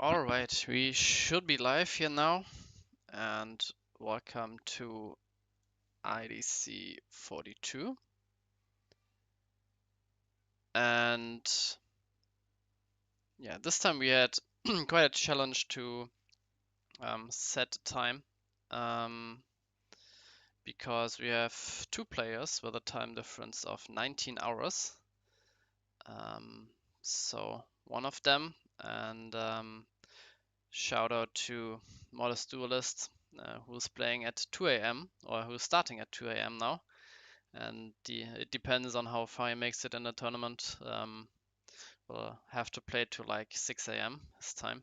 Alright, we should be live here now, and welcome to IDC 42. And yeah, this time we had quite a challenge to set the time, because we have two players with a time difference of 19 hours. So one of them, and shout out to Modest Duelist, who's playing at 2 a.m. or who's starting at 2 a.m. now, and it depends on how far he makes it in the tournament. We'll have to play to like 6 a.m. his time.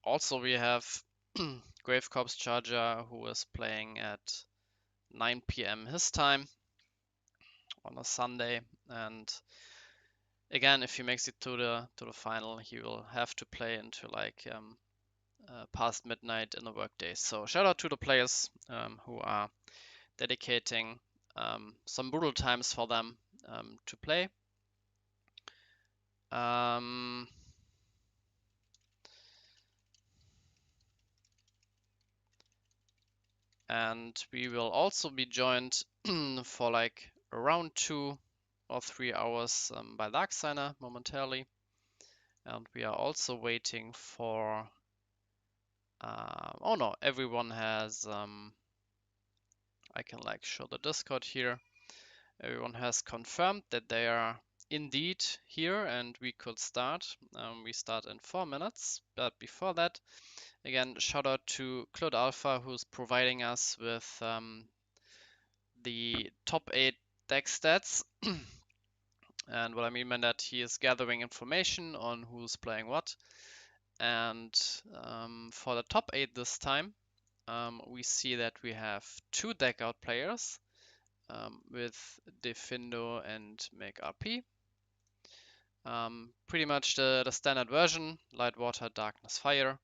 Also, we have Grave Corpse Charger, who is playing at 9 p.m. his time on a Sunday, and again, if he makes it to the final, he will have to play into like past midnight in the workday. So shout out to the players who are dedicating some brutal times for them to play. And we will also be joined for like around 2 or 3 hours by Darksigner momentarily. And we are also waiting for... oh no, everyone has... I can like show the Discord here. Everyone has confirmed that they are indeed here and we could start. We start in 4 minutes, but before that, again, shout out to Claude Alpha, who's providing us with the top 8 deck stats. And what I mean by that, he is gathering information on who's playing what. And for the top 8 this time, we see that we have 2 deck out players with Defindo and Make RP. Pretty much the standard version, Light Water, Darkness, Fire.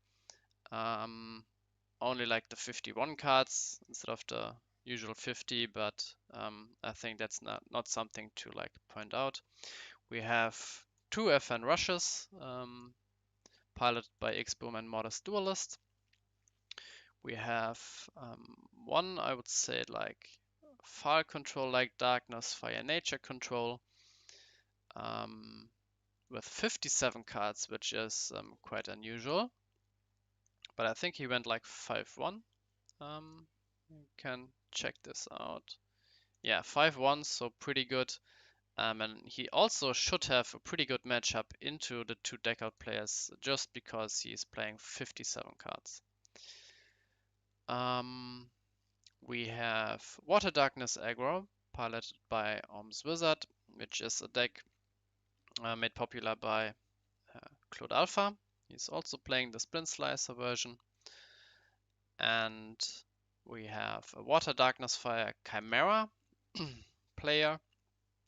Only like the 51 cards instead of the usual 50, but I think that's not something to like point out. We have 2 FN rushes, piloted by X-Boom and Modest Duelist. We have one, I would say, like file control like Darkness, Fire, Nature control, with 57 cards, which is quite unusual. But I think he went like 5-1. You can check this out. Yeah, 5-1, so pretty good. And he also should have a pretty good matchup into the 2 deck out players just because he's playing 57 cards. We have Water Darkness Aggro, piloted by Om's Wizard, which is a deck made popular by Claude Alpha. He's also playing the Splint Slicer version. And we have a Water Darkness Fire Chimera player.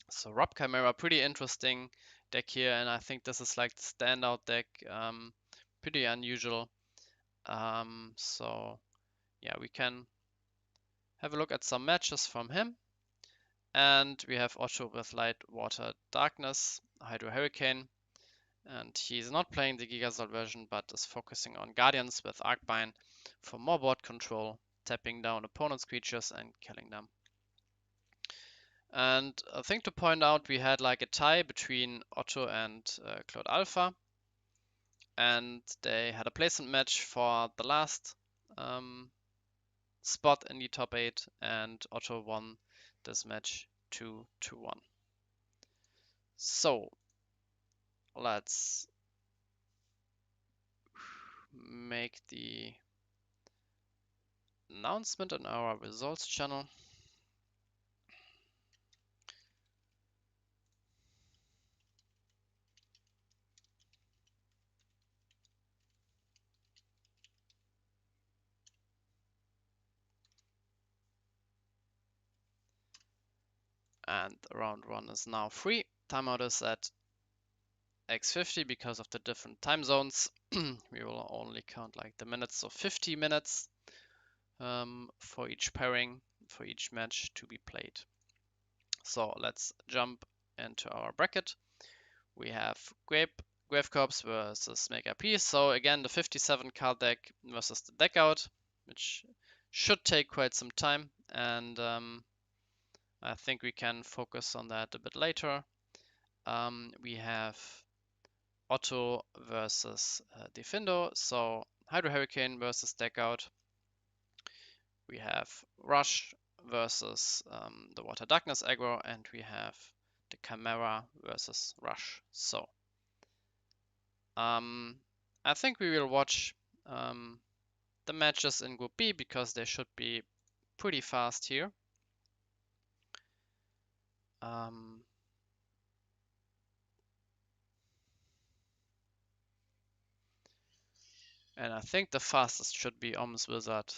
So Rob Chimera, pretty interesting deck here, and I think this is like the standout deck, pretty unusual. So yeah, we can have a look at some matches from him. And we have Otto with Light, Water, Darkness, Hydro Hurricane. And he's not playing the Gigasol version, but is focusing on Guardians with Arcbind for more board control, tapping down opponent's creatures and killing them. And a thing to point out, we had like a tie between Otto and Claude Alpha. And they had a placement match for the last spot in the top 8, and Otto won this match 2-1. So let's make the announcement on our results channel. And round 1 is now free. Timeout is at X50 because of the different time zones. We will only count like the minutes, so 50 minutes for each pairing, for each match to be played. So let's jump into our bracket. We have Grave Corpse versus Mega P. So again, the 57 card deck versus the deck out, which should take quite some time, and I think we can focus on that a bit later. We have Otto versus Defindo, so Hydro Hurricane versus deck out. We have Rush versus the Water Darkness aggro, and we have the Chimera versus Rush. So I think we will watch the matches in Group B because they should be pretty fast here. And I think the fastest should be Om's Wizard.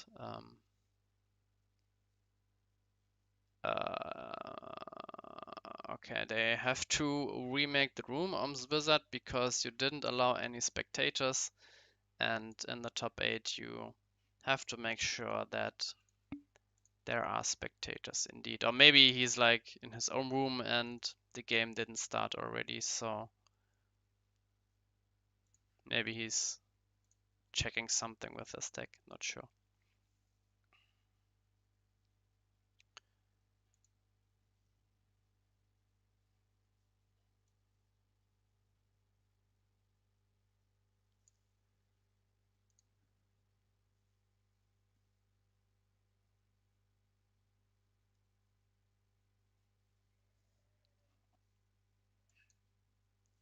Okay, they have to remake the room, Om's Wizard, because you didn't allow any spectators. And in the top 8, you have to make sure that there are spectators indeed. Or maybe he's like in his own room and the game didn't start already, so maybe he's checking something with his deck, not sure.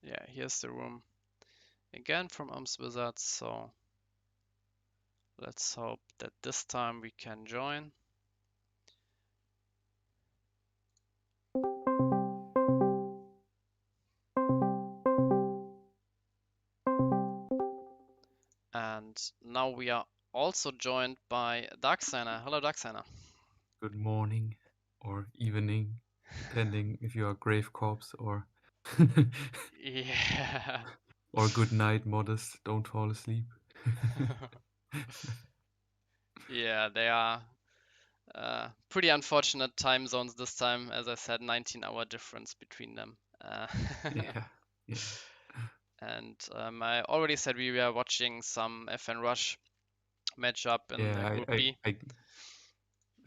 Yeah, here's the room again from Om's Wizard, so let's hope that this time we can join. And now we are also joined by Darksigner. Hello, Darksigner. Good morning or evening, depending if you are Grave Corpse or Yeah. or good night, Modest. Don't fall asleep. Yeah, they are pretty unfortunate time zones this time. As I said, 19-hour difference between them. Yeah, yeah, And I already said we were watching some FN Rush matchup in yeah. the Group I, I, B. I,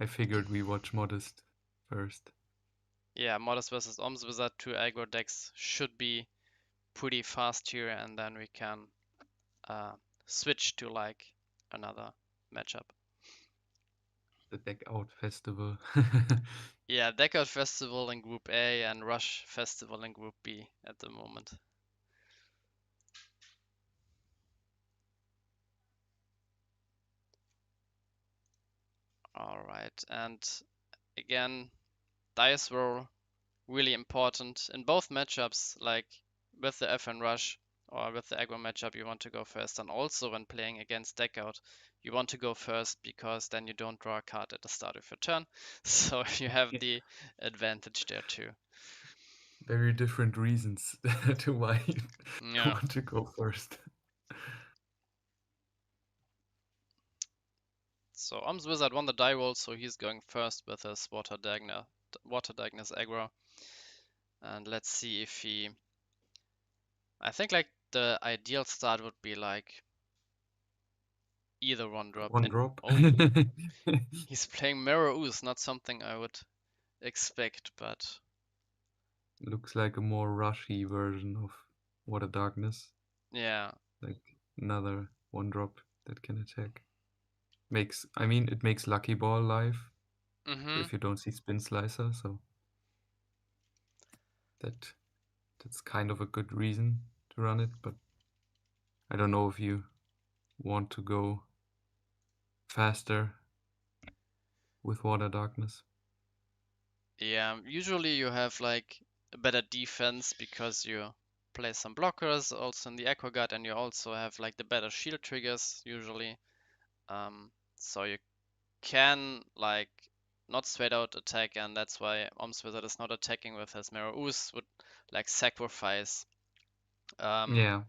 I figured we watch Modest first. Yeah, Modest versus Om's Wizard, 2 aggro decks should be pretty fast here, and then we can switch to like another matchup. The Deck Out Festival. Yeah, Deckard Festival in Group A and Rush Festival in Group B at the moment. All right, and again, dice roll really important in both matchups. Like with the FN Rush or with the aggro matchup, you want to go first, and also when playing against deck out, you want to go first because then you don't draw a card at the start of your turn, so you have the advantage there too. Very different reasons to why you Yeah. want to go first. So Om's Wizard won the die roll, so he's going first with his Water Diagnosis aggro. And let's see if he... I think like the ideal start would be like either one drop. One And drop. oh, he's playing Mirror Ooze, not something I would expect, but Looks like a more rushy version of What a Darkness. yeah. Like another one drop that can attack. It makes Lucky Ball live Mm-hmm. if you don't see Spin Slicer, so that's kind of a good reason to run it, but I don't know if you want to go faster with Water Darkness. Yeah, usually you have like a better defense because you play some blockers also in the Aqua Guard, and you also have like the better shield triggers usually. So you can like not straight out attack, and that's why Om's Wizard is not attacking with his Mirror Ooze, would like sacrifice um, Yeah.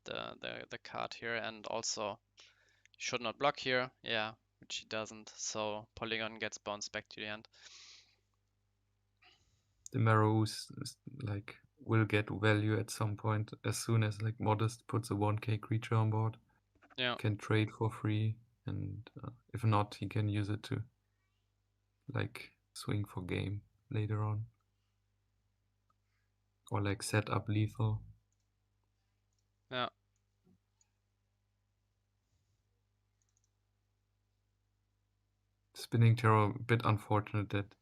the card here, and also should not block here, yeah, which he doesn't, so Polygon gets bounced back to the end. the Marrows like will get value at some point as soon as like Modest puts a 1k creature on board. Yeah. Can trade for free, and if not, he can use it to like swing for game later on, or like set up lethal. Yeah. Spinning Terror, a bit unfortunate that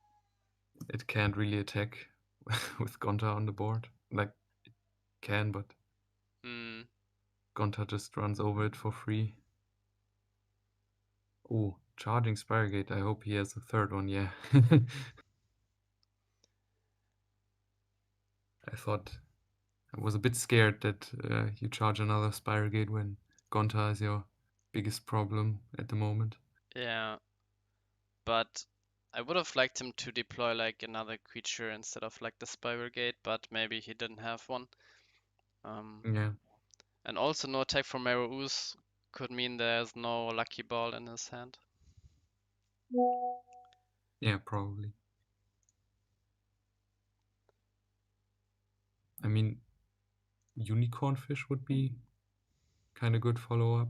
it can't really attack with Gonta on the board. Like, it can, but Mm. Gonta just runs over it for free. Oh, charging Spiregate. I hope he has a third one, yeah. I was a bit scared that you charge another Spiregate when Gonta is your biggest problem at the moment. Yeah. But I would have liked him to deploy like another creature instead of like the Spiral Gate, but maybe he didn't have one. Yeah, And also no attack from Mero-Ooze could mean there's no Lucky Ball in his hand. yeah, probably. I mean, Unicorn Fish would be kind of good follow-up.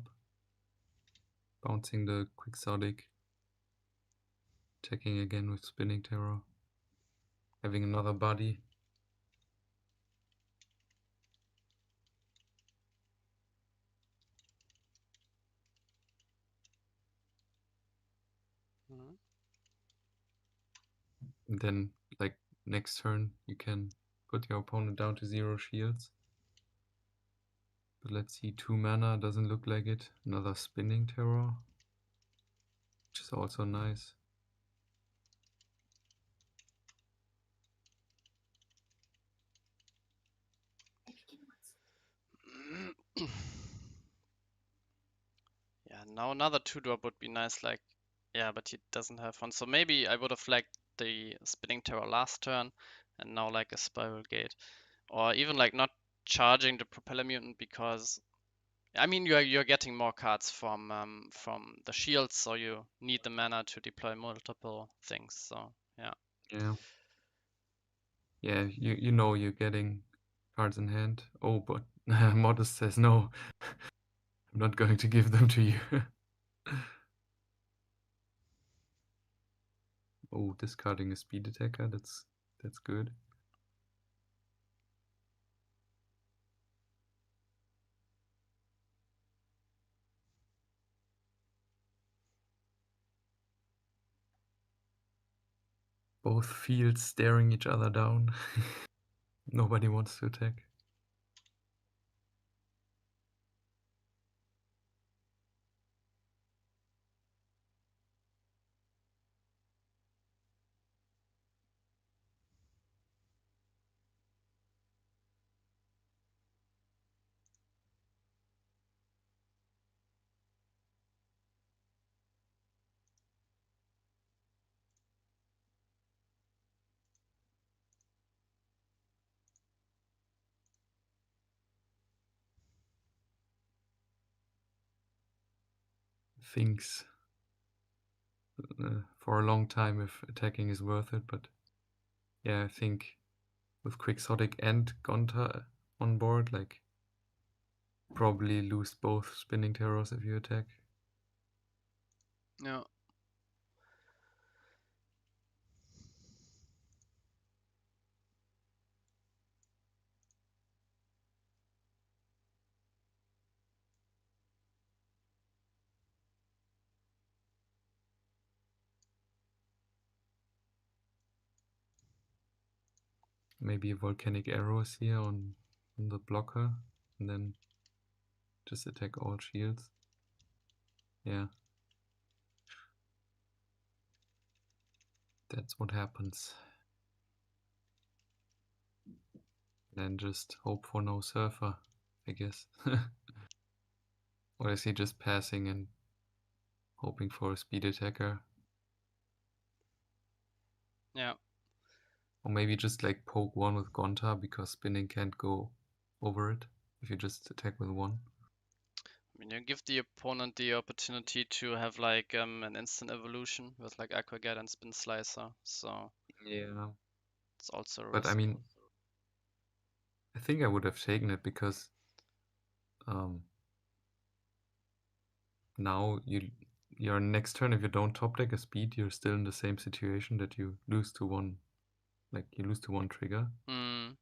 Bouncing the Quixotic, attacking again with Spinning Terror, having another body. Mhm. And then, like, next turn, you can put your opponent down to 0 shields. But let's see, 2 mana, doesn't look like it. Another Spinning Terror, which is also nice. Yeah, now another 2-drop would be nice, like, yeah, but he doesn't have one. So maybe I would have liked the Spinning Terror last turn and now like a Spiral Gate. Or even like not charging the Propeller Mutant because I mean you're getting more cards from the shields, so you need the mana to deploy multiple things. So yeah. Yeah. Yeah, you know you're getting cards in hand. Oh, but Modest says no. I'm not going to give them to you. Oh, discarding a speed attacker, that's good. Both fields staring each other down. Nobody wants to attack. Thinks for a long time if attacking is worth it, but yeah, I think with Quixotic and Gonta on board, like, probably lose both Spinning Terrors if you attack. Yeah. Maybe Volcanic Arrows here on the blocker, and then just attack all shields. Yeah. That's what happens. Then just hope for no Surfer, I guess. Or is he just passing and hoping for a speed attacker? Yeah. Or maybe just like poke one with Gonta because spinning can't go over it if you just attack with one. I mean, you give the opponent the opportunity to have like an instant evolution with like Aquaget and Spin Slicer. So Yeah. It's also But I risky. mean, I think I would have taken it because now your next turn, if you don't top deck a speed, you're still in the same situation that you lose to one, like you lose to one trigger. Mm.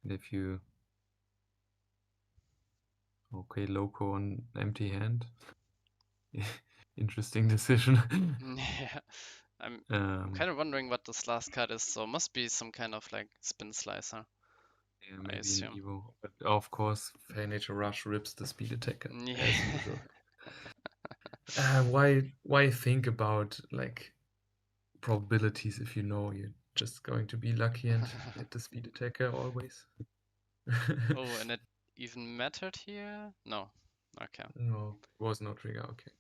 And if you loco on empty hand, interesting decision. Yeah. I'm um, kind of wondering what this last card is, so must be some kind of like spin slicer, yeah, I maybe an assume. Evo, but of course, Fair Nature Rush rips the speed attacker Yeah. as usual. Why think about like probabilities if you know you're just going to be lucky and hit the speed attacker always? Oh, and it even mattered here? No. Okay. No, was no trigger. Okay.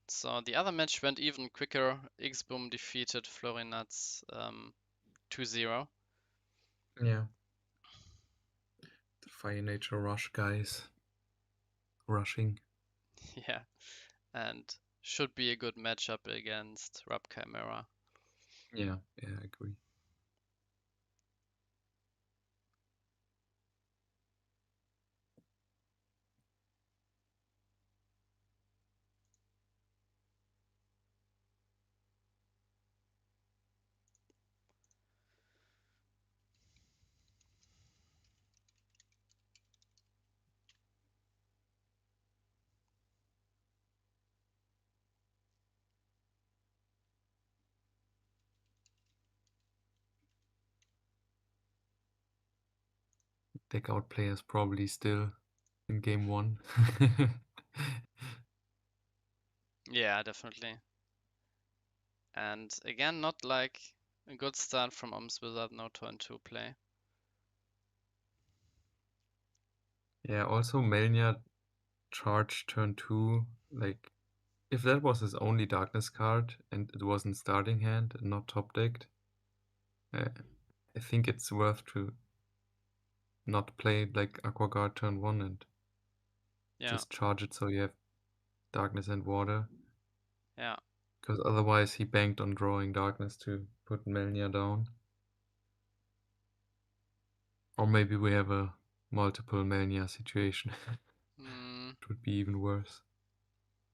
So the other match went even quicker. X-Boom defeated Florinats 2-0. Yeah. The Fire Nature Rush guys rushing. Yeah. And should be a good matchup against Rub Chimera. Yeah, I agree. Deck out players probably still in game one. Yeah, definitely. And again, not like a good start from Oms Wizard, no turn 2 play. Yeah, also Melnia charge turn 2. Like, if that was his only darkness card and it wasn't starting hand and not top decked, I think it's worth to not play like Aqua Guard turn 1 and Yeah, just charge it so you have darkness and water. yeah. Because otherwise he banked on drawing darkness to put Melnia down. Or maybe we have a multiple Melnia situation. Mm, It would be even worse.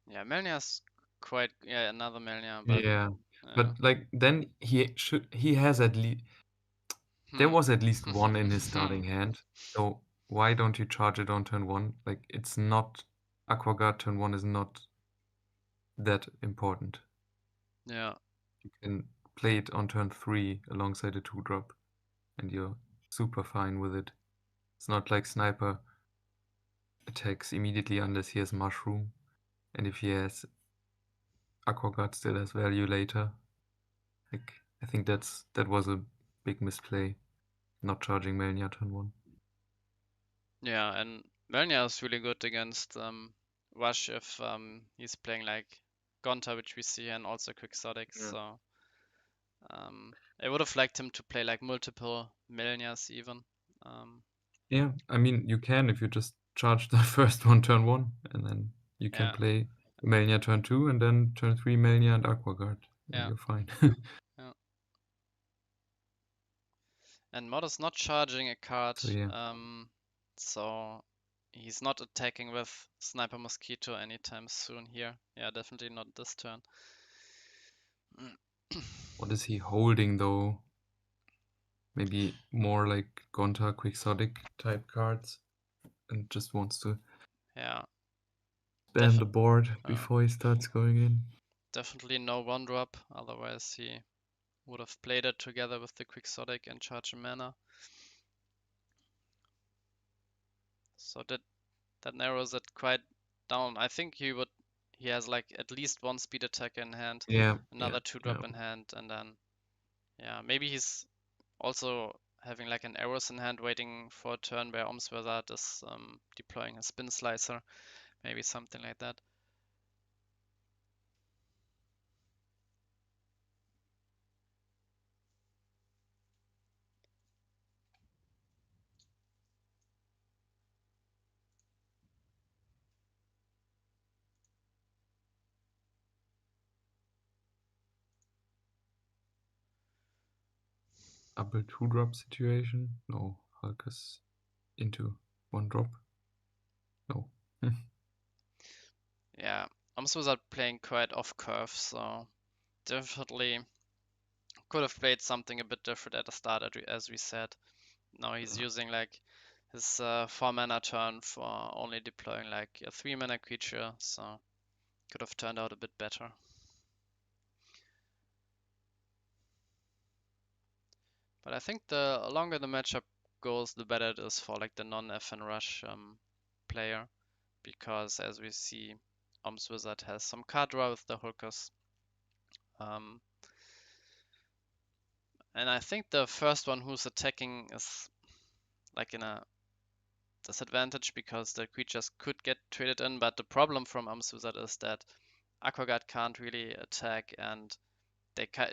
yeah, Melnia's quite, yeah, another Melnia, but Yeah. But like then he has at least there hmm. was at least one in his starting hand. So why don't you charge it on turn 1? Like it's not Aqua Guard turn 1 is not that important. Yeah, You can play it on turn 3 alongside a 2-drop and you're super fine with it. It's not like Sniper attacks immediately unless he has Mushroom. And if he has Aqua Guard still has value later. Like I think that was a big misplay, not charging Melnia turn 1. yeah, and Melnia is really good against Rush if he's playing like Gonta, which we see, and also Quixotic. Yeah. So I would have liked him to play like multiple Melnias even. Um, Yeah, I mean you can if you just charge the first one turn 1 and then you can yeah, play Melnia turn 2 and then turn 3 Melnia and Aqua Guard and yeah, you're fine. yeah. And Mod is not charging a card, So yeah. so he's not attacking with Sniper Mosquito anytime soon here. Yeah, definitely not this turn. What is he holding though? Maybe more like Gonta Quixotic type cards and just wants to Yeah, spam defi the board uh, before he starts going in. definitely no one drop, otherwise he would have played it together with the Quixotic and charge a mana. So that narrows it quite down. I think he has like at least one speed attack in hand, Yeah, another two yeah. drop in hand, and then yeah, maybe he's also having like an arrows in hand waiting for a turn where Wizard is deploying a spin slicer, maybe something like that. double 2-drop situation. No, Hulkers into 1-drop. No. Yeah, Wizard playing quite off curve, so definitely could have played something a bit different at the start, as we said. Now he's using like his 4 mana turn for only deploying like a 3 mana creature, so could have turned out a bit better. But I think the longer the matchup goes, the better it is for like the non-FN Rush player, because as we see, Wizard has some card draw with the Hulkers. Um, and I think the first one who's attacking is like in a disadvantage because the creatures could get traded in, but the problem from Wizard is that Aquaguard can't really attack and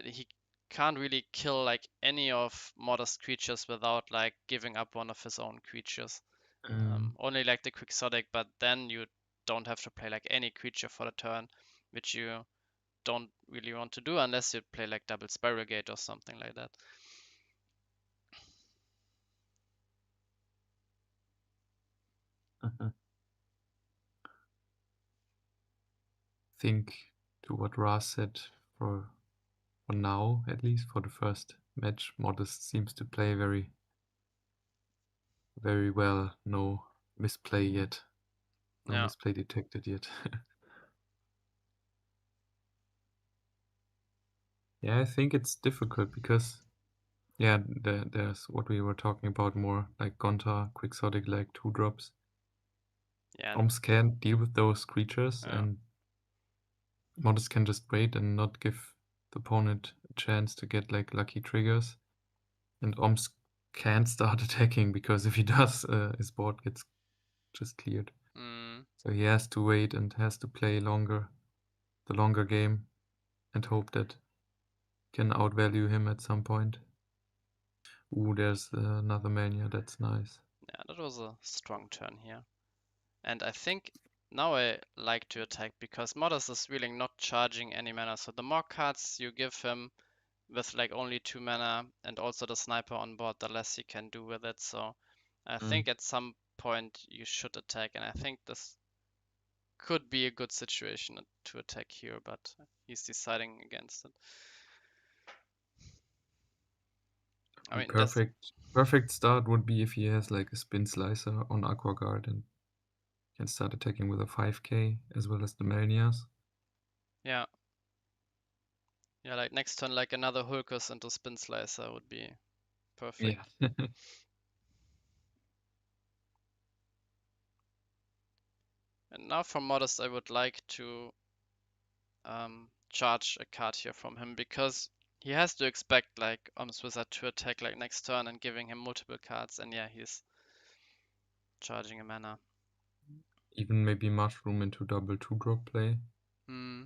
he can't really kill like any of Modest creatures without like giving up one of his own creatures. Only like the Quixotic, but then you don't have to play like any creature for the turn, which you don't really want to do unless you play like double Spiral Gate or something like that. Think to what Ras said, for now, at least for the first match, Modest seems to play very, very well. No misplay yet. No Yeah. misplay detected yet. Yeah, I think it's difficult because, yeah, there's what we were talking about more, like Gonta, Quixotic, like 2-drops. Yeah. Oms can't deal with those creatures, Yeah. and Modest can just wait and not give the opponent a chance to get like lucky triggers. And Oms can't start attacking because if he does, his board gets just cleared. Mm. So he has to wait and has to play the longer game, and hope that can outvalue him at some point. Ooh, there's another mania. That's nice. Yeah, that was a strong turn here. And I think now I like to attack because Modest is really not charging any mana. So the more cards you give him with like only 2 mana and also the sniper on board, the less he can do with it. So I think at some point you should attack, and I think this could be a good situation to attack here, but he's deciding against it. I mean, that's Perfect start would be if he has like a spin slicer on Aquaguard and can start attacking with a 5k as well as the Melnias. yeah. Yeah, like next turn, like another Hulkus into Spin Slicer would be perfect. Yeah. And now for Modest, I would like to charge a card here from him because he has to expect like Wizard to attack like next turn and giving him multiple cards, and yeah, he's charging a mana. Even maybe mushroom into double 2-drop play. Hmm.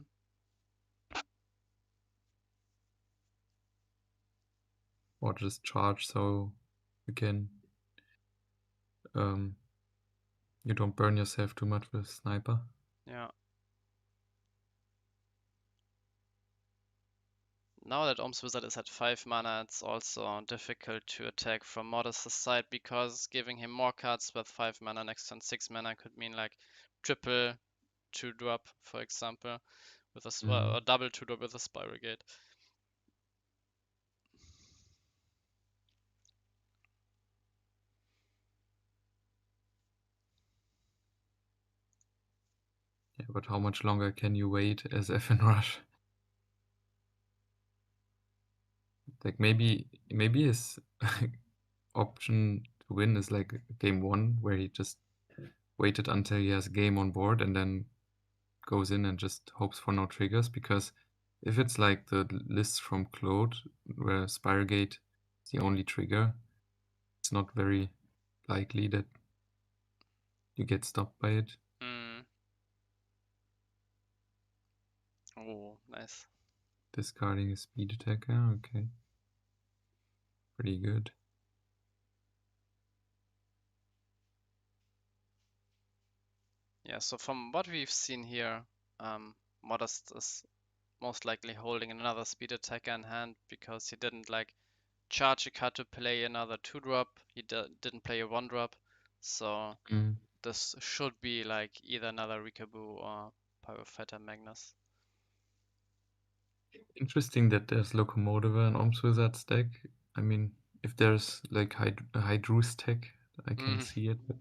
Or just charge so you can you don't burn yourself too much with sniper. Yeah. Now that Wizard is at 5 mana, it's also difficult to attack from Modest's side because giving him more cards with 5 mana next turn 6 mana could mean like triple 2-drop, for example, with a or double 2-drop with a Spiral Gate. Yeah, but how much longer can you wait as FN Rush? Like maybe his option to win is like game 1 where he just waited until he has a game on board and then goes in and just hopes for no triggers, because if it's like the list from Claude where Spiral Gate is the only trigger, it's not very likely that you get stopped by it. Mm. Oh, nice. Discarding a speed attacker, okay. Pretty good. Yeah, so from what we've seen here, Modest is most likely holding another speed attacker in hand because he didn't like charge a card to play another 2-drop. He didn't play a 1-drop, so Mm. this should be like either another Rikaboo or Pyrofighter Magnus. Interesting that there's Locomotive and Om's Wizard's deck. I mean, if there's like a Hydrus tech, I can see it, but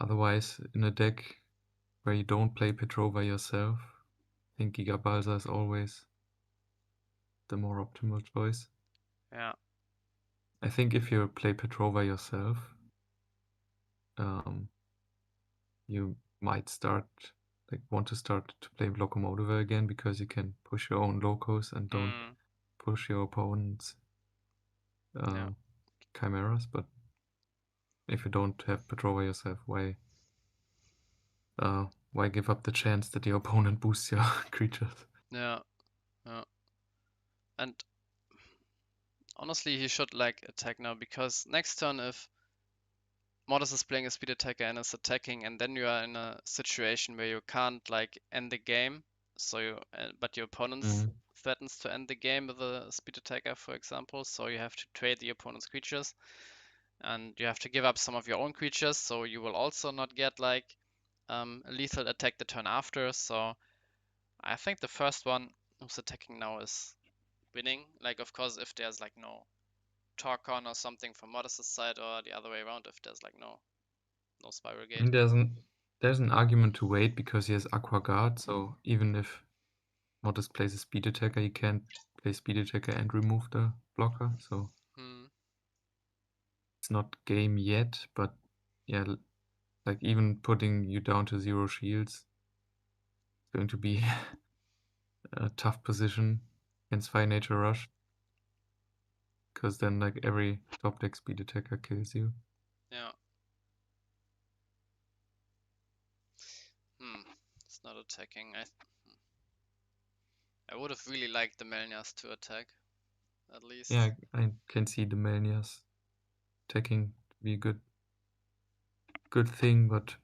otherwise, in a deck where you don't play Petrova yourself, I think Giga Balsa is always the more optimal choice. Yeah. I think if you play Petrova yourself, you might want to start to play Locomotive again because you can push your own locos and don't push your opponent's Yeah. chimeras. But if you don't have Petrova yourself, why give up the chance that your opponent boosts your creatures? Yeah. Yeah. And honestly, he should like attack now because next turn, if Modest is playing a speed attacker and is attacking, and then you are in a situation where you can't like end the game, so but your opponent threatens to end the game with a speed attacker, for example, so you have to trade the opponent's creatures, and you have to give up some of your own creatures, so you will also not get like a lethal attack the turn after. So I think the first one who's attacking now is winning. Like, of course, if there's like no talk on or something from Modest's side, or the other way around, if there's like no spiral I mean, gate. there's an argument to wait because he has Aqua Guard, so even if Modest plays a speed attacker, he can't play speed attacker and remove the blocker, so it's not game yet, but yeah, like even putting you down to 0 shields is going to be a tough position against Fire Nature Rush, because then like every top deck speed attacker kills you. Yeah. It's not attacking. I would have really liked the Melnias to attack, at least. Yeah, I can see the Melnias attacking to be a good thing, but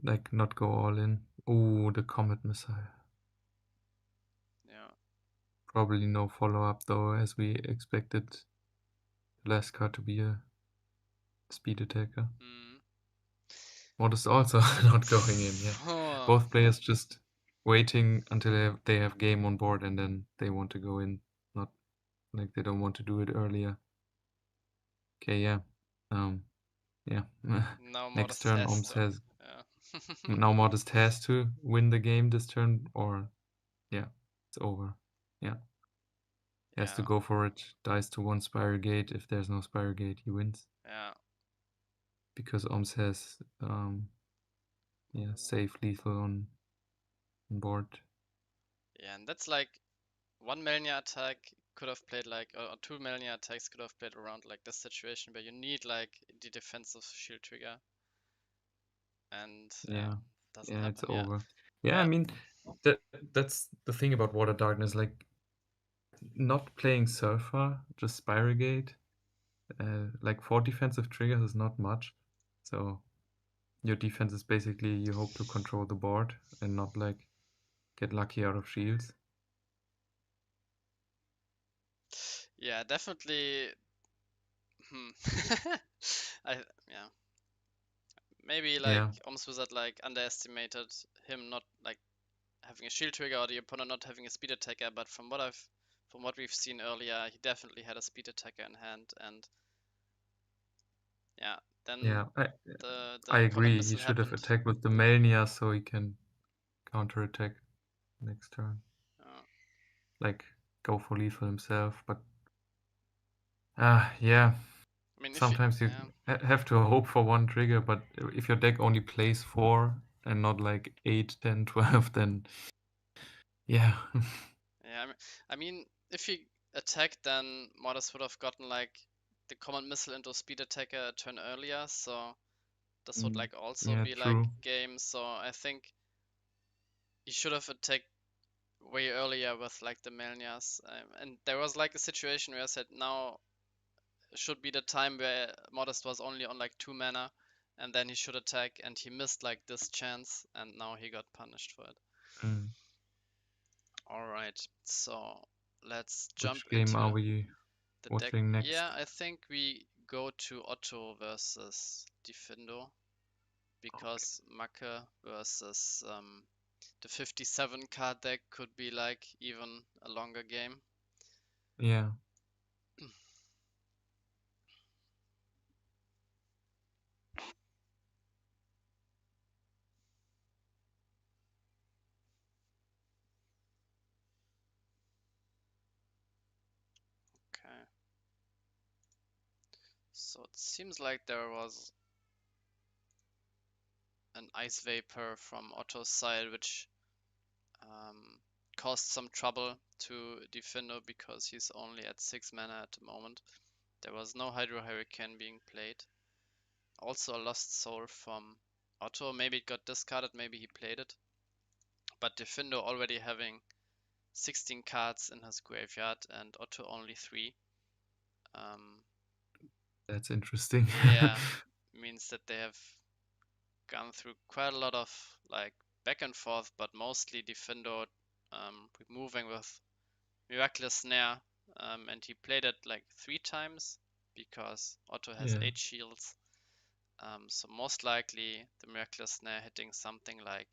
like not go all in. Oh, the Comet Missile. Yeah. Probably no follow-up though, as we expected the last card to be a speed attacker. What is also not going in, yeah. Both players just waiting until they have game on board and then they want to go in. Not like they don't want to do it earlier. Okay, yeah. Yeah. Now Next Modest turn, has Oms to. has Yeah. now Modest has to win the game this turn, or yeah, it's over. Yeah. He has to Yeah. go for it. Dies to 1 Spiral Gate. If there's no Spiral Gate, he wins. Yeah. Because Oms has safe lethal on board. Yeah, and that's like 1 Melnia attack could have played like, or 2 Melnia attacks could have played around like this situation where you need like the defensive shield trigger. And yeah, doesn't Yeah, it's happen. Yeah. over. Yeah, I Yeah. mean that's the thing about Water Darkness, like not playing Surfer, just Spiral Gate, like 4 defensive triggers is not much. So your defense is basically you hope to control the board and not like get lucky out of shields. Yeah, definitely. I yeah. Maybe like Yeah. Oms Wizard like underestimated him not like having a shield trigger or the opponent not having a speed attacker, but from what we've seen earlier, he definitely had a speed attacker in hand, and yeah, then Yeah, I the comet agree. He missile should have happened. attacked with the Melnia so he can counterattack next turn. Uh, Like go for lethal himself, but yeah. I mean, if you Sometimes you have to hope for 1 trigger, but if your deck only plays 4 and not like 8, 10, 12, then yeah. yeah, I mean, if he attacked, then Modest would have gotten like the comet missile into speed attacker a turn earlier, so this would like also Yeah, be like true. game. So I think he should have attacked way earlier with like the Melnias. And there was like a situation where I said now should be the time where Modest was only on like 2 mana, and then he should attack, and he missed like this chance, and now he got punished for it. Mm. All right, so let's jump Which game are into we The deck. Watching next. Yeah, I think we go to Otto versus Difindo because Macke versus the 57 card deck could be like even a longer game. Yeah. Okay. So it seems like there was an Ice Vapor from Otto's side, which caused some trouble to Difindo because he's only at 6 mana at the moment. There was no Hydro Hurricane being played. Also a Lost Soul from Otto. Maybe it got discarded, maybe he played it. But Difindo already having 16 cards in his graveyard and Otto only 3. That's interesting. Yeah, means that they have gone through quite a lot of like back and forth, but mostly Difindo removing with Miraculous Snare, and he played it like 3 times because Otto has Yeah. 8 shields. So most likely the Miraculous Snare hitting something like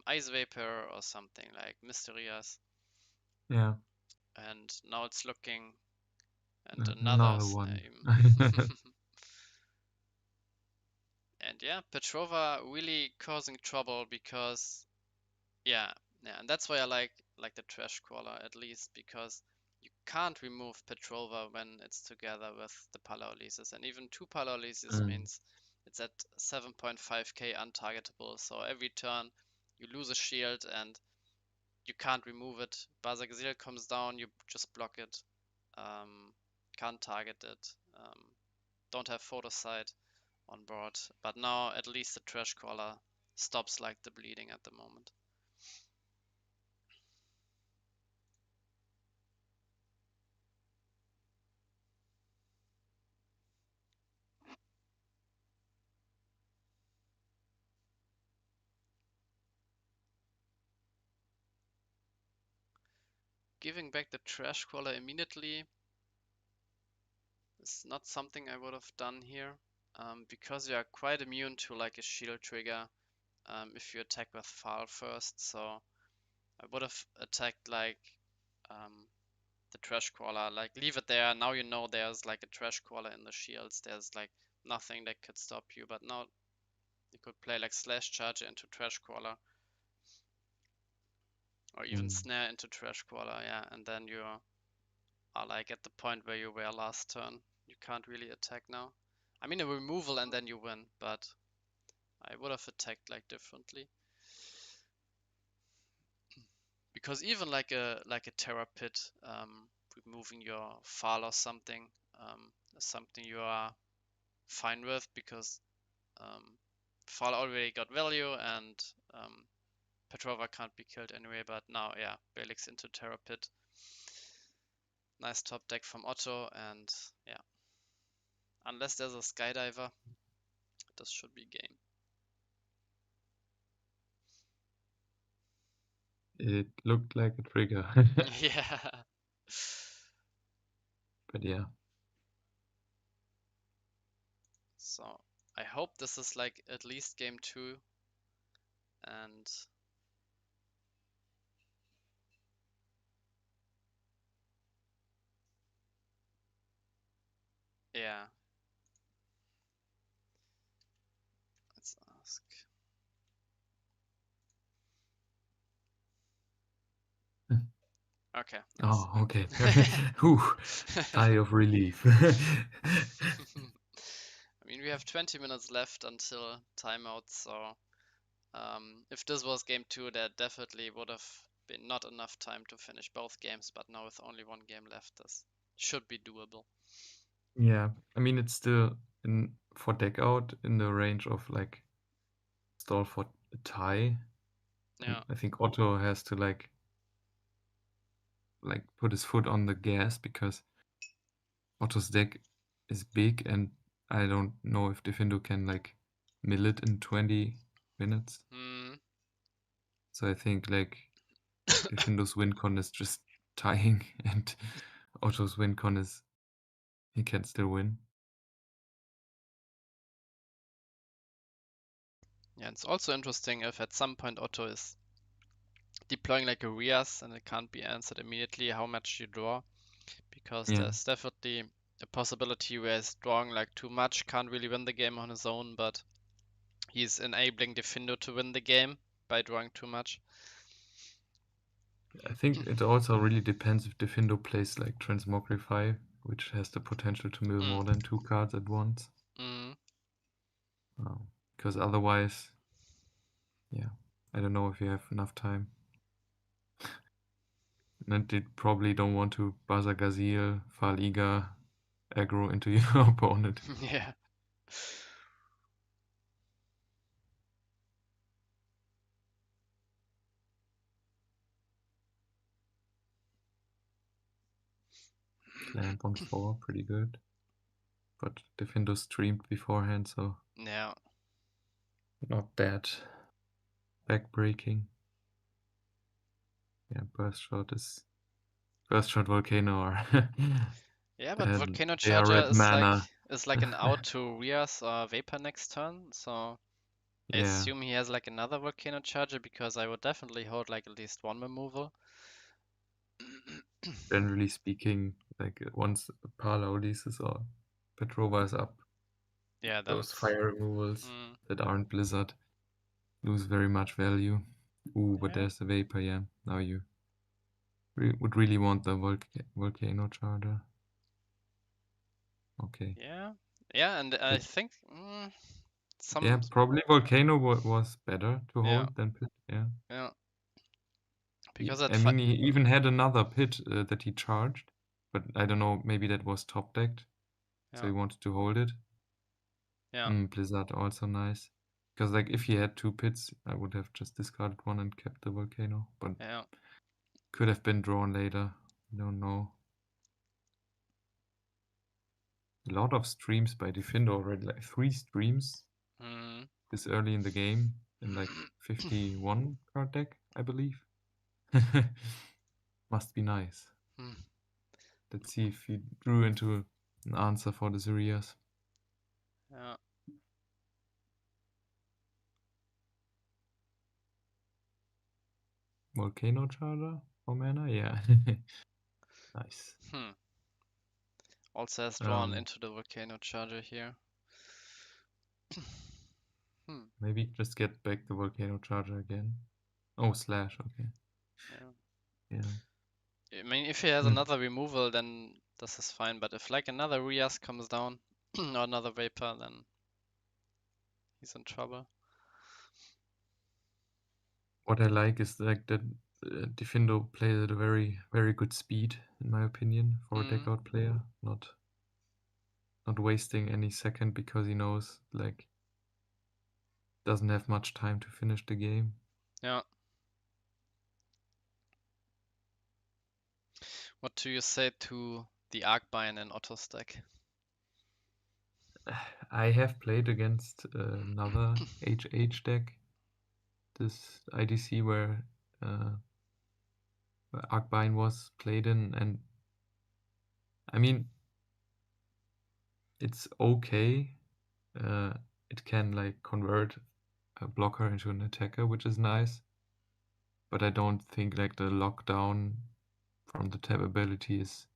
Ice Vapor or something like Mysterious. Yeah. And now it's looking, and another Another snare one. even. And yeah, Petrova really causing trouble because yeah, and that's why I like the Trash Crawler at least because you can't remove Petrova when it's together with the Paralysis, and even 2 Paralysis Mm. means it's at 7.5k untargetable, so every turn you lose a shield and you can't remove it. Bazagzil comes down, you just block it. Can't target it. Don't have Photo Sight on board. But now at least the Trash Crawler stops like the bleeding at the moment. Giving back the Trash Crawler immediately is not something I would have done here. Because you are quite immune to like a shield trigger if you attack with Fall first. So I would have attacked like um, the Trash Crawler, like leave it there. Now you know there's like a Trash Crawler in the shields. There's like nothing that could stop you. But now you could play like Slash Charge into Trash Crawler or even Snare into Trash Crawler, yeah, and then you are like at the point where you were last turn. You can't really attack now. I mean a removal and then you win, but I would have attacked like differently. Because even like a Terra Pit, removing your Fall or something, is something you are fine with because Fall already got value and Petrova can't be killed anyway, but now yeah, Belix into Terra Pit. Nice top deck from Otto, and yeah, unless there's a Skydiver, this should be game. It looked like a trigger. Yeah. But yeah. So I hope this is like at least game 2, and yeah, let's ask. Okay, nice. Oh, okay. Whew. Sigh of relief. I mean, we have 20 minutes left until timeout, so if this was game 2, there definitely would have been not enough time to finish both games, but now with only 1 game left, this should be doable. Yeah, I mean it's still for deck out in the range of like stall for a tie. Yeah. I think Otto has to like put his foot on the gas because Otto's deck is big and I don't know if Defindo can like mill it in 20 minutes. So I think like Defindo's win con is just tying and Otto's win con is he can still win. Yeah, it's also interesting if at some point Otto is deploying like a Rias and it can't be answered immediately how much you draw, because Yeah, there's definitely a possibility where he's drawing like too much, can't really win the game on his own, but he's enabling Defendo to win the game by drawing too much. I think it also really depends if Defendo plays like Transmogrify, which has the potential to mill more than 2 cards at once. Because otherwise, yeah, I don't know if you have enough time. And they probably don't want to Buzzer Gazil, Faliga, aggro into your opponent. Yeah. Clamp on 4, pretty good. But Defendo streamed beforehand, so Yeah. not that backbreaking. Yeah, Burst Shot Volcano are Yeah, but Volcano they are Charger red mana. is like an out to Rias or Vapor next turn, so I Yeah, assume he has like another Volcano Charger, because I would definitely hold like at least one removal. generally speaking, like once Parla releases or Petrova is up, Yeah, then those it's fire removals that aren't Blizzard lose very much value. Ooh, but yeah. there's the Vapor, yeah. Now you would really want the Volcano Charger. Okay. Yeah, and I think Yeah, probably Volcano was better to yeah, hold than Pit, yeah. yeah, because at I mean, he even had another Pit that he charged, but I don't know, maybe that was top decked, so he wanted to hold it. yeah, Blizzard also nice. Because like if he had 2 pits, I would have just discarded one and kept the Volcano, but yeah. could have been drawn later. I don't know. A lot of streams by Defendo already, like 3 streams this early in the game in like 51 card deck, I believe. Must be nice. Let's see if he drew into an answer for the Zurias. Yeah. Volcano Charger for mana? Yeah. Nice. Also has drawn into the Volcano Charger here. Maybe just get back the Volcano Charger again. Oh, slash, okay. Yeah. I mean, if he has another removal, then this is fine. But if like another Rias comes down or another Vapor, then he's in trouble. What I like is like that Defendo plays at a very, very good speed, in my opinion, for a deck out player. Not wasting any second because he knows like doesn't have much time to finish the game. Yeah. What do you say to the Arcbind and Otto stack? I have played against another HH deck, this IDC where Arcbind was played in, and I mean it's okay. It can like convert a blocker into an attacker, which is nice. But I don't think like the lockdown from the tab ability is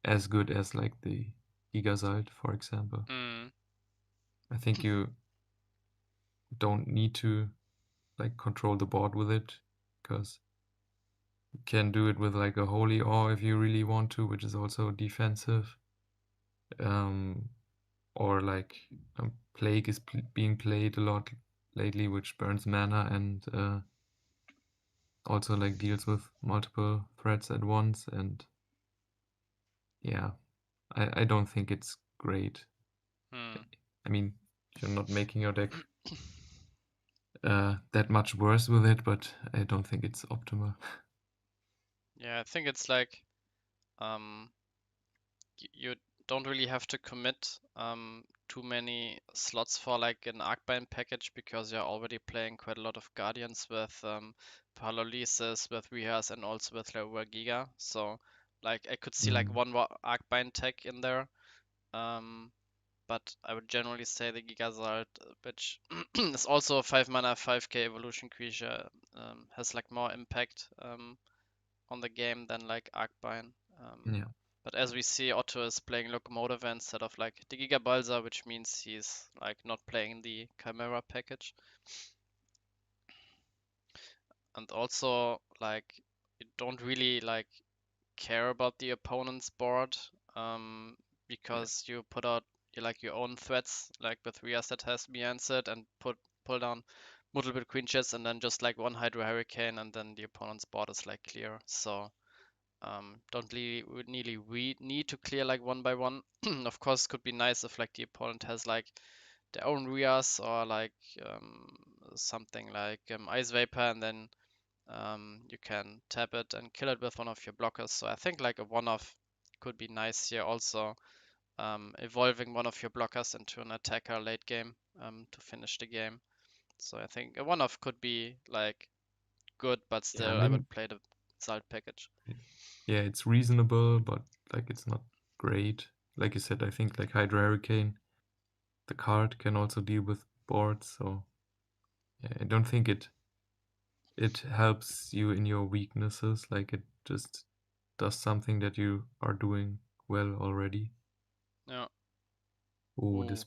as good as like the Gigasalt, for example. I think you don't need to like control the board with it, because you can do it with like a Holy Awe if you really want to, which is also defensive. Or like Plague is being played a lot lately, which burns mana and also like deals with multiple threats at once. And yeah, I don't think it's great. I mean, you're not making your deck that much worse with it, but I don't think it's optimal. Yeah, I think it's like you don't really have to commit too many slots for like an Arcbind package because you're already playing quite a lot of Guardians with Paralysis, with Rehas, and also with Lower Giga. So like I could see like one more Arcbind tech in there. But I would generally say the Gigazalt, which is also a 5 mana 5k evolution creature, has like more impact on the game than like Arcbind. Yeah. But as we see, Otto is playing Locomotive instead of like the Giga Balsa, which means he's like not playing the Chimera package. And also like you don't really like care about the opponent's board, Yeah. because you put out your own threats, like with Rias that has me answered, and pull down multiple queen chess and then just like one Hydro Hurricane, and then the opponent's board is like clear. So don't really we need to clear like one by one. Of course, could be nice if like the opponent has like their own Rias or like um, something like Ice Vapor, and then you can tap it and kill it with one of your blockers. So I think like a one-off could be nice here also, evolving one of your blockers into an attacker late game to finish the game. So I think a one-off could be like good, but Yeah, I still I mean, would play the Salt package. yeah, it's reasonable, but like it's not great. Like you said, I think like Hydro Hurricane, the card can also deal with boards, so yeah, I don't think it helps you in your weaknesses. Like it just does something that you are doing well already. Yeah. Oh, Ooh. this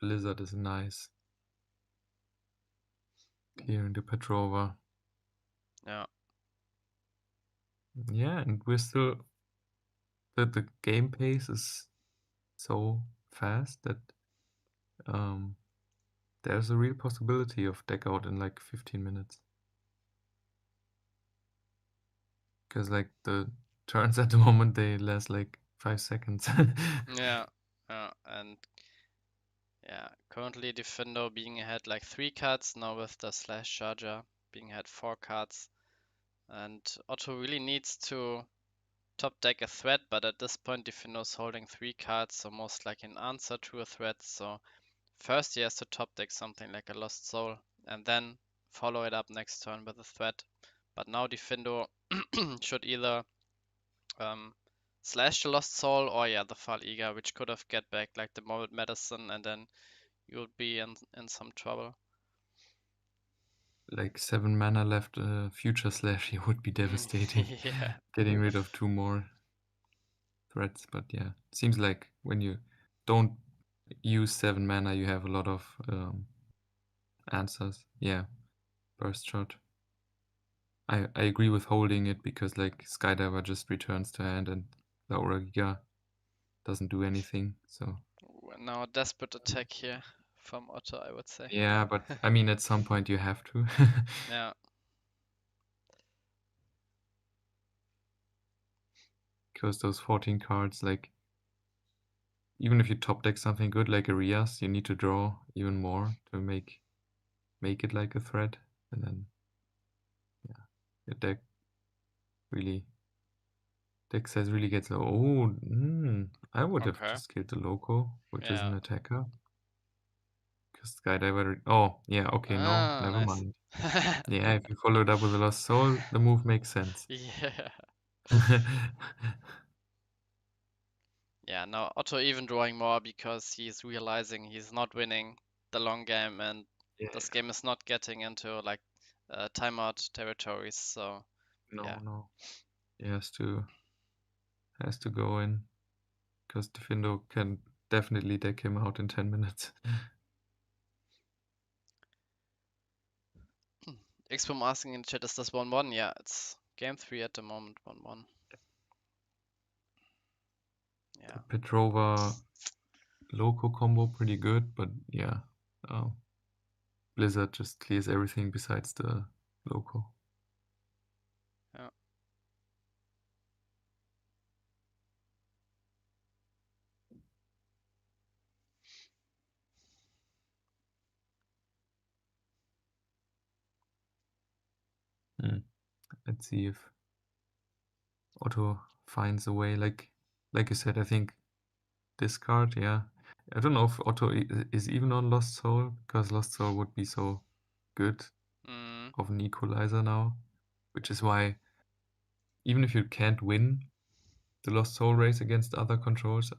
Blizzard is nice. Clearing the Petrova. Yeah. Yeah, and we're still the game pace is so fast that um there's a real possibility of deck out in like 15 minutes. Because like the turns at the moment they last like 5 seconds. Yeah. Yeah. And yeah, currently Defendo being ahead like 3 cards, now with the Slash Charger being ahead 4 cards. And Otto really needs to top deck a threat, but at this point Defendo's holding 3 cards, so most like an answer to a threat. So first he has to top deck something like a Lost Soul, and then follow it up next turn with a threat. But now Defendo should either um, slash the Lost Soul, or yeah, the Fall Eager, which could have get back like the Morbid Medicine, and then you would be in some trouble. Like 7 mana left, Future Slash here would be devastating. Yeah. Getting rid of 2 more threats, but yeah. Seems like when you don't use 7 mana you have a lot of answers. Yeah. Burst Shot. I agree with holding it because like Skydiver just returns to hand and Laura Giga doesn't do anything. So Now a desperate attack here from Otto, I would say. yeah, but I mean at some point you have to. Yeah. Because those 14 cards, like even if you top deck something good like Arias, you need to draw even more to make it like a threat, and then yeah, your really deck size really gets low. Oh, I would have Okay. just killed the Loco, which is Yeah. an attacker. Because Skydiver. Oh, yeah, okay, no, Ah, never nice. mind. Yeah, if you follow it up with a Lost Soul, the move makes sense. Yeah. Yeah, now Otto even drawing more because he's realizing he's not winning the long game, and Yeah, this game is not getting into like timeout territories. So yeah. no. He has to go in. Because Defendo can definitely deck him out in 10 minutes. Xpom asking in chat, is this 1-1? Yeah, it's game 3 at the moment, 1-1. Yeah. The Petrova Loco combo pretty good, but yeah. Blizzard just clears everything besides the Loco. Yeah. Let's see if Otto finds a way. Like you said, I think discard, yeah. I don't know if Otto is even on Lost Soul, because Lost Soul would be so good Mm, of an equalizer now, which is why even if you can't win the Lost Soul race against other controls,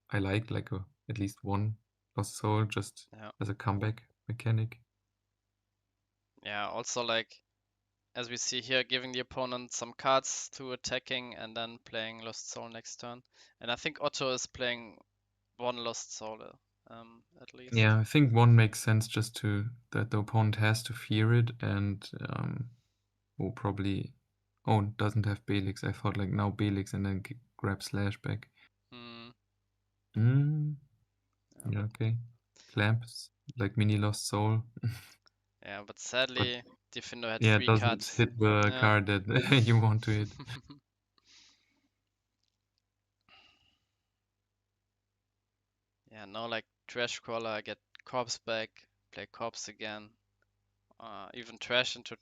I like at least one Lost Soul just yeah. as a comeback mechanic. Yeah, also like as we see here, giving the opponent some cards to attacking and then playing Lost Soul next turn. And I think Otto is playing one Lost Soul, at least. Yeah, I think one makes sense just that the opponent has to fear it and will probably doesn't have Belix. I thought like now Belix and then grab Slash back. Hmm. Mm, Yeah, yeah, but okay. Clamps like mini Lost Soul. yeah, but But sadly, Defendo had yeah, it three doesn't cards. hit the Yeah. card that you want to hit. Yeah, now like Trash Crawler, I get Corpse back, play Corpse again. Even Trash into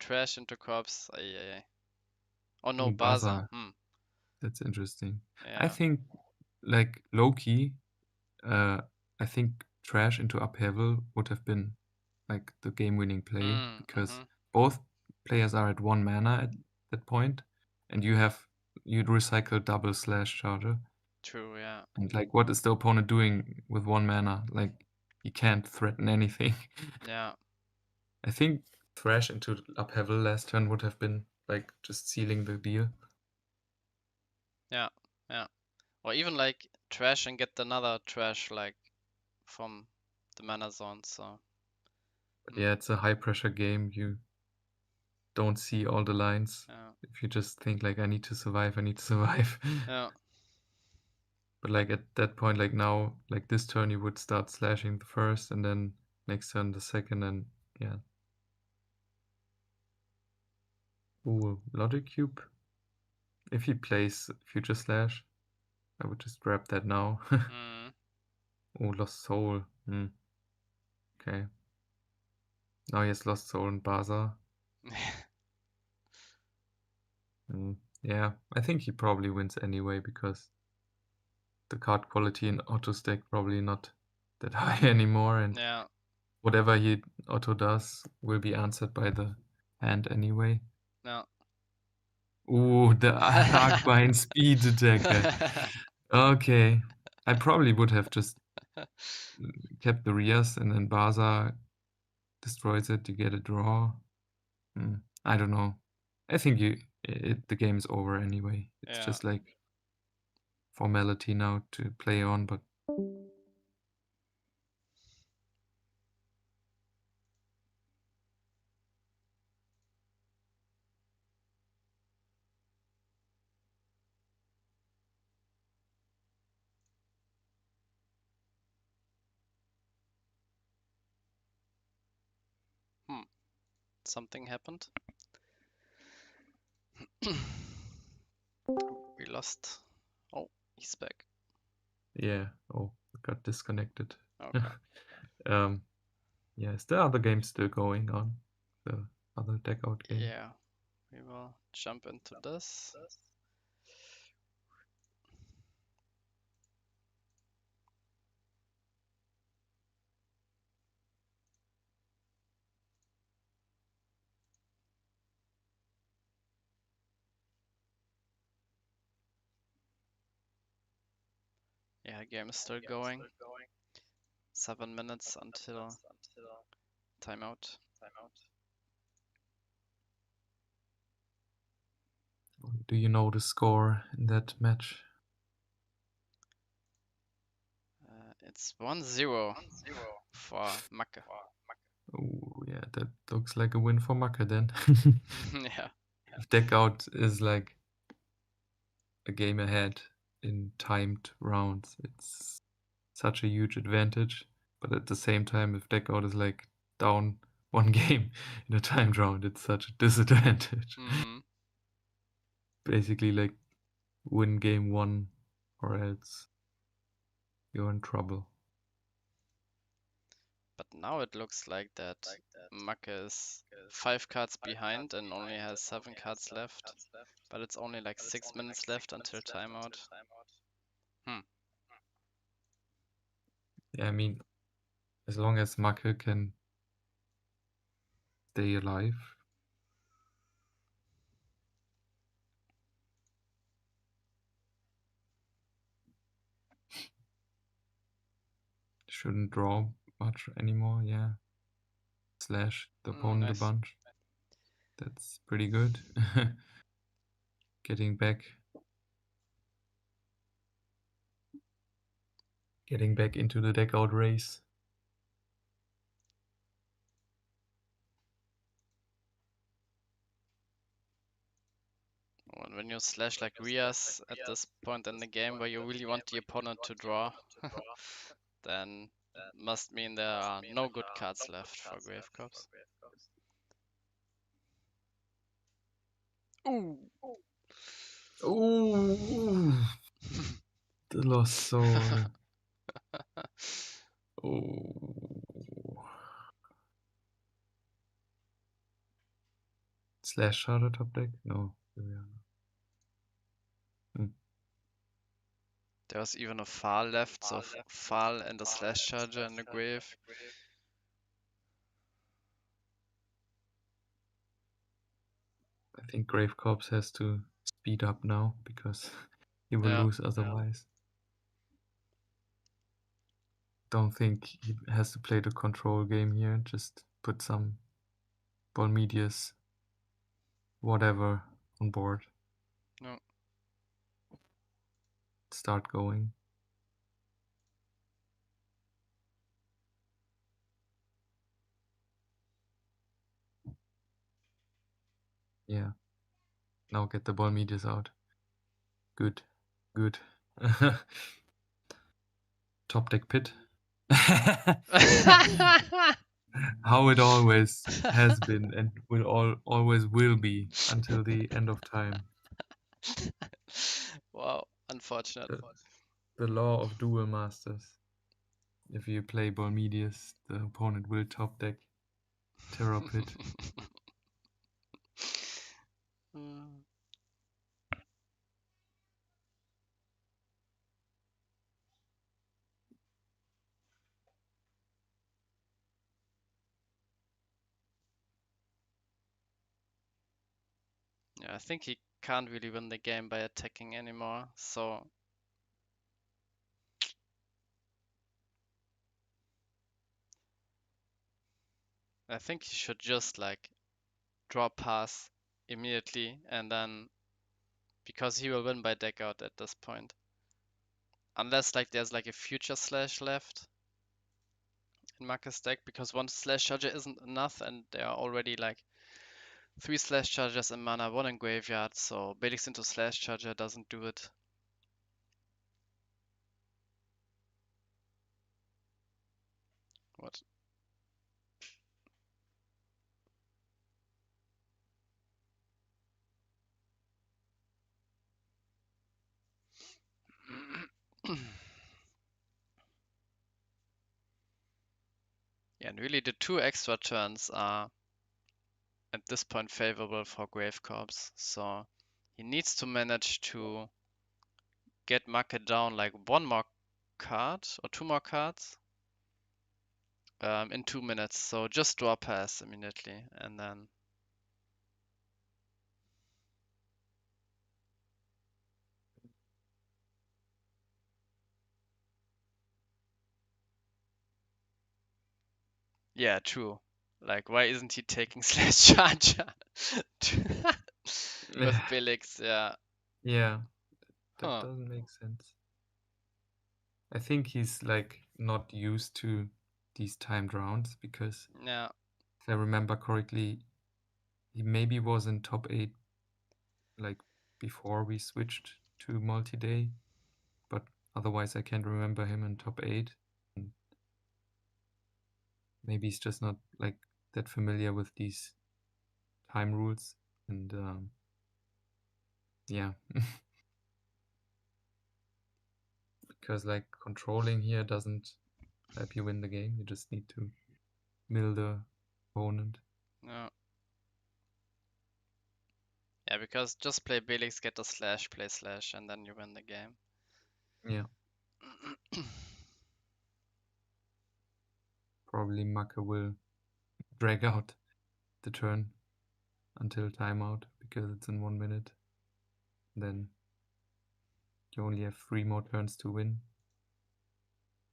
Corpse. Oh no, Oh, Baza. Baza. That's interesting. I Yeah. think like low-key, I think Trash into Upheaval would have been like the game-winning play because Mm-hmm. both players are at 1 mana at that point, and you'd recycle double Slash Charger. True, yeah. And like, what is the opponent doing with 1 mana? Like, he can't threaten anything. Yeah. I think Thrash into Upheaval last turn would have been like just sealing the deal. Yeah. Yeah. Or even like Trash and get another Trash like from the mana zone, so. But yeah, it's a high-pressure game. You don't see all the lines. Yeah. If you just think like, I need to survive, I need to survive. Yeah. But like at that point, like now, like this turn, you would start slashing the first, and then next turn the second, and yeah. Ooh, Logic Cube. If he plays Future Slash, I would just grab that now. Mm. Oh, Lost Soul. Okay. Now he has Lost Soul and Baza. Yeah, I think he probably wins anyway because the card quality in Otto's deck probably not that high anymore, and Yeah. whatever Otto does will be answered by the hand anyway. Yeah. Ooh, the Arcbind speed attacker. Okay. I probably would have just kept the Rias and then Baza destroys it to get a draw. I don't know. I think the game is over anyway. It's Yeah. just like formality now to play on, but Something happened. We lost. Oh, he's back. yeah. Oh, got disconnected. Okay. Yeah, is the other game still going on? The other deck out game? Yeah. We will jump into this. Yeah, game is still going. 7 minutes until timeout. Do you know the score in that match? It's 1-0 for Macke. Oh, yeah, that looks like a win for Macke then. Yeah. If deck out is like a game ahead in timed rounds, it's such a huge advantage. But at the same time, if deck out is like down one game in a timed round, it's such a disadvantage. Mm. Basically, like win game one or else you're in trouble. But now it looks like that Macke is 5 cards behind and only has 7 cards left. But it's only like 6 minutes left until timeout. Hmm. Yeah, I mean, as long as Macke can stay alive. Shouldn't draw much anymore, yeah. Slash the opponent a Nice. bunch. That's pretty good. Getting back into the deck out race. When you slash like Rias at this point in the game where you really want the opponent to draw, then must mean there are no good cards left for Grave Corps. Ooh. Ooh, the lost soul. Oh. Slash Shadow top deck? No. There was even a Fal left, so Fal and a Slash Charger in the Grave. I think Grave Corpse has to speed up now because he will Yeah. lose otherwise. Don't think he has to play the control game here. Just put some Bolmedius whatever on board. No. Start going. Yeah. Now get the Bolmedius out. Good. Good. Top deck pit. How it always has been and always will be until the end of time. Wow, unfortunate. The law of dual masters. If you play Bolmedius, the opponent will top deck Terror Pit. Yeah, I think he can't really win the game by attacking anymore, so I think he should just like draw pass immediately and then because he will win by deck out at this point. Unless like there's like a future slash left in Marcus deck because one slash charger isn't enough and there are already like 3 slash chargers in mana, 1 in graveyard, so Belix into slash charger doesn't do it. What? Yeah, and really the 2 extra turns are at this point favorable for Grave Corps, so he needs to manage to get Make down like 1 more card or 2 more cards in 2 minutes, so just draw pass immediately and then yeah, true. Like, why isn't he taking slash charger with Belix? Yeah. Yeah, that Huh. doesn't make sense. I think he's like not used to these timed rounds because Yeah. if I remember correctly, he maybe was in top 8 like before we switched to multi-day, but otherwise I can't remember him in top 8. And maybe he's just not like that familiar with these time rules and yeah. Because like controlling here doesn't help you win the game. You just need to mill the opponent. Yeah. Yeah, because just play Belix, get the slash, play slash, and then you win the game. Yeah. probably Maka will drag out the turn until timeout because it's in 1 minute. Then you only have 3 more turns to win.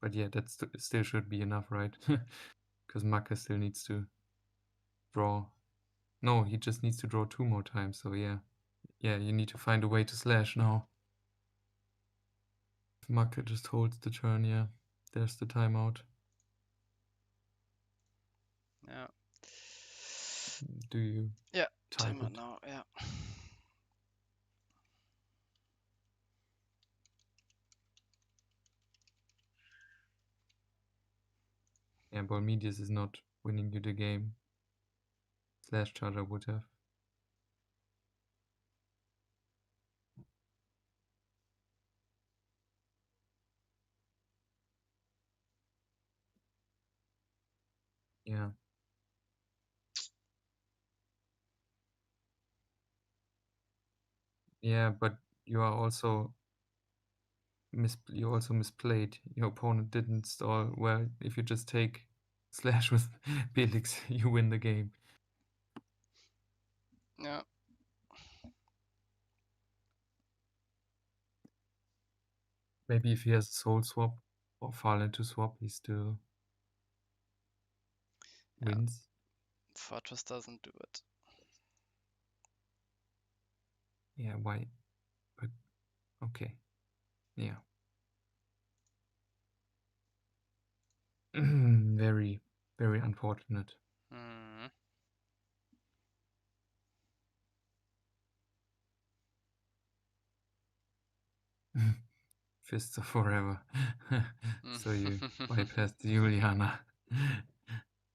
But yeah, that still should be enough, right? Because Maka still needs to draw. No, he just needs to draw 2 more times. So yeah, you need to find a way to slash now. If Maka just holds the turn, yeah, there's the timeout. Yeah. Do you? Yeah, type timeout it? now. Yeah. Yeah, Bolmedius is not winning you the game. Slash Charger would have. Yeah. Yeah, but you are also misplayed. Your opponent didn't stall well. If you just take slash with Felix, you win the game. Yeah. Maybe if he has a soul swap or fall into swap, he still wins. Fortress doesn't do it. Yeah, why? But okay. Yeah. Very, very unfortunate. Hmm. Fists of forever. So you bypassed Juliana.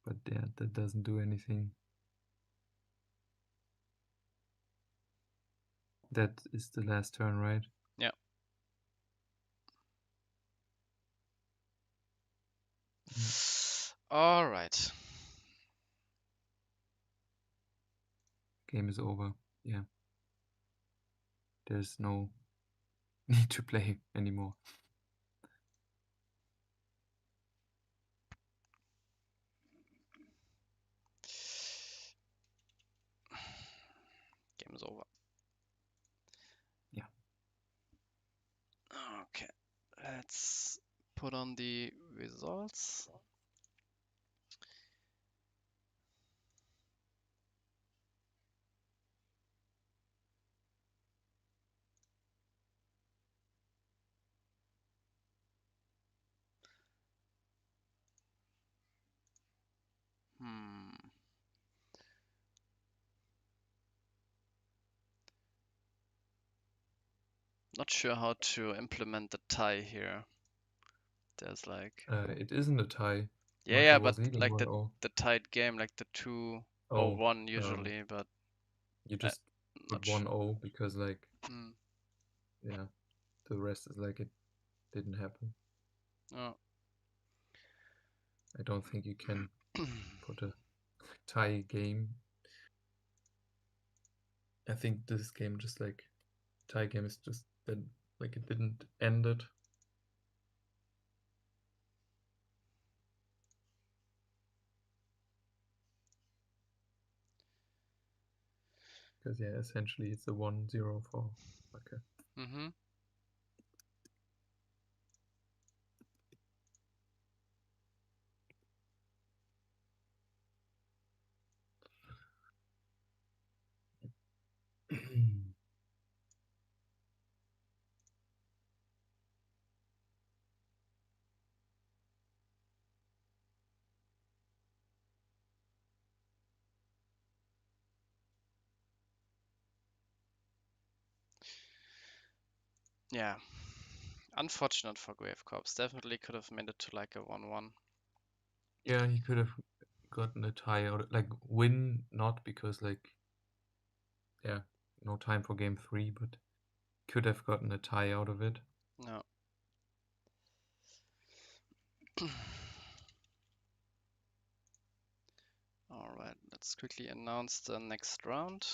But yeah, that doesn't do anything. That is the last turn, right? Yeah. Yeah. All right. Game is over. Yeah. There's no need to play anymore. Game is over. Yeah. Okay. Let's put on the results. Hmm. Not sure how to implement the tie here. There's like It isn't a tie. yeah, Maka but was leading like 1-0. the tied game, like the 2-0 Oh, 1 usually, but you uh, just put not sure. 1-0 because like Hmm. yeah, the rest is like it didn't happen. Oh. I don't think you can put a tie game. I think this game just like tie game is just that like it didn't end it. Because yeah, essentially it's a 1-0 for Maka. Mm-hmm. Yeah. Unfortunate for Grave Corps. Definitely could have made it to like a 1-1. Yeah, he could have gotten a tie out, like win, not because like yeah, no time for game 3, but could have gotten a tie out of it. No. All right, let's quickly announce the next round.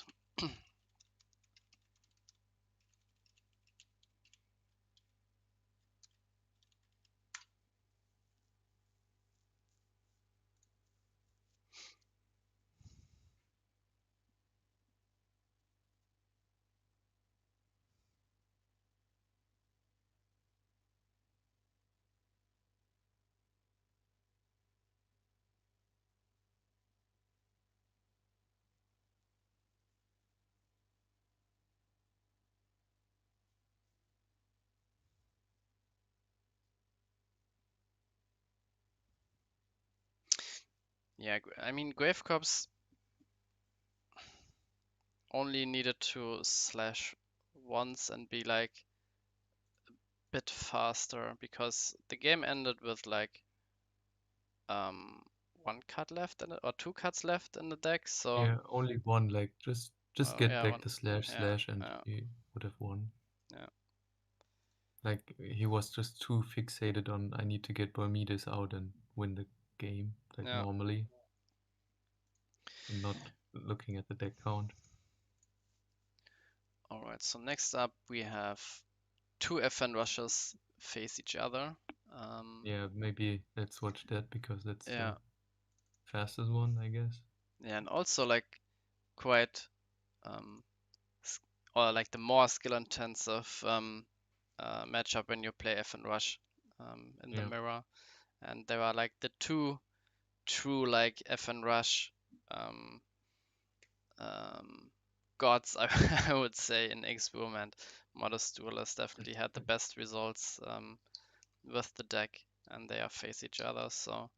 Yeah, I mean, Grave Corpse only needed to slash once and be like a bit faster because the game ended with like um one cut left in it, or two cuts left in the deck. So Yeah, only one. Like just get yeah, back one. the slash Yeah, slash, and yeah, he would have won. yeah, Like he was just too fixated on I need to get Bermudez out and win the game, like yeah. normally, and not looking at the deck count. All right. So next up we have two FN rushes face each other. Yeah, maybe let's watch that because that's the Yeah, fastest one, I guess. yeah, and also like quite um or like the more skill intensive matchup when you play FN rush in the Yeah. mirror, and there are like the two true like FN rush um, um, gods, I would say, in Experiment. Modest Duelist definitely had the best results with the deck, and they are face each other. So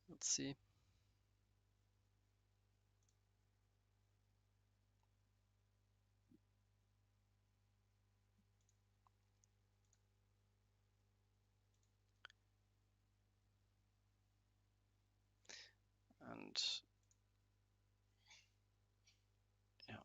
let's see. And yeah.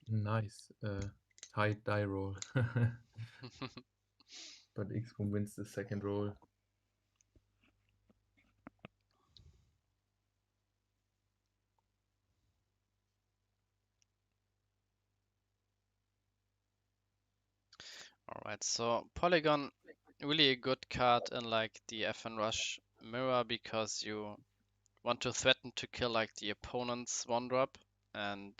Nice. High die roll. But X-Boom wins the second roll. All right, so Polygon, really a good card in like the FN Rush mirror because you want to threaten to kill like the opponent's one drop, and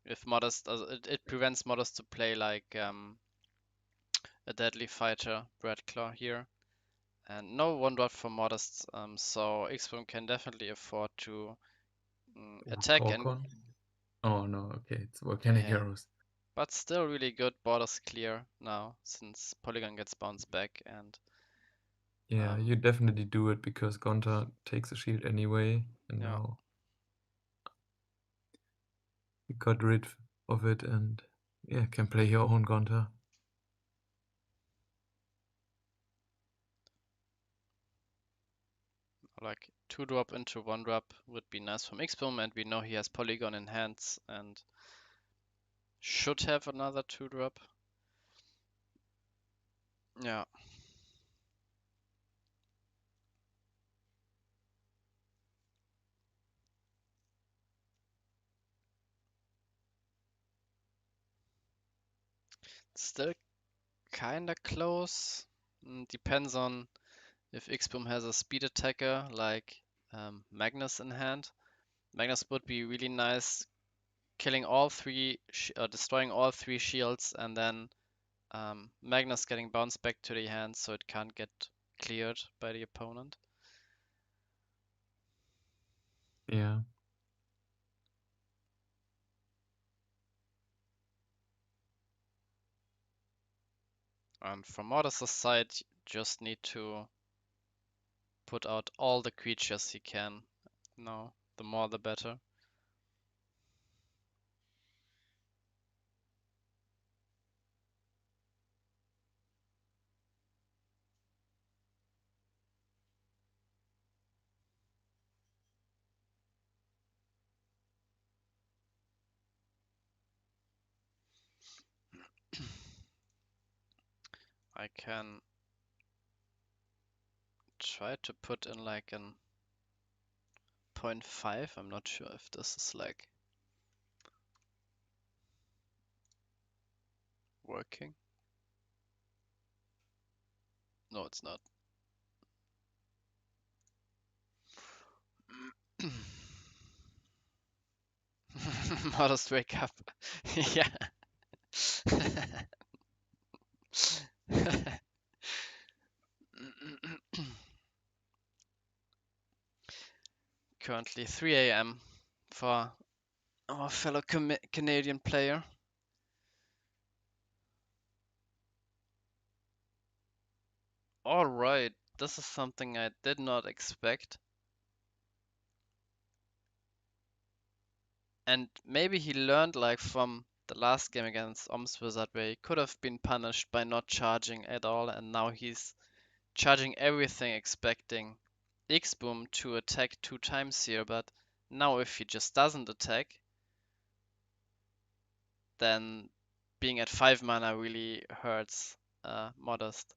if Modest, it prevents Modest to play like a Deadly Fighter Breadclaw here, and no one drop for Modest, so X-Boom can definitely afford to Or attack and Corcon? Oh no, okay, it's Volcanic yeah, Arrows. but still really good borders clear now since Polygon gets bounced back and Yeah, um, you definitely do it because Gonta takes a shield anyway, and yeah. now you got rid of it and yeah, can play your own Gonta. Like two drop into one drop would be nice from Xboom, and we know he has Polygon in hands and should have another two drop. Yeah, still kinda close. Depends on if Xboom has a speed attacker like Magnus in hand. Magnus would be really nice, killing all three, destroying all three shields, and then Magnus getting bounced back to the hand so it can't get cleared by the opponent. Yeah, And from Modus' side, just need to put out all the creatures he can. No, the more the better. I can try to put in like an 0.5. I'm not sure if this is like working. No, it's not. Modest wake up. Yeah. Currently 3 a.m. for our fellow Canadian player. Alright, this is something I did not expect. And maybe he learned like from the last game against Wizard where he could have been punished by not charging at all, and now he's charging everything expecting X-Boom to attack 2 times here, but now if he just doesn't attack, then being at 5 mana really hurts Modest.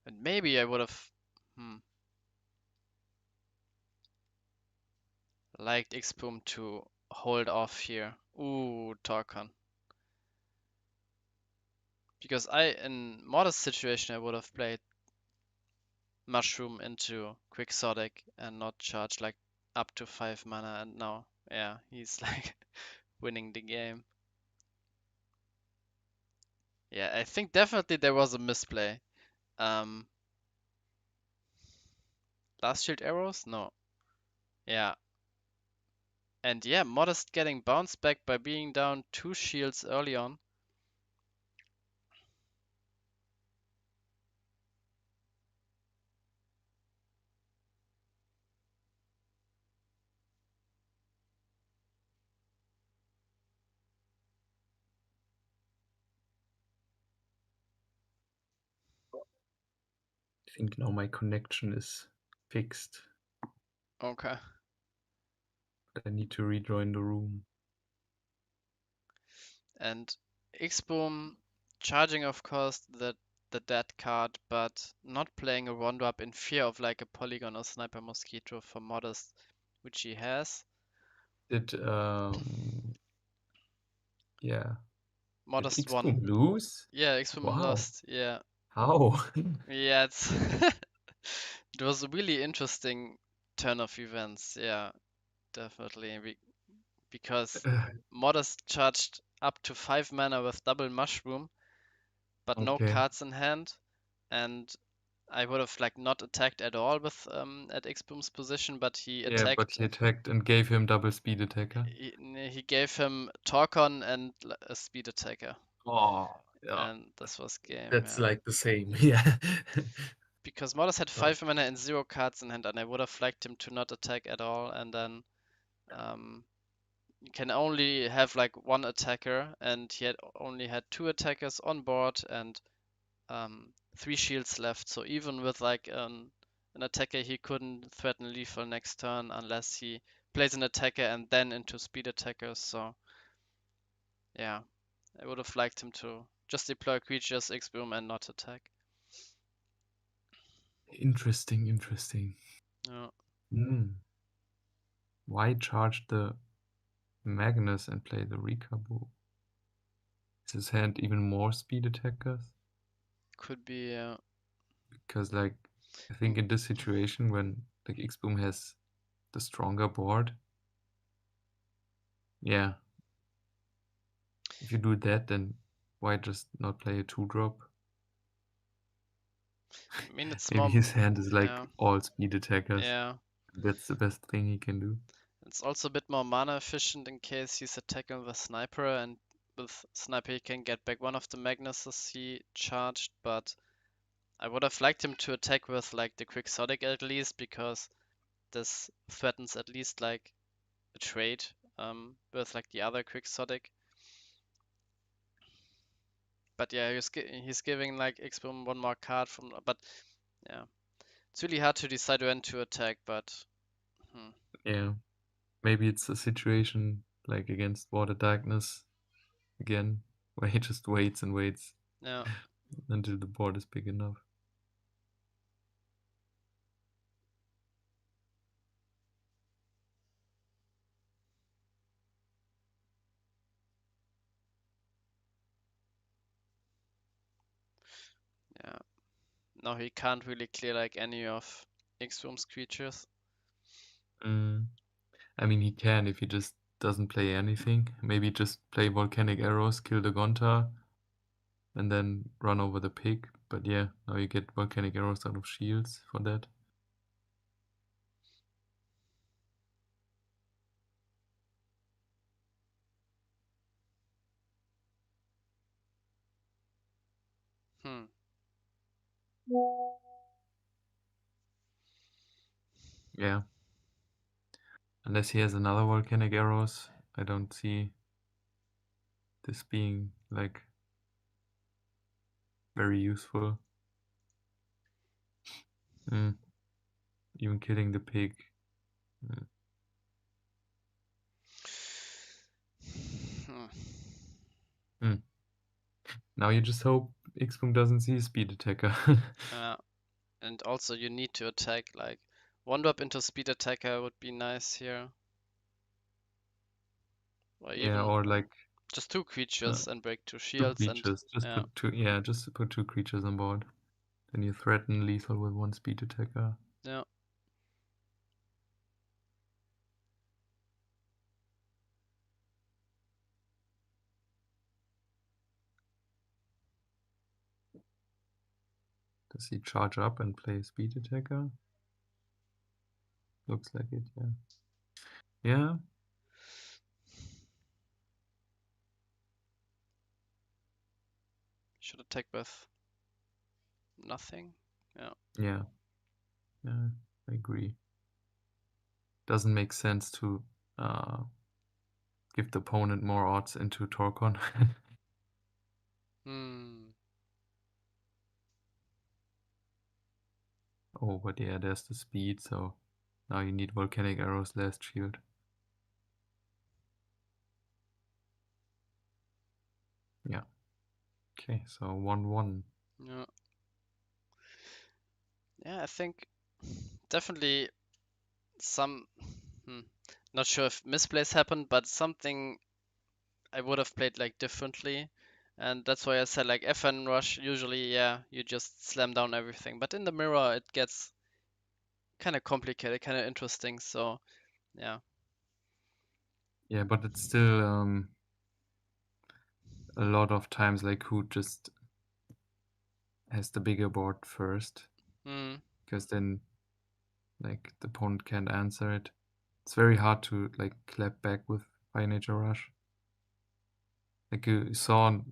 And maybe I would have liked X-Boom to hold off here. Ooh, Torcon. Because in Modest situation, I would have played Mushroom into Quixotic and not charge like up to 5 mana, and now, yeah, he's like winning the game. Yeah, I think definitely there was a misplay. Um, Last shield arrows? No. Yeah. And yeah, Modest getting bounced back by being down 2 shields early on. I think now my connection is fixed. Okay. I need to rejoin the room. And X-Boom charging, of course, the dead card, but not playing a Rondo up in fear of like a Polygon or Sniper Mosquito for Modest, which he has. Did yeah. Did Modest won. X-Boom lose? Yeah, X-Boom Wow. lost. Yeah. How? Yeah, it's it was a really interesting turn of events. Yeah, definitely. Because Modest charged up to 5 mana with double Mushroom, but no Okay. cards in hand, and I would have like not attacked at all with at X-Boom's position, but he Yeah, but attacked. he attacked and gave him double speed attacker. He gave him Torcon and a speed attacker, Oh, yeah. and this was game. That's Yeah, like the same. Yeah. because Modest had Oh, 5 mana and 0 cards in hand, and I would have liked him to not attack at all, and then um, you can only have like one attacker, and he had only had 2 attackers on board and 3 shields left. So even with like an attacker, he couldn't threaten lethal next turn unless he plays an attacker and then into speed attackers. So yeah, I would have liked him to just deploy creatures, X-Boom, and not attack. interesting, interesting. Yeah. Why charge the Magnus and play the Rikabu? Is his hand even more speed attackers? Could be. Because like I think in this situation when like X-Boom has the stronger board, yeah. If you do that, then why just not play a 2-drop? I mean, it's Maybe more. his hand is like Yeah. all speed attackers. Yeah. That's the best thing he can do. It's also a bit more mana efficient in case he's attacking with Sniper, and with Sniper he can get back one of the Magnuses he charged, but I would have liked him to attack with like the Quixotic at least, because this threatens at least like a trade with like the other Quixotic. But yeah, he's giving like X-Boom one more card from, but yeah, it's really hard to decide when to attack, but Yeah. Maybe it's a situation like against Water Darkness again, where he just waits and waits yeah. until the board is big enough. Now he can't really clear like any of X-Room's creatures. Mm. I mean, he can if he just doesn't play anything. Maybe just play Volcanic Arrows, kill the Gonta, and then run over the pig. But yeah, now you get Volcanic Arrows out of shields for that. Hmm. Yeah. Unless he has another Volcanic Arrows, I don't see this being like very useful. Mm. Even killing the pig. Mm. Hmm. Mm. Now you just hope X-Boom doesn't see a speed attacker. And also you need to attack like one drop into speed attacker would be nice here. Or Yeah, even or like just two uh, creatures and break two two shields and creatures. Just yeah. put two. Yeah, just put two creatures on board. Then you threaten lethal with one speed attacker. Yeah. Does he charge up and play a speed attacker? Looks like it, yeah. Yeah. Should attack with nothing. Yeah. Yeah. Yeah. I agree. Doesn't make sense to give the opponent more odds into Torcon. Hmm. Oh, but yeah, there's the speed, so now you need Volcanic Arrows last shield. Yeah. Okay, so 1-1. Yeah. Yeah, I think definitely some not sure if misplays happened, but something I would have played like differently. And that's why I said like FN rush usually, yeah, you just slam down everything. But in the mirror it gets kind of complicated, kind of interesting. So yeah. Yeah, but it's still a lot of times like who just has the bigger board first, Hmm. because then like the opponent can't answer it. It's very hard to like clap back with Fire Nature Rush. Like you saw in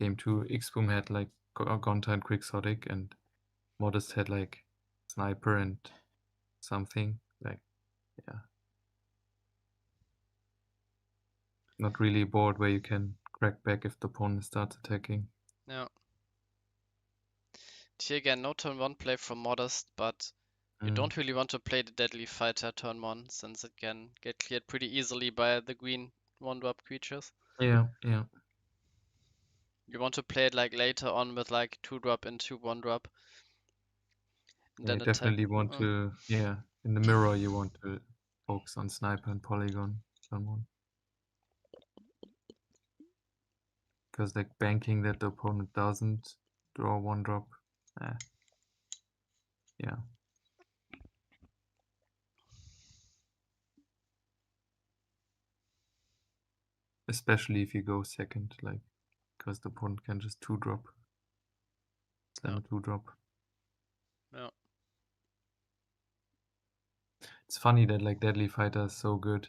game 2, X-Boom had like Gonta and Quixotic, and Modest had like Sniper and something. Like, yeah. Not really a board where you can crack back if the opponent starts attacking. Yeah. Here again, no turn one play from Modest, but you Mm. don't really want to play the Deadly Fighter turn one since it can get cleared pretty easily by the green one drop creatures. Yeah, yeah. You want to play it like later on with like two drop into one drop and Yeah, you then attack. definitely want to, yeah, in the mirror you want to focus on Sniper and Polygon turn 1. Because like banking that the opponent doesn't draw one drop. Yeah. Especially if you go second, like, because the opponent can just 2-drop. Slam Yeah. a 2-drop. Yeah. It's funny that like Deadly Fighter is so good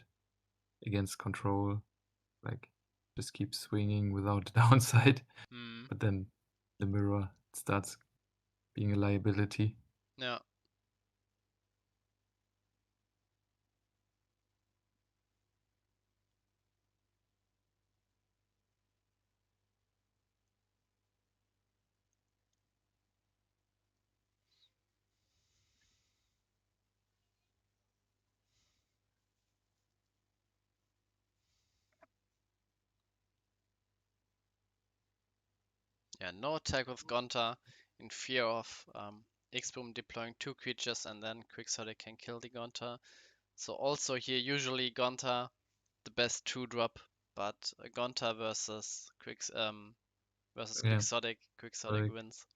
against control. Like, just keeps swinging without downside. Hmm. But then the mirror starts being a liability. Yeah. Yeah. No attack with Gonta in fear of X-Boom deploying two creatures and then Quixotic can kill the Gonta. So also here usually Gonta the best two drop, but Gonta versus Yeah, Quixotic, Quixotic correct. wins.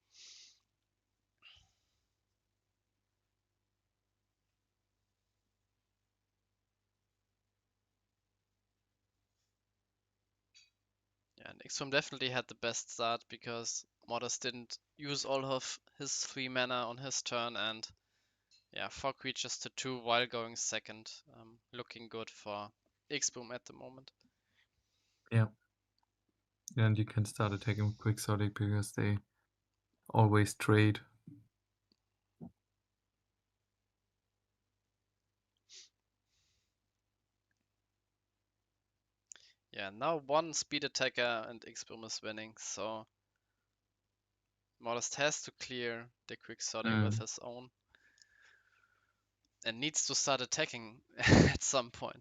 And Xtreme definitely had the best start because Modest didn't use all of his 3 mana on his turn, and yeah, 4 creatures to 2 while going second. Looking good for Xboom at the moment. Yeah. And you can start attacking with Quixotic because they always trade. Yeah, now 1 speed attacker and Xboom is winning, so Modest has to clear the Quixotic with his own and needs to start attacking at some point.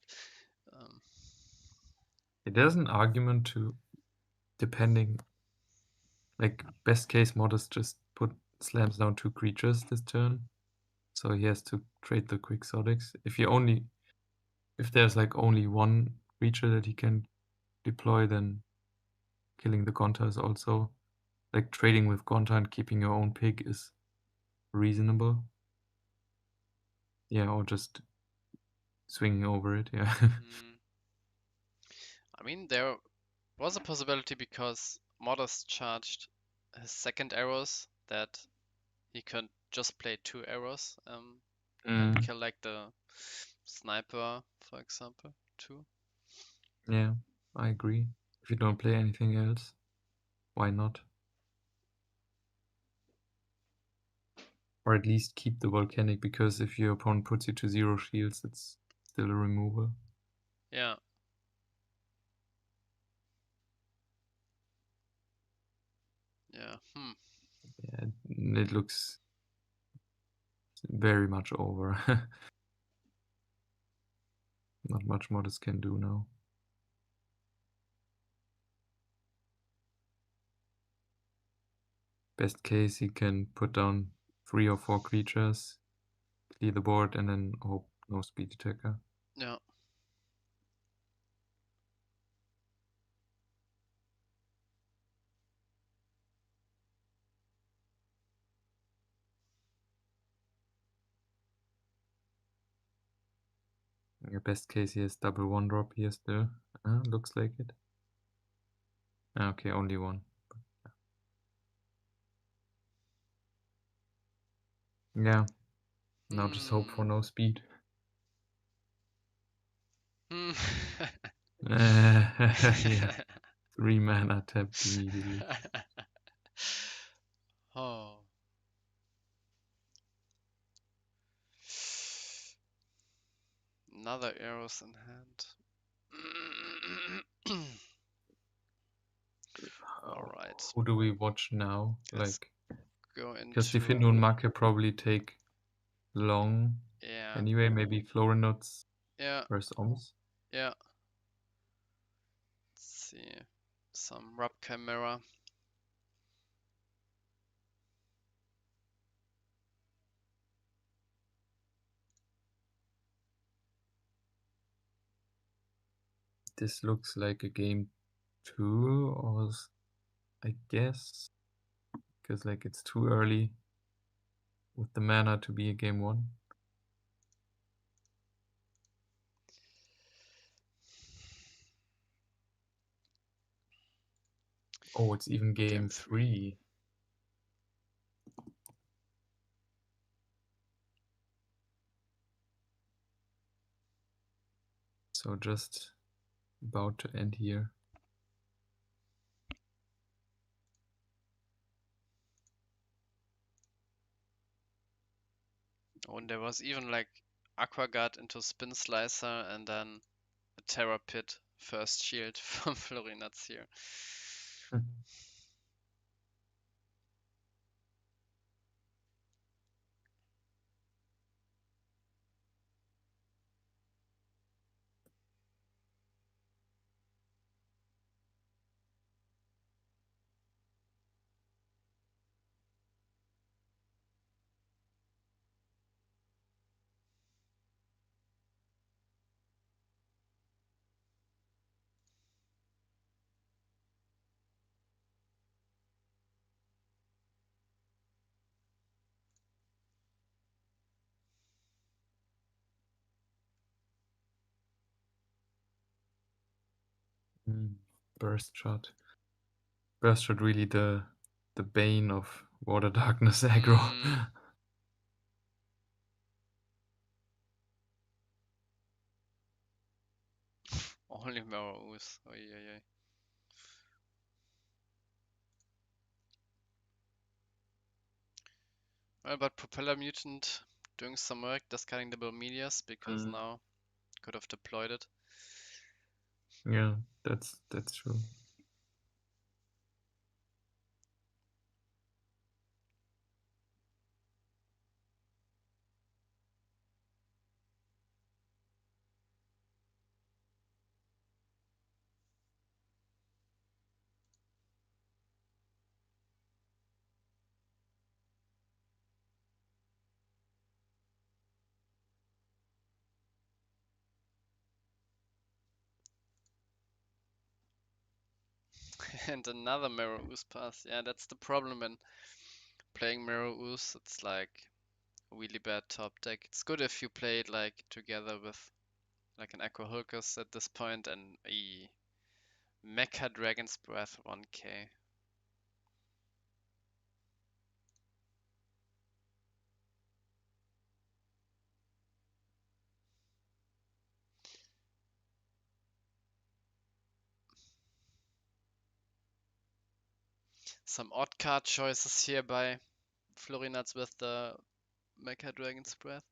There's an argument to, depending, like best case Modest just slams down 2 creatures this turn, so he has to trade the Quixotics. If there's like only 1 creature that he can deploy, then killing the Gonta is also, like trading with Gonta and keeping your own pig is reasonable. Yeah, or just swinging over it, yeah. I mean, there was a possibility because Modest charged his second arrows that he could just play 2 arrows and kill like the sniper, for example, too. Yeah, I agree. If you don't play anything else, why not? Or at least keep the volcanic, because if your opponent puts you to 0 shields, it's still a removal. Yeah. Yeah. Yeah, it looks very much over. Not much Modest can do now. Best case, he can put down 3 or 4 creatures, clear the board, and then hope no speed attacker. Yeah. Your best case, he has double 1-drop here still. Looks like it. Okay, only 1. Yeah. Now just hope for no speed. Yeah. 3 mana tapped immediately. Oh. Another arrows in hand. All right. Who do we watch now? Let's Like, go because into Defendo and Make probably take long. yeah. Anyway, maybe Florinots Yeah. versus Oms. Yeah. Let's see. Some Rub Chimera. This looks like a game 2, or I guess, because like it's too early with the mana to be a game 1. Oh, it's even game 3. So just about to end here. Oh, and there was even like Aqua Guard into Spin Slicer and then a Terra Pit first shield from Florinats here. Burst shot. Burst Shot really the bane of Water Darkness aggro. Mm. Only Mirror Ooze. Oi, oi, oi. Well, but Propeller Mutant doing some work, discarding the Bromelias because Mm. now could have deployed it. Yeah, that's true. And another Mirror Ooze pass. Yeah, that's the problem when playing Mirror Ooze. It's like a really bad top deck. It's good if you play it like together with like an Echo Hulkus at this point and a Mecha Dragon's Breath 1k. Some odd card choices here by Florinats with the Mecha Dragon's Breath.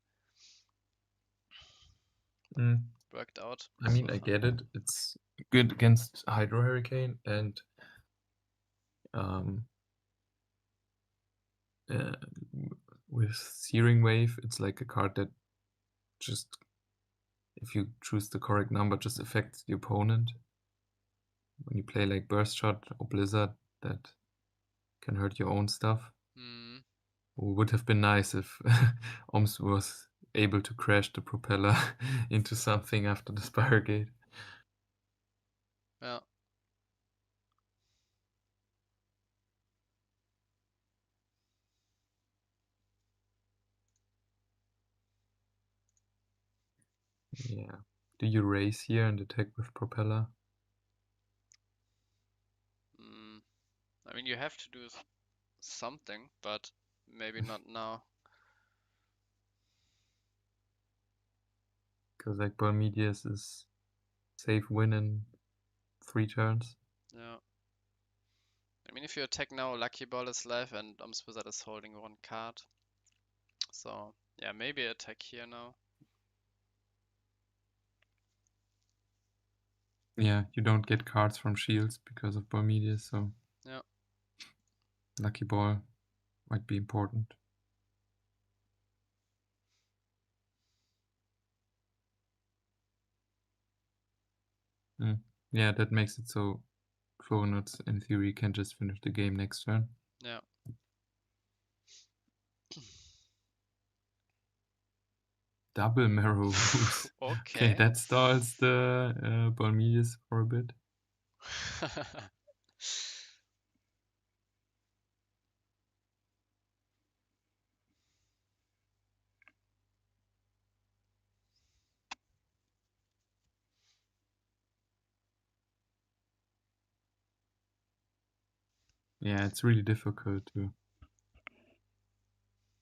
Mm. Worked out I so mean, I far. get it. It's good against Hydro Hurricane and uh, with Searing Wave, it's like a card that just, if you choose the correct number, just affects the opponent. When you play like Burst Shot or Blizzard, that can hurt your own stuff. Mm, Would have been nice if Oms was able to crash the propeller into something after the Spire Gate. yeah. Yeah. Do you race here and attack with propeller? Mm. I mean, you have to do something, but maybe not now. Because like Barmedius is safe win in 3 turns. Yeah. I mean, if you attack now, Lucky Ball is live and Wizard is holding one card. So, yeah, maybe attack here now. Yeah, you don't get cards from shields because of Barmedius, so Yeah. Lucky Ball might be important. Yeah, that makes it so Flornuts in theory can just finish the game next turn. Yeah. Double Marrow Ooze. Okay, Okay. that stalls the Barmedius for a bit. Yeah, it's really difficult to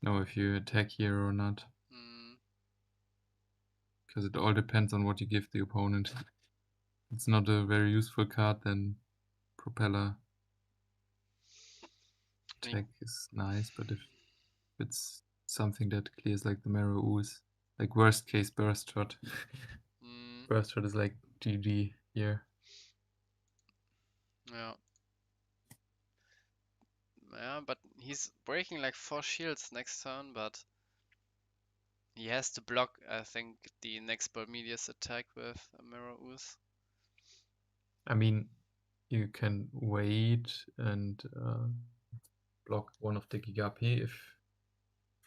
know if you attack here or not. Mm, Because it all depends on what you give the opponent. It's not a very useful card, then Propeller I mean, attack is nice, but if it's something that clears like the Marrow Ooze, like worst case Burst Shot. mm, Burst Shot is like GG here. yeah. Yeah, but he's breaking like 4 shields next turn, but he has to block, I think, the next Barmedius attack with a Mirror Ooze. I mean, you can wait and block one of the Gigapi if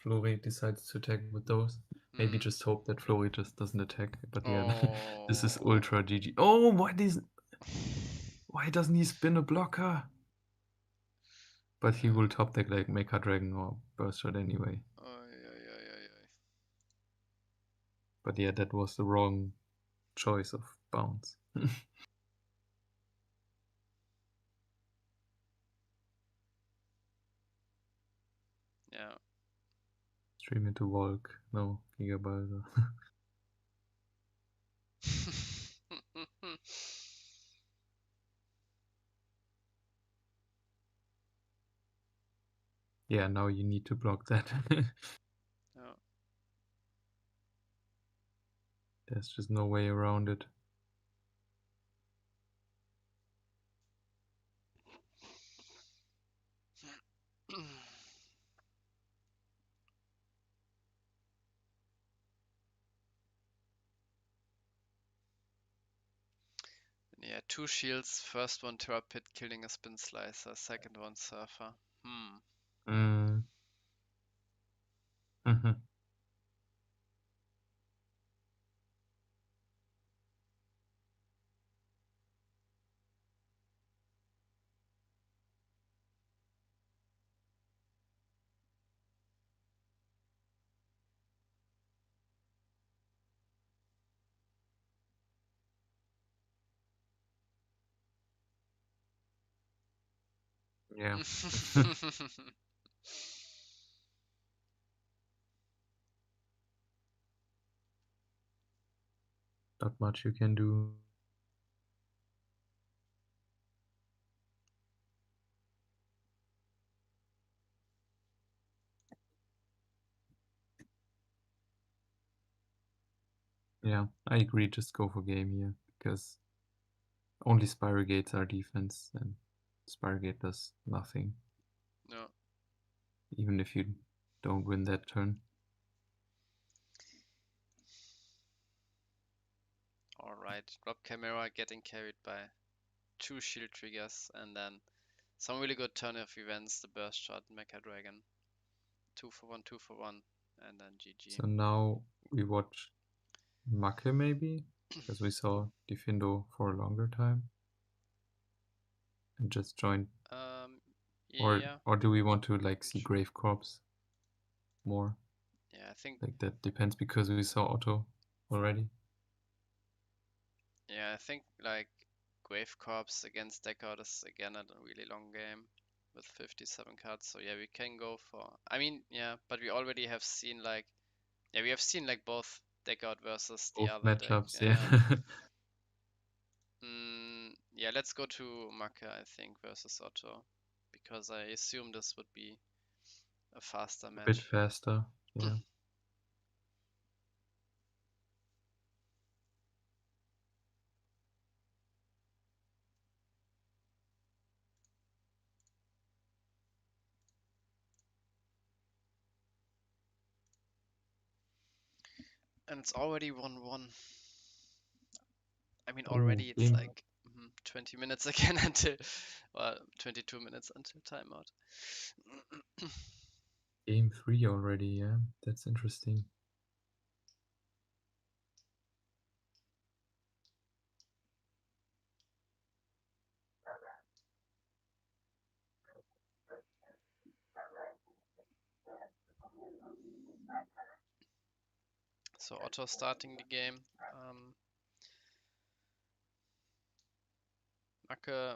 Flori decides to attack with those. Maybe Mm. just hope that Flori just doesn't attack. But yeah, this is Oh. ultra GG. Oh, why doesn't he spin a blocker? But he will top deck like Mecha Dragon or Burst Shot anyway. Oi, oi, oi, oi, oi. But yeah, that was the wrong choice of bounce. Stream into Volk. No, Gigabyte. Yeah, now you need to block that. Yeah. There's just no way around it. Yeah, 2 shields, first one Terra Pit killing a Spin Slicer, second one Surfer. Mm. Yeah. Not much you can do. Yeah, I agree. Just go for game here because only Spyrogates are defense and Spyrogate does nothing. No. Even if you don't win that turn. Alright, drop camera getting carried by 2 shield triggers and then some really good turn of events, the burst shot, Mecha Dragon. 2 for 1, 2 for 1, and then GG. So now we watch Macke maybe because we saw Difindo for a longer time and just joined. Yeah, Or do we want to like see Grave Corpse more? yeah, I think Like that depends because we saw Otto already. Yeah, I think like Grave Corpse against Deckard is again a really long game with 57 cards. So yeah, we can go for. I mean, yeah, but we already have seen like we have seen like both Deckard versus the Both other deck. matchups, Yeah. yeah. Yeah, let's go to Maka, I think, versus Otto, because I assume this would be a faster A bit match. faster, yeah. And it's already 1-1. I mean, Oh, already it's like 20 minutes again until, well, 22 minutes until timeout. game 3 already, yeah. That's interesting. So Otto starting the game. Macke, I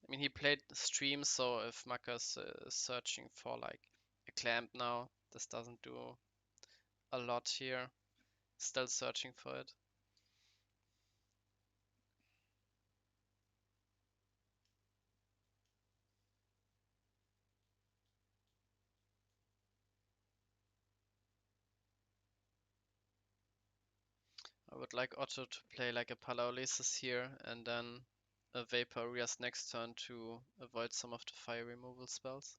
mean, he played stream, so if Macke's searching for like a clamp now, this doesn't do a lot here. Still searching for it. I would like Otto to play like a Paralysis here and then a Vapor Rias next turn to avoid some of the fire removal spells.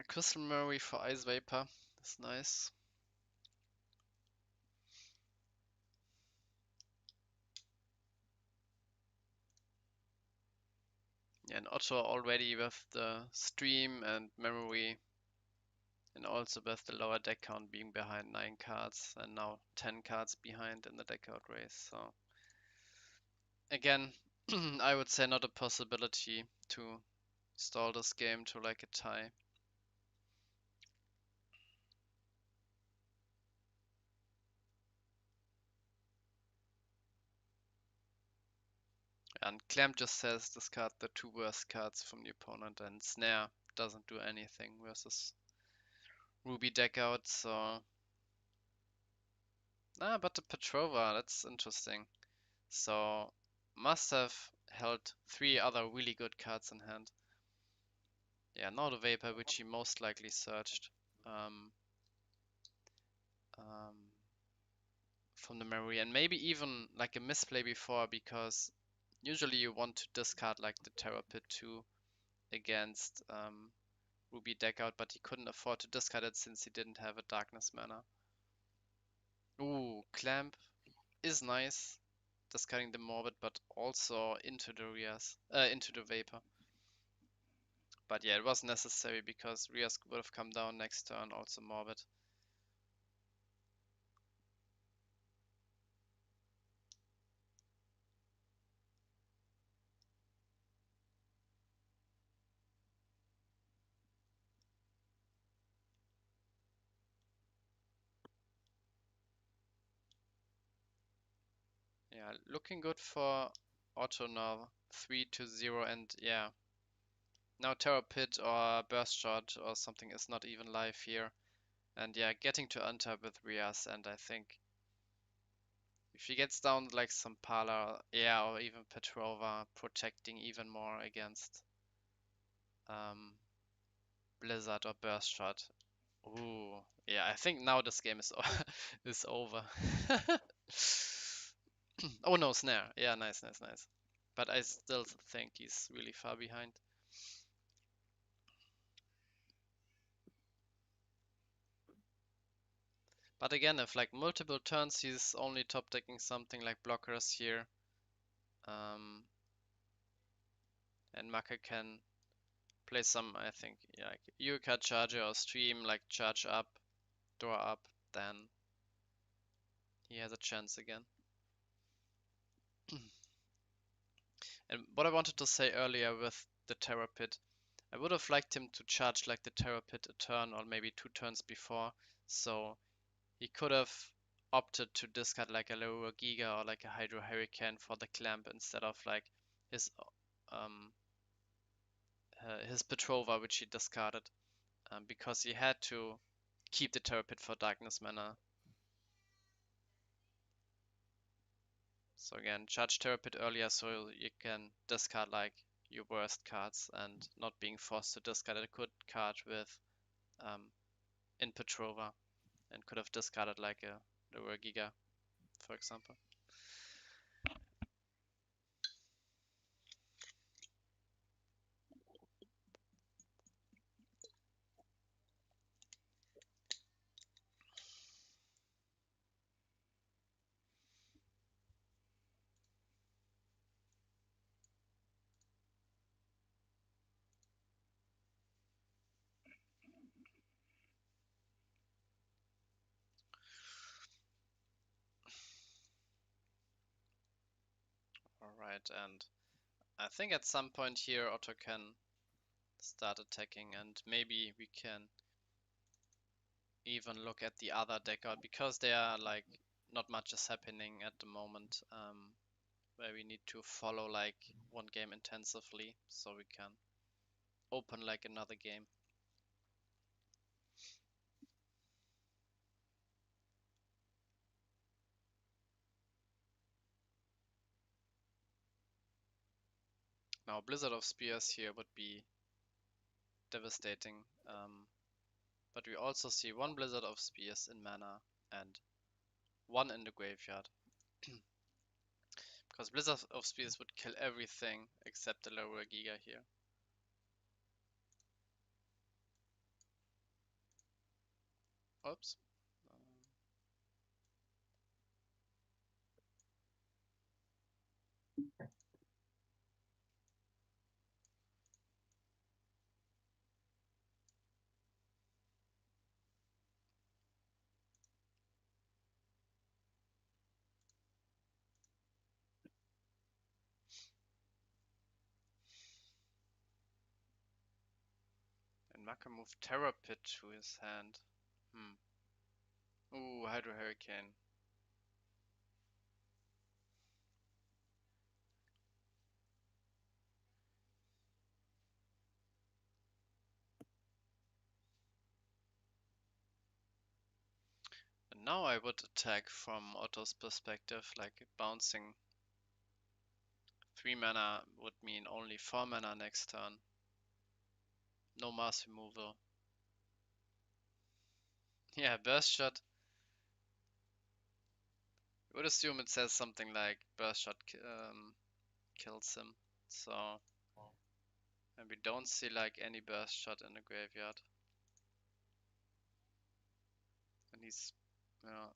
Crystal Murray for Ice Vapor is nice. Yeah, and Otto already with the stream and memory And also with the lower deck count being behind 9 cards and now 10 cards behind in the deck out race. So again, I would say not a possibility to stall this game to like a tie. And Clamp just says discard the 2 worst cards from the opponent, and Snare doesn't do anything versus Ruby deck out, so... Ah, but the Petrova, that's interesting. So, must have held 3 other really good cards in hand. Yeah, now the Vapor, which he most likely searched um, um, from the memory, and maybe even like a misplay before, because usually you want to discard like the Terror Pit 2 against Ruby deck out, but he couldn't afford to discard it since he didn't have a Darkness mana. Ooh, Clamp is nice, discarding the Morbid, but also into the Rias, into the Vapor. But yeah, it was necessary because Rias would have come down next turn, also Morbid. Yeah, looking good for Otto now. 3-0, and yeah. Now Terror Pit or Burst Shot or something is not even live here. And yeah, getting to untap with Rias, and I think if he gets down like some Pala, yeah, or even Petrova, protecting even more against um, Blizzard or Burst Shot. Ooh, yeah, I think now this game is is over. Oh no, Snare. Yeah, nice, nice, nice. But I still think he's really far behind. But again, if like multiple turns he's only top decking something like blockers here, um, and Maka can play some, I think, yeah, like Yuka Charger or Stream, like charge up, draw up, then he has a chance again. And what I wanted to say earlier with the Terror Pit, I would have liked him to charge like the Terror Pit a turn or maybe 2 turns before, so he could have opted to discard like a Leroy Giga or like a Hydro Hurricane for the Clamp instead of like his um his Petrova, which he discarded, because he had to keep the Terror Pit for Darkness mana. So again, charge Terror Pit earlier so you can discard like your worst cards and not being forced to discard a good card with in Petrova, and could have discarded like a Leroy Giga, for example. Alright, and I think at some point here Otto can start attacking, and maybe we can even look at the other deck out because there are like not much is happening at the moment, where we need to follow like one game intensively so we can open like another game. Now Blizzard of Spears here would be devastating, but we also see one Blizzard of Spears in mana and one in the graveyard. Because Blizzard of Spears would kill everything except the lower Giga here. Oops. Can Maka move Terror Pit to his hand? Ooh, Hydro Hurricane. And now I would attack from Otto's perspective, like bouncing 3 mana would mean only 4 mana next turn. No mass removal. Yeah, Burst Shot. I would assume it says something like Burst Shot kills him. So, and we don't see like any Burst Shot in the graveyard. And he's, yeah.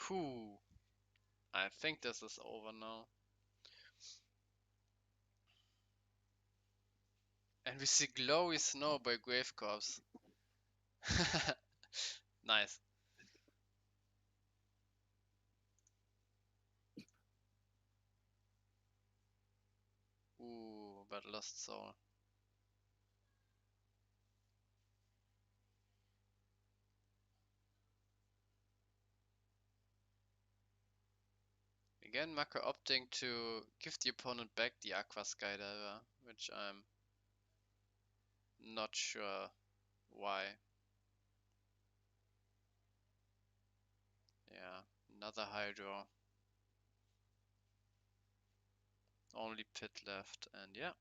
Whew. I think this is over now. And we see Glowy Snow by Grave Corpse. Nice. Ooh, but Lost Soul. Again, Maka opting to give the opponent back the Aqua Skydiver, which I'm not sure why. Yeah, another Hydro. Only Pit left, and yeah.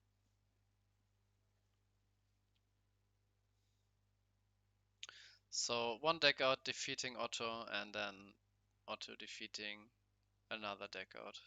So one deck out defeating Otto, and then Otto defeating another deck out.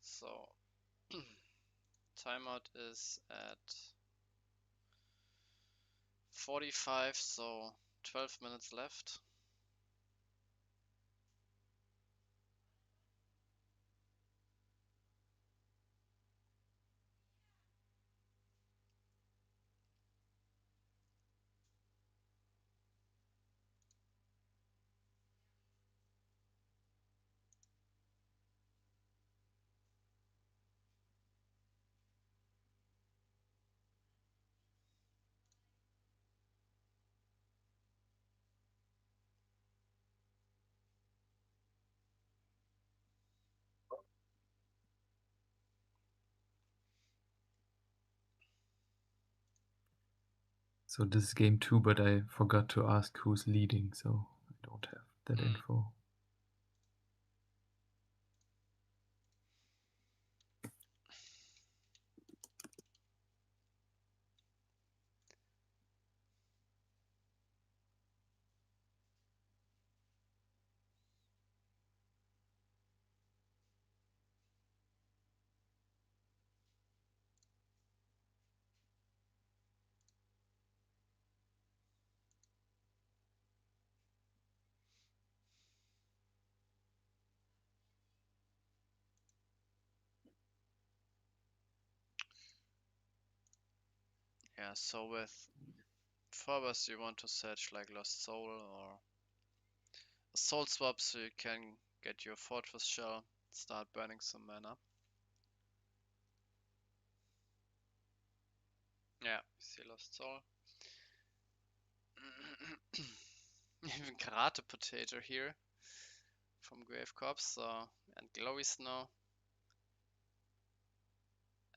So timeout is at 45, so 12 minutes left. So this is game 2, but I forgot to ask who's leading, so I don't have that info. Yeah, so with Forbus you want to search like Lost Soul or a Soul Swap so you can get your Fortress Shell, start burning some mana. Yeah, you see Lost Soul. Even Karate Potato here from Grave Corpse, so, and Glowy Snow.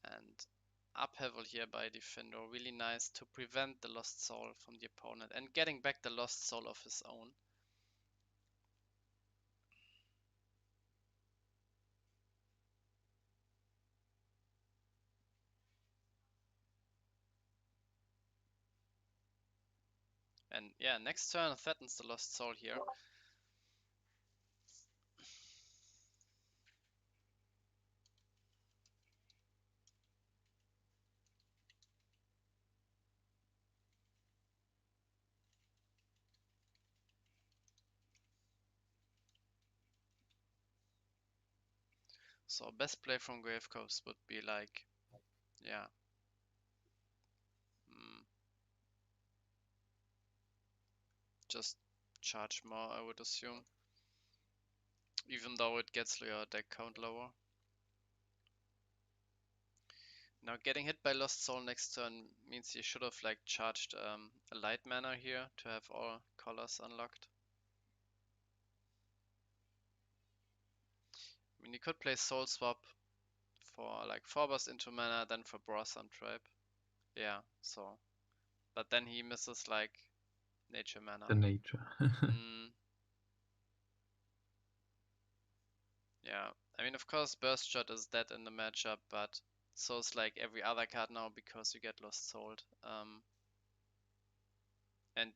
And Upheaval here by Defender, really nice to prevent the Lost Soul from the opponent and getting back the Lost Soul of his own. And yeah, next turn threatens the Lost Soul here. So best play from Gravecorpse would be like, yeah, mm, just charge more, I would assume. Even though it gets your deck count lower. Now getting hit by Lost Soul next turn means you should have like charged a light mana here to have all colors unlocked. I mean, you could play Soul Swap for like 4 burst into mana, then for Blossom Tribe. Yeah, so. But then he misses like nature mana. The nature. Mm, yeah, I mean, of course, Burst Shot is dead in the matchup, but so is like every other card now because you get Lost Souled. And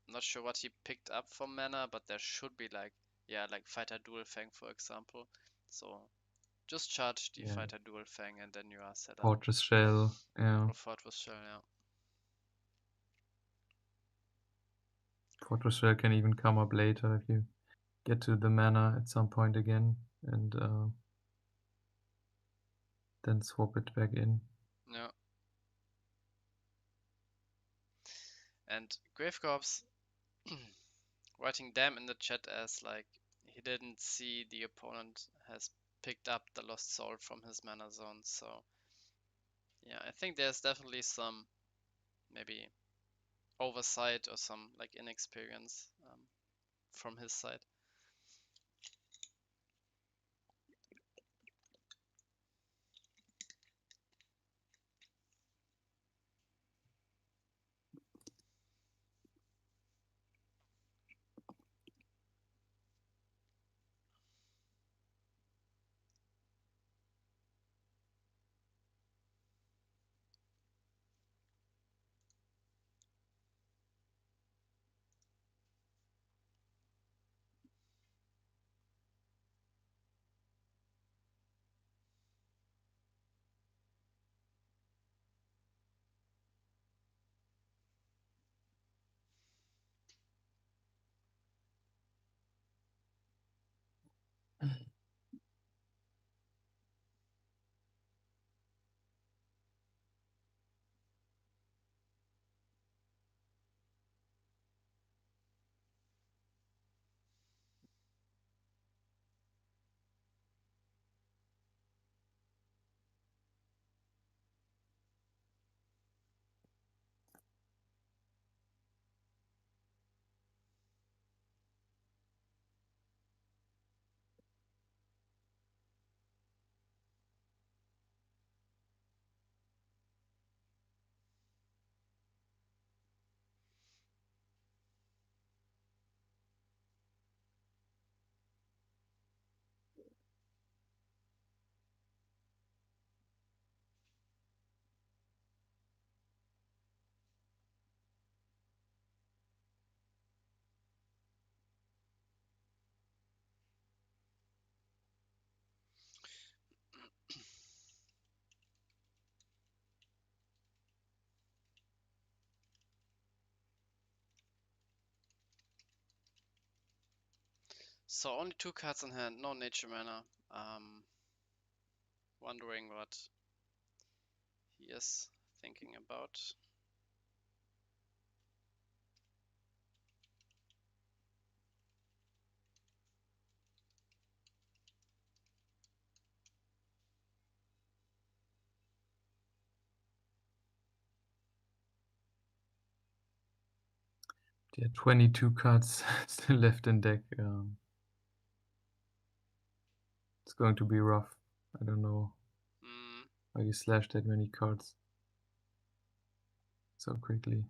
I'm not sure what he picked up for mana, but there should be like, yeah, like Fighter Dual Fang, for example. So just charge the Yeah. Fighter Dual Fang and then you are set up. Fortress Shell. Yeah. Or Fortress Shell, yeah. Fortress Shell can even come up later if you get to the mana at some point again and then swap it back in. Yeah. And Gravecorpse writing damn in the chat as like he didn't see the opponent has picked up the Lost Soul from his mana zone. So yeah, I think there's definitely some maybe oversight or some like inexperience from his side. So only 2 cards in hand, no nature mana. Wondering what he is thinking about. There are 22 cards still left in deck. It's going to be rough. I don't know how you slash that many cards so quickly.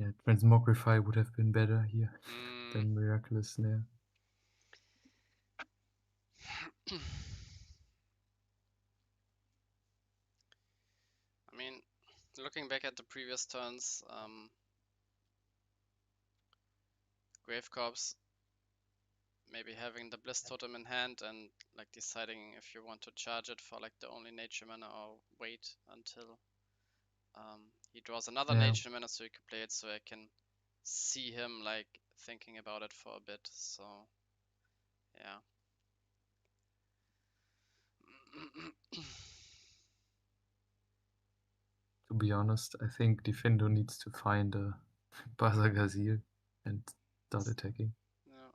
Yeah, Transmogrify would have been better here Mm. than Miraculous Snare. I mean, looking back at the previous turns, Grave Corpse maybe having the Bliss Totem in hand and like deciding if you want to charge it for like the only nature mana or wait until he draws another Yeah. nature mana so you can play it, so I can see him like thinking about it for a bit. So yeah. To be honest, I think Defendo needs to find a Buzzer Gazir and start attacking. Yeah.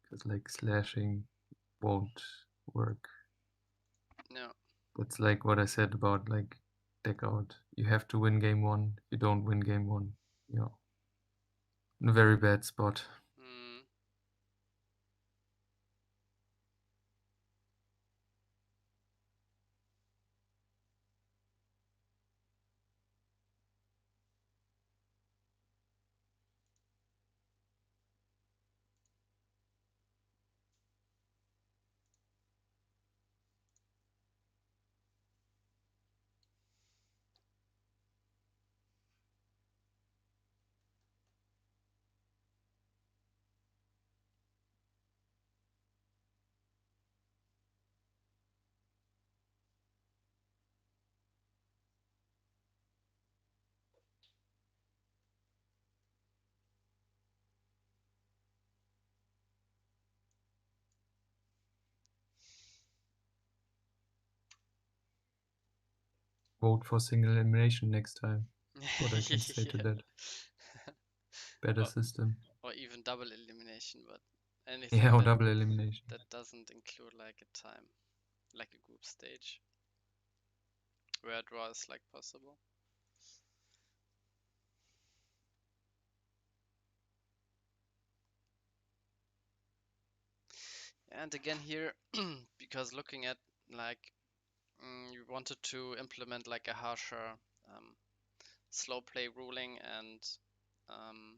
Because like slashing won't work. Yeah. That's like what I said about like deck out. You have to win game one. If you don't win game one, you're in a very bad spot. Mm. Vote for single elimination next time. What I can say to that. Better or, system. or even double elimination, but anything Yeah, or that double elimination. that doesn't include like a time, like a group stage, where a draw is like possible. And again here, because looking at like you wanted to implement like a harsher slow play ruling, and um,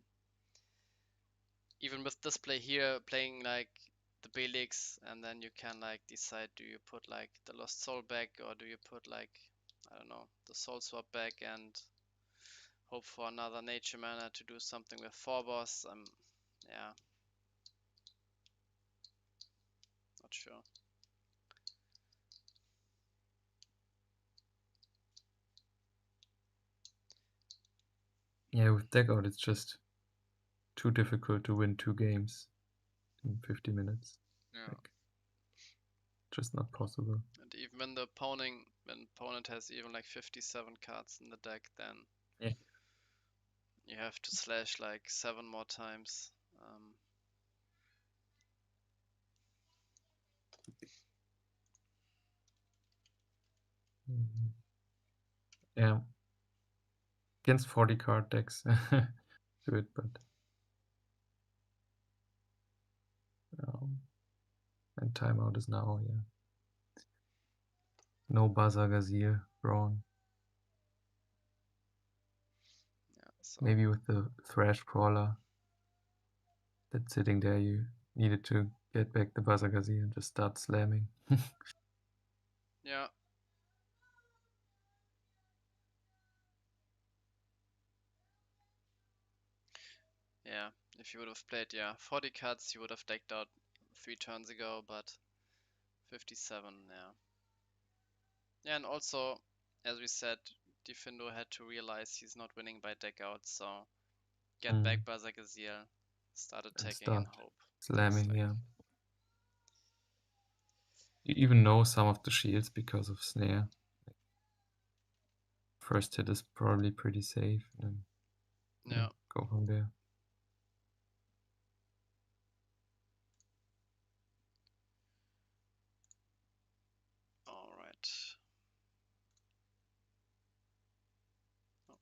even with this play here, playing like the Belix, and then you can like decide, do you put like the Lost Soul back, or do you put like, I don't know, the Soul Swap back and hope for another nature mana to do something with Phobos? Yeah, not sure. Yeah, with deck out, it's just too difficult to win 2 games in 50 minutes. Yeah. Like, just not possible. And even when the opponent has even like 57 cards in the deck, then yeah, you have to slash like 7 more times. Mhm. Yeah. Against 40 card decks, do it, but and timeout is now, yeah. No Buzzer Gazir drawn. Yeah, so Maybe with the Thrash Crawler that's sitting there, you needed to get back the Buzzer Gazir and just start slamming. yeah. Yeah, if you would have played, 40 cards, you would have decked out 3 turns ago, but 57, yeah. Yeah, and also, as we said, Defendo had to realize he's not winning by deck out, so get back by Zagaziel, start and attacking and start hope. slamming, Like, yeah. You even know some of the shields because of Snare. First hit is probably pretty safe, and yeah. go from there. All right. Oh.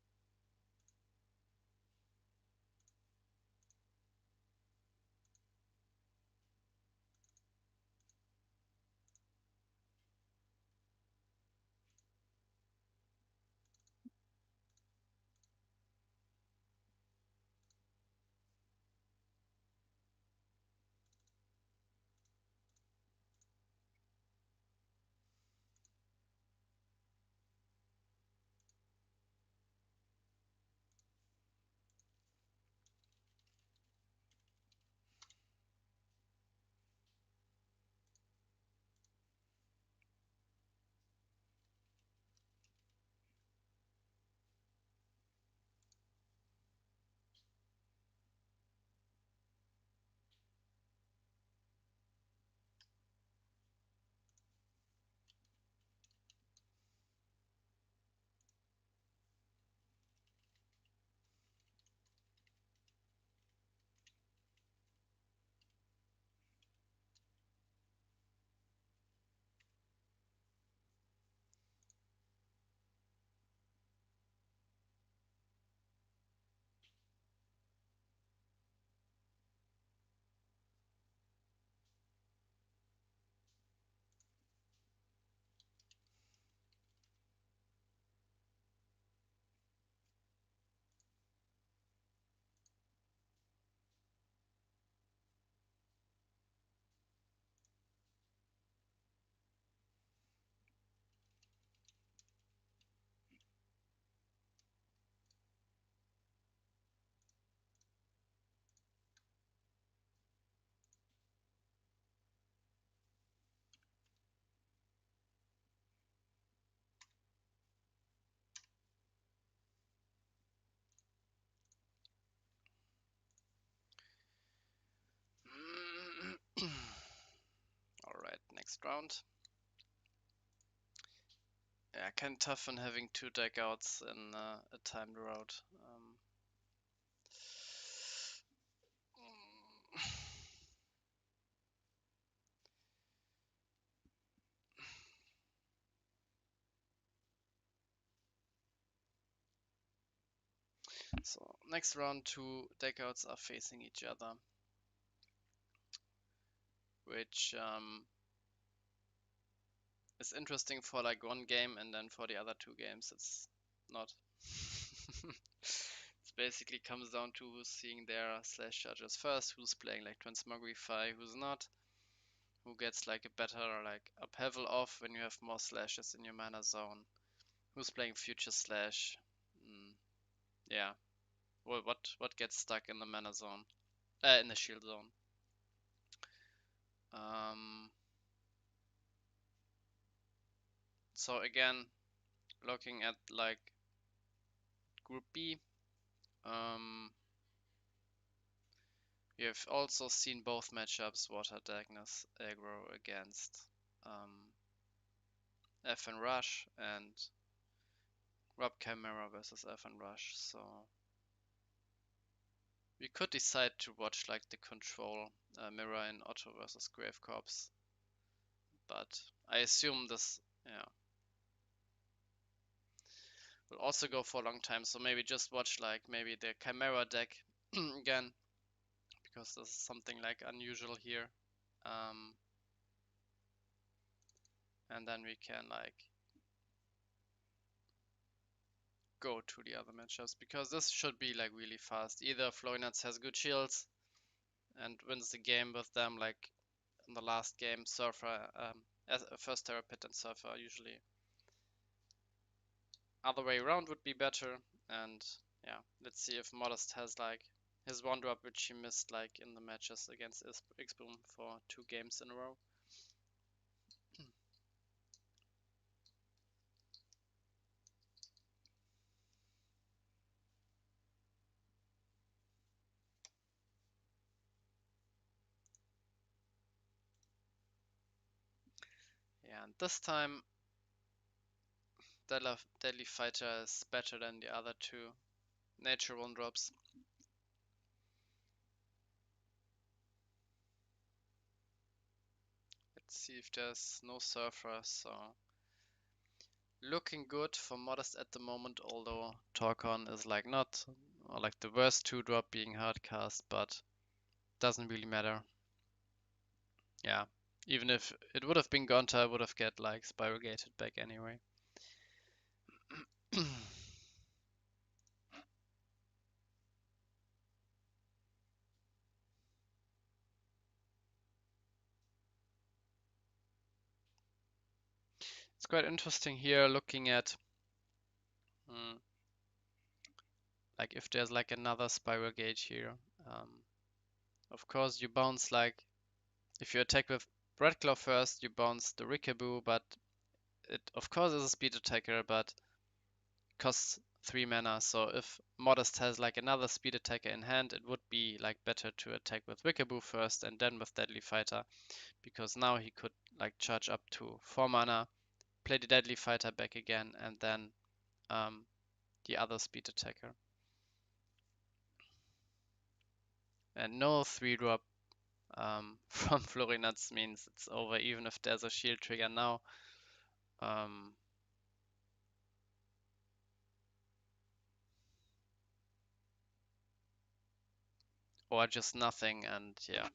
next round. Yeah, kind of tough on having 2 deck outs in a timed route. So next round, 2 deck outs are facing each other, which is interesting for like one game, and then for the other 2 games it's not. It basically comes down to who's seeing their slash charges first, who's playing like Transmogrify, who's not, who gets like a better like upheaval off when you have more slashes in your mana zone, who's playing Future Slash. Yeah, what gets stuck in the mana zone, in the shield zone. So again, looking at like Group B, we have also seen both matchups, Water Darkness aggro against FN Rush and Rob Chimera versus FN Rush. So we could decide to watch like the control mirror in Otto versus Grave Corpse, but I assume this, yeah, will also go for a long time. So maybe just watch like maybe the Chimera deck again, because this is something like unusual here. And then we can like go to the other matchups, because this should be like really fast. Either Florinats has good shields and wins the game with them, like in the last game, Surfer, as first Terror Pit and Surfer usually. Other way around would be better. And yeah, let's see if Modest has like his one drop, which he missed like in the matches against Xboom for 2 games in a row. Yeah, and this time Deadly Fighter is better than the other 2 nature 1 drops. Let's see if there's no Surfer, so looking good for Modest at the moment, although Torcon is like not, or like the worst 2 drop being hardcast, but doesn't really matter. Yeah, even if it would have been Gonta, I would have get like Spiral Gated back anyway. It's quite interesting here looking at like if there's like another Spiral Gate here. Of course you bounce like, if you attack with Redclaw first, you bounce the Rikaboo, but it of course is a speed attacker, but costs 3 mana. So if Modest has like another speed attacker in hand, it would be like better to attack with Rikaboo first and then with Deadly Fighter, because now he could like charge up to 4 mana, play the Deadly Fighter back again, and then the other speed attacker. And no 3-drop from Florinats means it's over, even if there's a shield trigger now. Or just nothing, and yeah.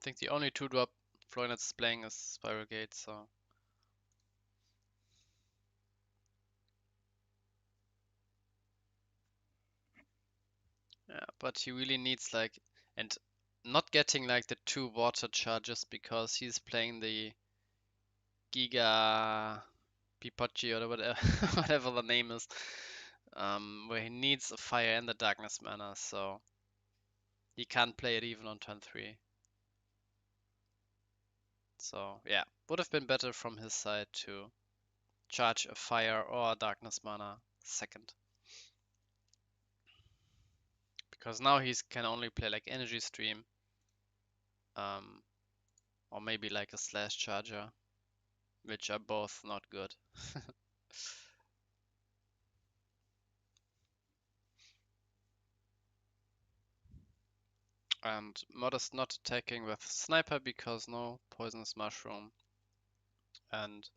think the only 2-drop Florian is playing is Spiral Gate, so. Yeah, but he really needs like, and not getting like the 2 water charges because he's playing the Giga Pipochi or whatever, whatever the name is, where he needs a fire and the darkness mana, so he can't play it even on turn 3. So yeah, would have been better from his side to charge a fire or a darkness mana second. Because now he can only play like energy stream, or maybe like a slash charger, which are both not good. And Modest not attacking with Sniper because no Poisonous Mushroom, and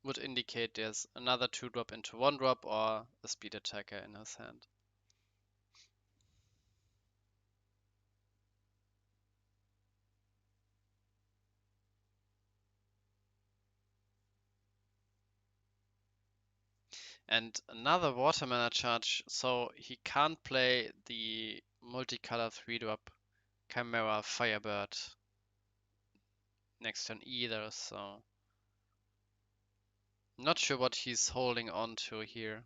would indicate there's another 2-drop into 1-drop or a speed attacker in his hand. And another water mana charge, so he can't play the multicolor 3-drop Chimera Firebird next turn either, so not sure what he's holding on to here.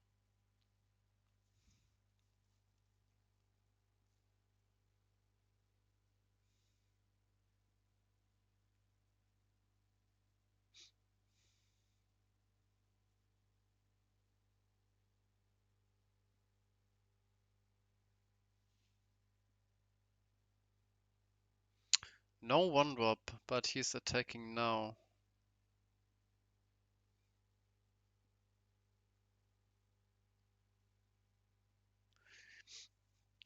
No 1-drop, but he's attacking now.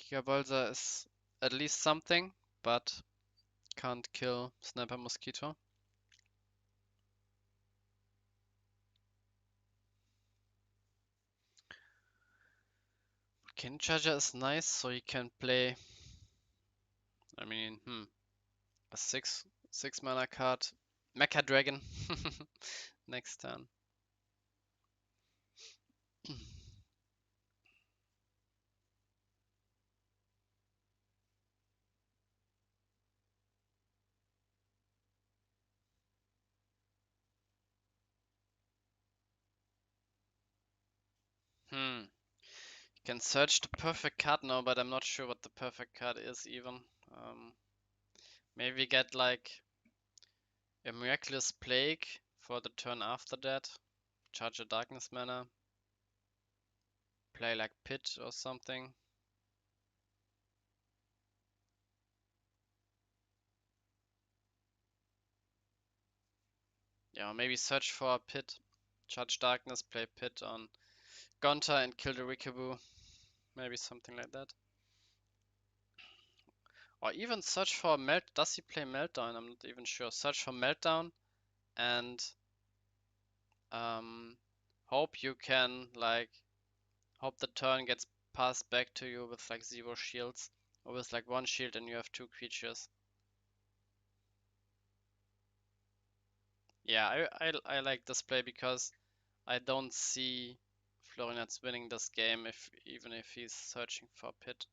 Gigabolza is at least something, but can't kill Sniper Mosquito. King Charger is nice, so you can play. I mean, a six mana card, Mecha Dragon next turn. You can search the perfect card now, but I'm not sure what the perfect card is even. Maybe get like a Miraculous Plague for the turn after that. Charge a Darkness mana. Play like Pit or something. Yeah, maybe search for a Pit. Charge Darkness, play Pit on Gonta and kill the Rikaboo. Maybe something like that. Or even search for Melt. Does he play Meltdown? I'm not even sure. Search for Meltdown and hope you can like hope the turn gets passed back to you with like 0 shields or with like 1 shield and you have 2 creatures. Yeah, I like this play because I don't see Florinats winning this game if even if he's searching for Pit.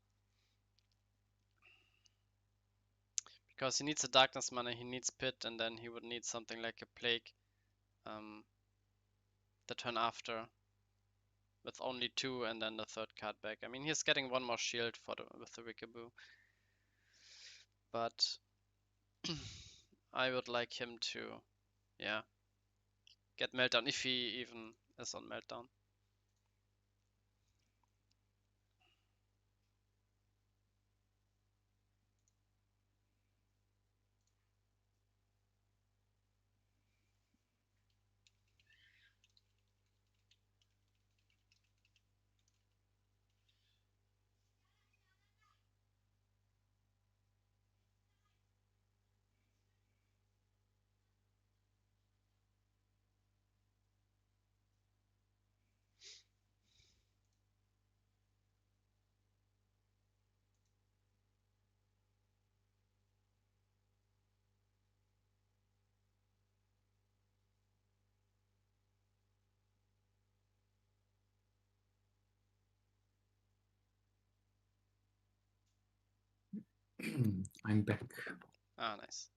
Because he needs a Darkness mana, he needs Pit, and then he would need something like a Plague the turn after with only 2 and then the third card back. I mean, he's getting 1 more shield for with the Rikaboo, but I would like him to, yeah, get Meltdown if he even is on Meltdown. I'm back. Ah, nice.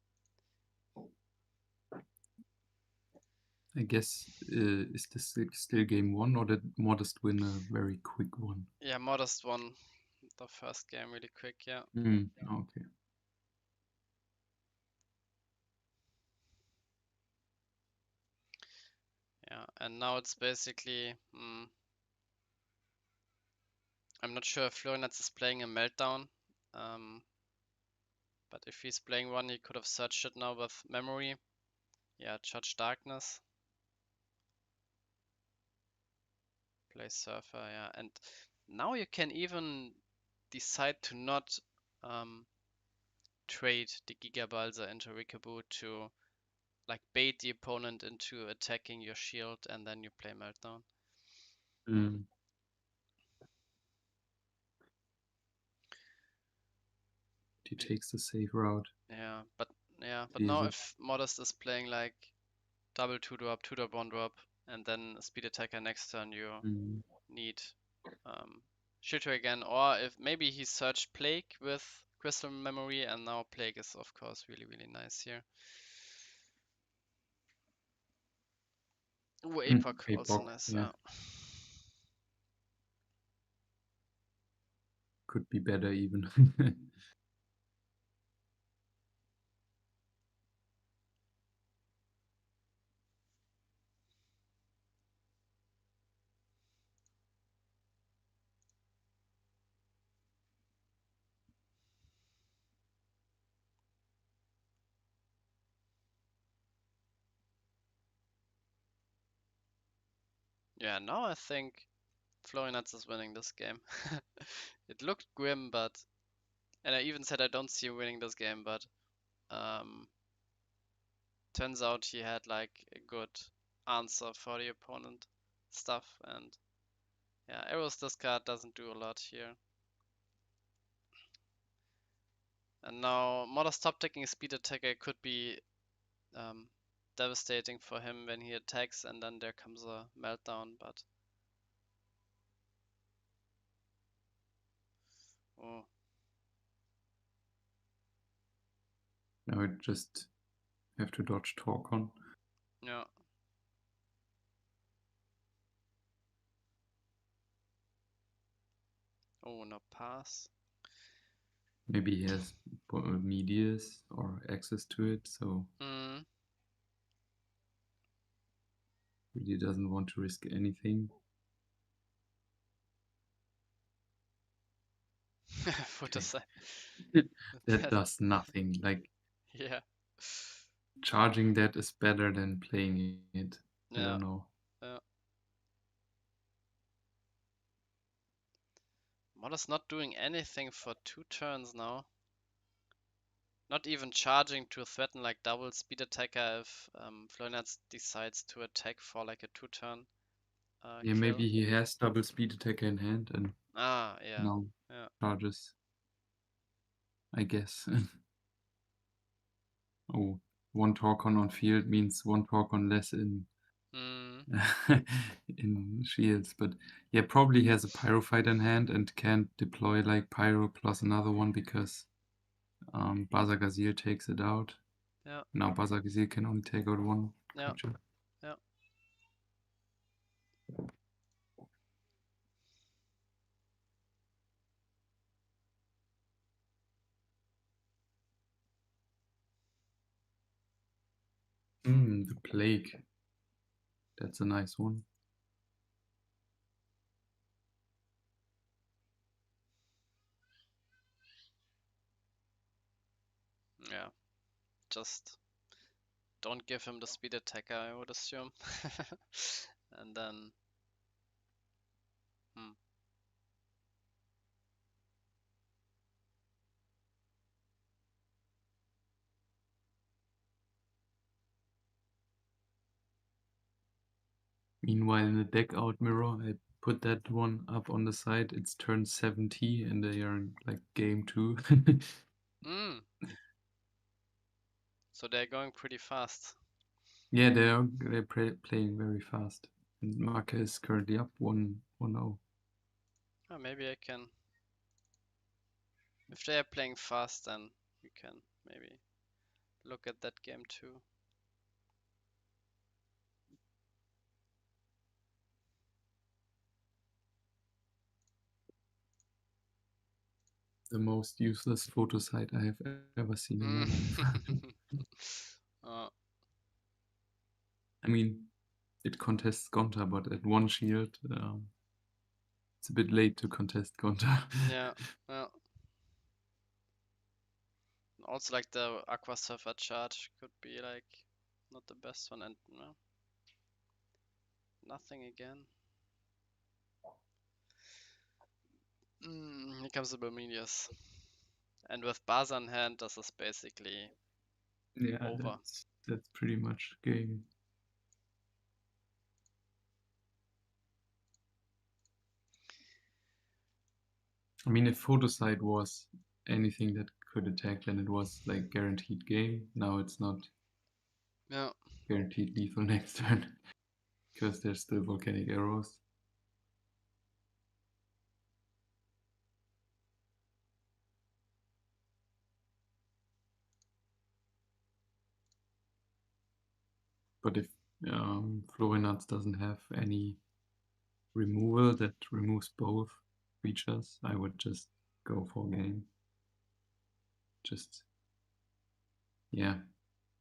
I guess, is this still game 1 or did Modest win a very quick one? Yeah, Modest won the first game really quick, yeah. Okay. Yeah, and now it's basically, I'm not sure if Florinets is playing a Meltdown, but if he's playing one, he could have searched it now with memory. Yeah, Judge Darkness. Play Surfer, yeah. And now you can even decide to not trade the Gigabalza into Rikaboo to like bait the opponent into attacking your shield and then you play Meltdown. Mm. He takes the safe route. Yeah, but now Jesus. if Modest is playing like double 2-drop, 2-drop, 1-drop, and then speed attacker next turn, you Mm. need Shooter again, or if maybe he searched Plague with Crystal Memory, and now Plague is of course really, really nice here. Ooh, Apoc also Apoc, nice, yeah. yeah. Could be better even. Yeah, now I think Florinats is winning this game. It looked grim, and I even said I don't see him winning this game, but um, turns out he had like a good answer for the opponent stuff, and yeah, Arrows discard doesn't do a lot here. And now Modest top taking a speed attacker could be devastating for him when he attacks, and then there comes a meltdown, but oh. Now I just have to dodge Torcon. Yeah. Oh, no pass. Maybe he has medias or access to it, so really doesn't want to risk anything. Put aside. That does nothing. Like, Yeah. charging that is better than playing it. I Yeah. don't know. Yeah. Modest not doing anything for 2 turns now. Not even charging to threaten like double speed attacker if Florinats decides to attack for like a 2-turn Yeah, kill. maybe he has double speed attacker in hand and Ah, yeah. now Yeah. charges, I guess. Oh, one Torcon on field means one Torcon less in Mm. in shields, but yeah, probably has a Pyrofight in hand and can't deploy like Pyro plus another one because Bazagazil takes it out. Yeah. Now Bazagazil can only take out one Yeah. creature. Yeah. The Plague. That's a nice one. Yeah. Just don't give him the speed attacker, I would assume. And then hmm. Meanwhile, in the deck out mirror, I put that one up on the side. It's turn 70 and they are in like game 2. Mm. So they're going pretty fast. Yeah, they're playing very fast. And Marca is currently up 1-0. Oh, maybe I can If they are playing fast, then we can maybe look at that game too. The most useless photo site I have ever seen in my life. uh, I mean, it contests Gonta, but at one shield, it's a bit late to contest Gonta. yeah, well, also like the Aqua Surfer charge could be like not the best one, and no, nothing again. Here comes the Bermudias. And with Baza in hand, this is basically Yeah, over. that's pretty much game. I mean, if Photosite was anything that could attack, then it was like guaranteed game. Now it's not Yeah, guaranteed lethal next turn because there's still volcanic arrows. But if Florinats doesn't have any removal that removes both creatures, I would just go for game. Just, yeah,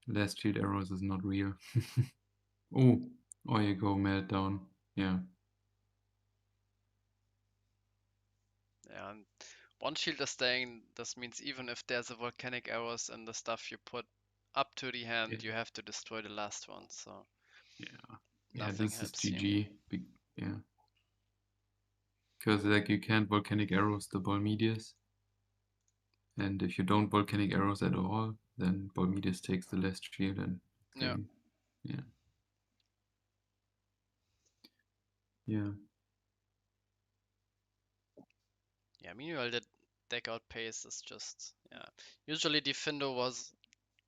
last shield arrows is not real. Oh, or you go meltdown. Yeah. yeah. And one shield is staying. This means even if there's a volcanic arrows and the stuff you put up to the hand, you have to destroy the last one. So Yeah, nothing this is helps here. GG. Yeah. Because like you can't volcanic arrows the Bolmedius. And if you don't volcanic arrows at all, then Bolmedius takes the last shield and Yeah. game. Yeah. Yeah. Yeah, meanwhile the deck out pace is just Usually Defendo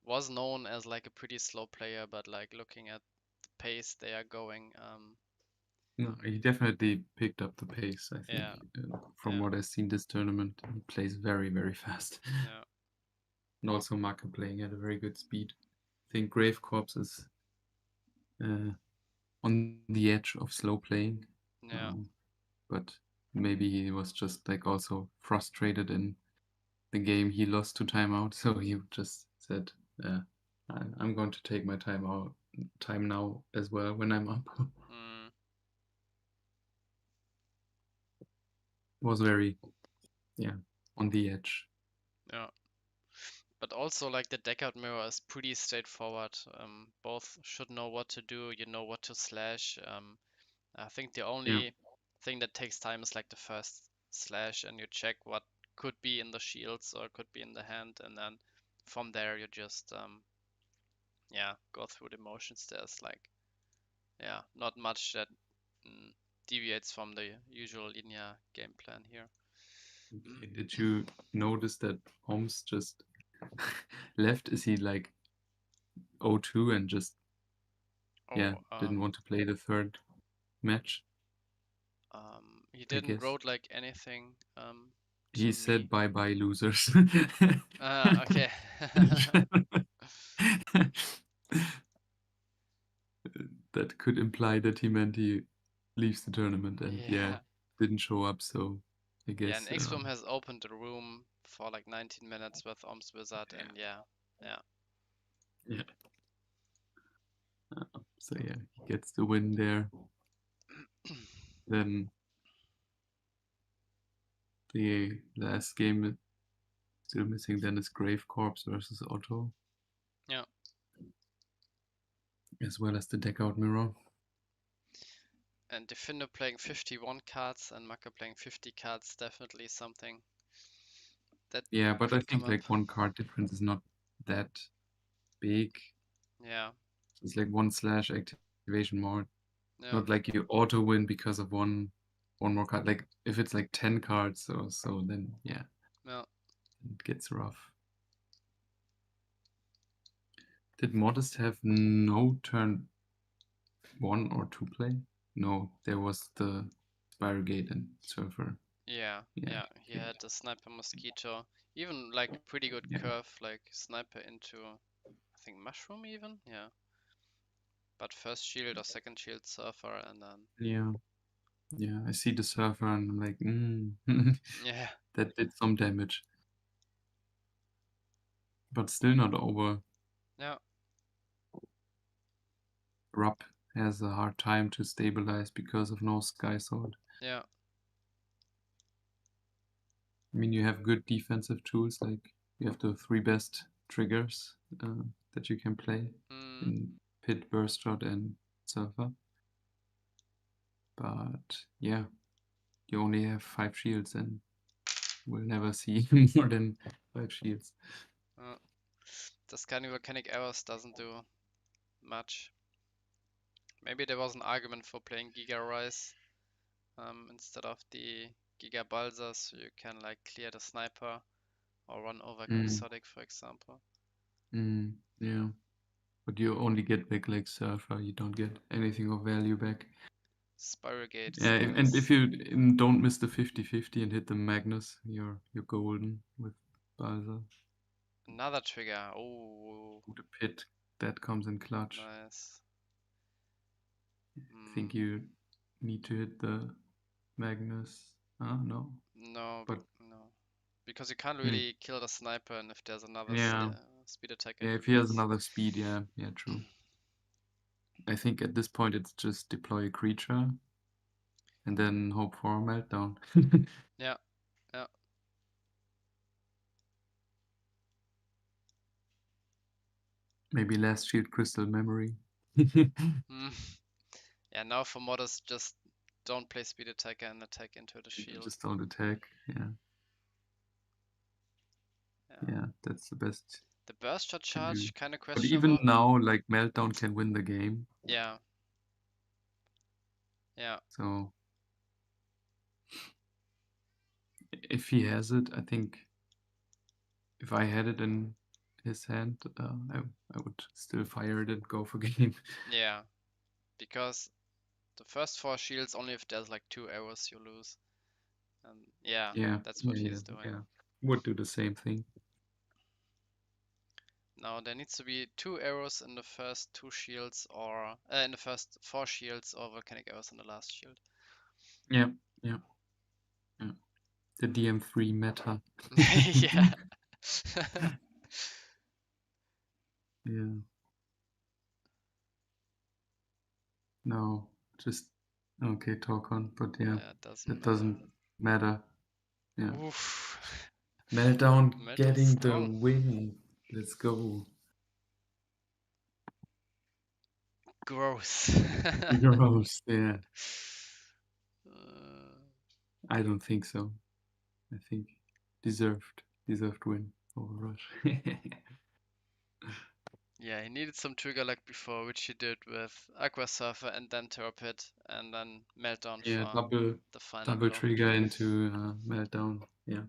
was known as like a pretty slow player, but like looking at the pace they are going, No, he definitely picked up the pace, I think. yeah, From yeah, what I've seen this tournament, he plays very, very fast. yeah, And also Maka playing at a very good speed. I think Grave Corpse is on the edge of slow playing. yeah. But maybe he was just like also frustrated in the game he lost to timeout, so he just said, I'm going to take my time now as well when I'm up." Mm, Was very, yeah, on the edge. yeah. But also like the deck out mirror is pretty straightforward. Both should know what to do, you know what to slash. I think the Yeah, only thing that takes time is like the first slash, and you check what could be in the shields or could be in the hand, and then from there you just go through the motions. There's like not much that mm, deviates from the usual linear game plan here. okay. Did you notice that Holmes just left? Is he like 0-2 and just, yeah, Oh, didn't want to play the third match, he I didn't guess? wrote like anything He to said me. bye bye losers. Ah, okay. That could imply that he meant he leaves the tournament and yeah, Yeah. didn't show up. So I Yeah, and guess XBOOM has opened the room for like 19 minutes with Om's Wizard, yeah, and yeah, yeah. So yeah, he gets the win there. Then the last game still missing. Then is Grave Corpse versus Otto, yeah. as well as the deck out mirror. And Defender playing 51 cards and Maka playing 50 cards, definitely something that Yeah, but I could come think up. like one card difference is not that big. Yeah, It's like one slash activation more. yeah, Not like you auto win because of one more card. Like if it's like 10 cards or so, then yeah, yeah. it gets rough. Did Modest have no turn 1 or 2 play? No, there was the Spire Gate and Surfer. Yeah, he Okay. had the sniper mosquito, even like pretty good Yeah. curve, like sniper into I think mushroom even, yeah. But first shield or second shield surfer and then Yeah. Yeah. I see the surfer and I'm like, yeah, that did some damage, but still not over. yeah, Rupp has a hard time to stabilize because of no sky sword. yeah. I mean, you have good defensive tools, like you have the three best triggers that you can play Mm, in Pit, Burst Shot, and Surfer. But yeah, you only have 5 shields and we'll never see more than 5 shields. uh, this kind of volcanic arrows doesn't do much. Maybe there was an argument for playing Giga Rise instead of the Giga Balsa, so you can like clear the sniper or run over Mm, Quixotic, for example. yeah, but you only get back like Surfer, you don't get anything of value back. Spiral Gate's Yeah, and if nice. you don't miss the 50-50 and hit the Magnus, you're golden with Balsa. Another trigger. Oh, The Pit, that comes in clutch. nice. I Mm, think you need to hit the Magnus. No, no, but no, because you can't hmm, really kill the sniper, and if there's another yeah, speed attacker, yeah. he If he has wins. another speed, yeah, true. I think at this point it's just deploy a creature and then hope for a meltdown. Yeah, yeah. Maybe last shield crystal memory. Mm. Yeah, now for modders, just don't play speed attacker and attack into the shield. Just don't attack. Yeah, Yeah. yeah, that's the best The burst shot can do. charge, kind of But even questionable. now, like meltdown can win the game. Yeah, yeah, So if he has it, I think if I had it in his hand, I would still fire it and go for game. yeah. Because the first four shields, only if there's like two arrows you lose. And yeah, Yeah, that's yeah, what yeah, he's doing. yeah. Would do the same thing. Now there needs to be two arrows in the first two shields or in the first four shields or volcanic arrows in the last shield. Yeah, yeah, yeah. The DM3 meta. Yeah. Yeah, no, just okay, talk on, but yeah, Yeah, it doesn't that matter. doesn't matter. Yeah, Oof. meltdown Meltdown's getting the strong. win. Let's go. Gross. Gross. Yeah, Uh, I don't think so. I think deserved win over Rush. yeah, he needed some trigger like before, which he did with Aqua Surfer and then Turpid and then Meltdown Yeah, for double the final double blow. trigger into meltdown. Yeah.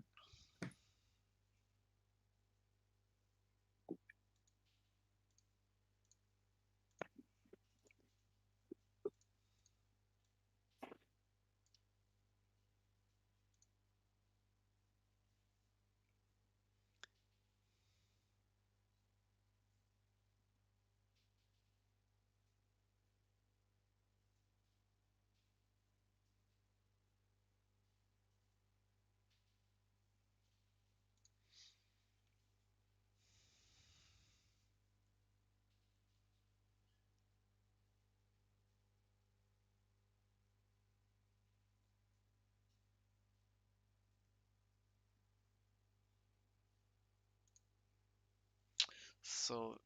So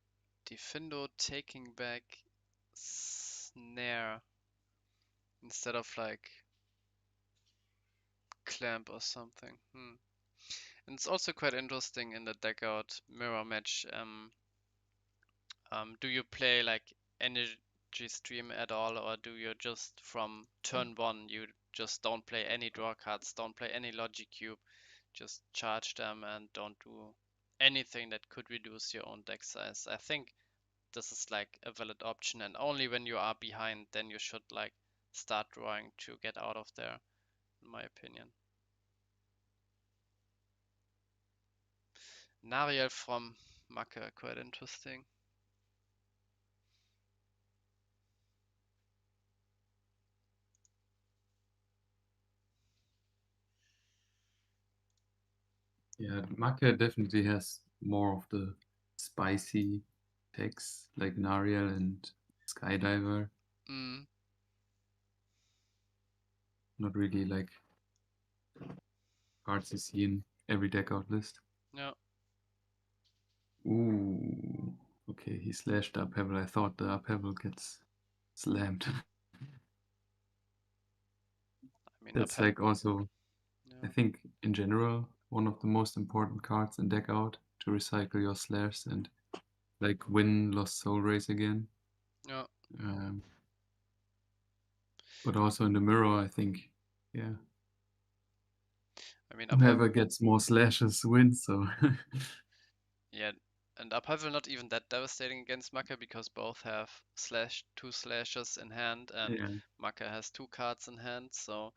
Defendo taking back Snare instead of like Clamp or something. And it's also quite interesting in the deck out mirror match. Do you play like energy stream at all, or do you just from turn one you just don't play any draw cards, don't play any logic cube, just charge them and don't do anything that could reduce your own deck size? I think this is like a valid option, and only when you are behind then you should like start drawing to get out of there, in my opinion. Nariel from Macke, quite interesting. Yeah, Maka definitely has more of the spicy decks like Nariel and Skydiver. Mm, Not really like cards you see in every deck out list. yeah, Ooh, okay, he slashed the Upheaval. I thought the Upheaval gets slammed. I mean, That's like also, I yeah, think, in general, one of the most important cards in deck out to recycle your slash and like win Lost Soul Race again. yeah. Um, but also in the mirror, I think, yeah, I mean, whoever gets more slashes wins. So yeah, and Upheaval not even that devastating against Macke because both have two slashes in hand, and yeah, Macke has two cards in hand, so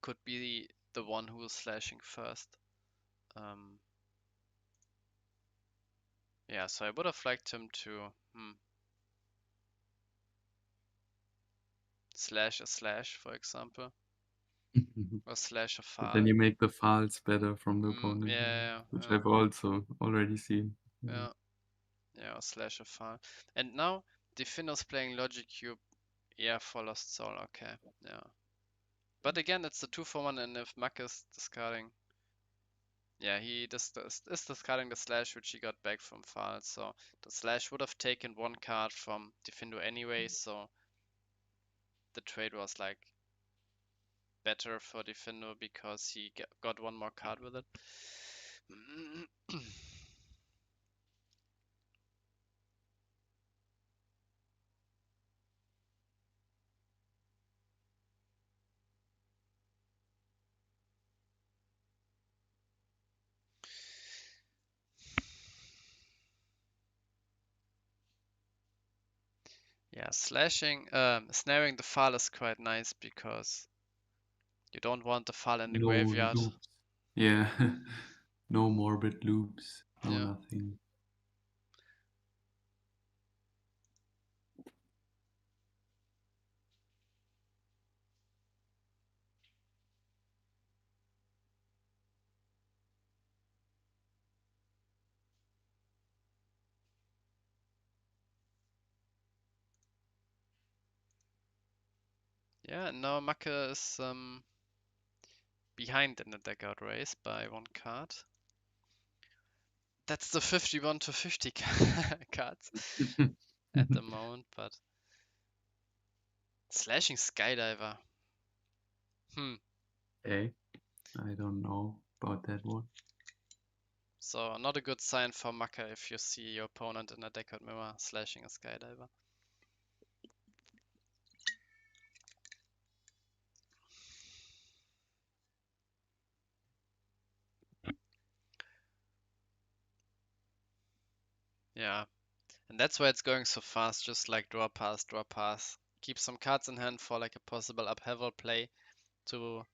could be the one who is slashing first. Um, yeah, so I would have liked him to slash a slash, for example, or slash a but then file. you make the files better from the Yeah, opponent, yeah, which yeah, I've also already seen. Yeah. yeah, yeah, or slash a file. And now Defino's playing Logic Cube, yeah, for Lost Soul, okay, yeah. But again, it's the 2 for 1, and if Mack is discarding, yeah, he is discarding the slash which he got back from Fal, so the slash would have taken one card from Defindo anyway, so the trade was like better for Defindo because he got one more card with it. Yeah, snaring the Fal is quite nice because you don't want the Fal in the No graveyard. loops. Yeah, no morbid loops, no Yeah. nothing. Yeah, now Macke is behind in the deck-out race by one card. That's the 51 to 50 cards at the moment, but slashing Skydiver. Hmm. Okay, I don't know about that one. So not a good sign for Macke if you see your opponent in a deck-out mirror slashing a Skydiver. Yeah, and that's why it's going so fast, just like draw pass, draw pass. Keep some cards in hand for like a possible upheaval play to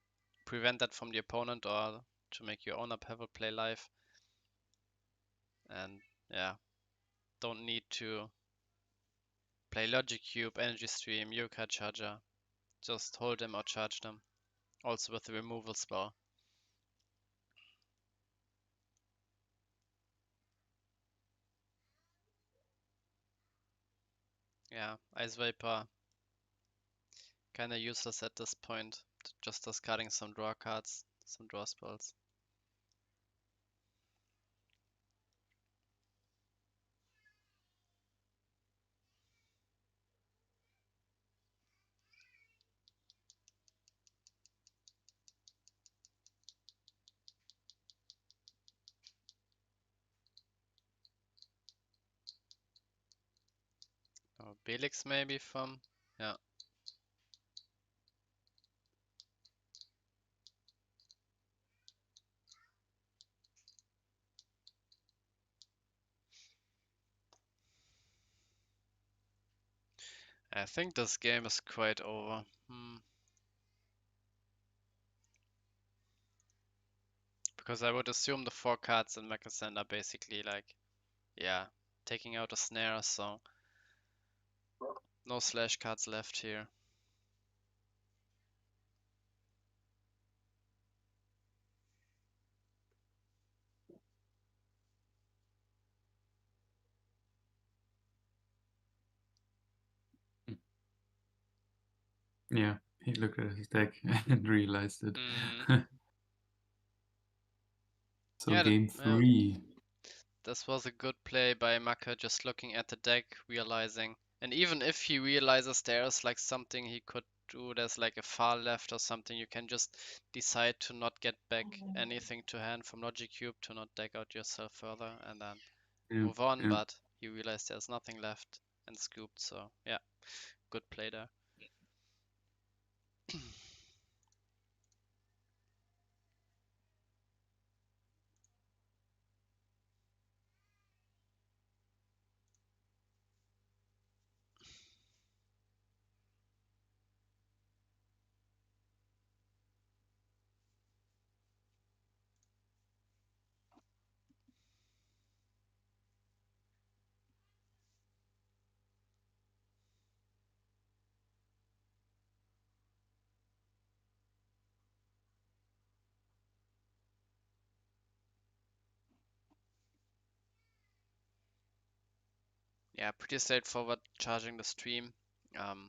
prevent that from the opponent or to make your own upheaval play live. And yeah, don't need to play Logic Cube, Energy Stream, Yuka Charger. Just hold them or charge them. Also with the removal spell. Yeah, Ice Vapor kinda useless at this point. Just discarding some draw cards, some draw spells. Or Belix maybe from, yeah. I think this game is quite over. Because I would assume the 4 cards in Mecha Sand are basically like, yeah, taking out a snare, so no slash cards left here. Yeah, he looked at his deck and realized it. Mm. So Yeah, game yeah, 3. this was a good play by Maka, just looking at the deck, realizing. And even if he realizes there's like something he could do, there's like a far left or something, you can just decide to not get back anything to hand from Logic Cube, to not deck out yourself further, and then Yeah, move on. yeah. But he realized there's nothing left and scooped, so yeah, good play there. Yeah, pretty straightforward charging the stream.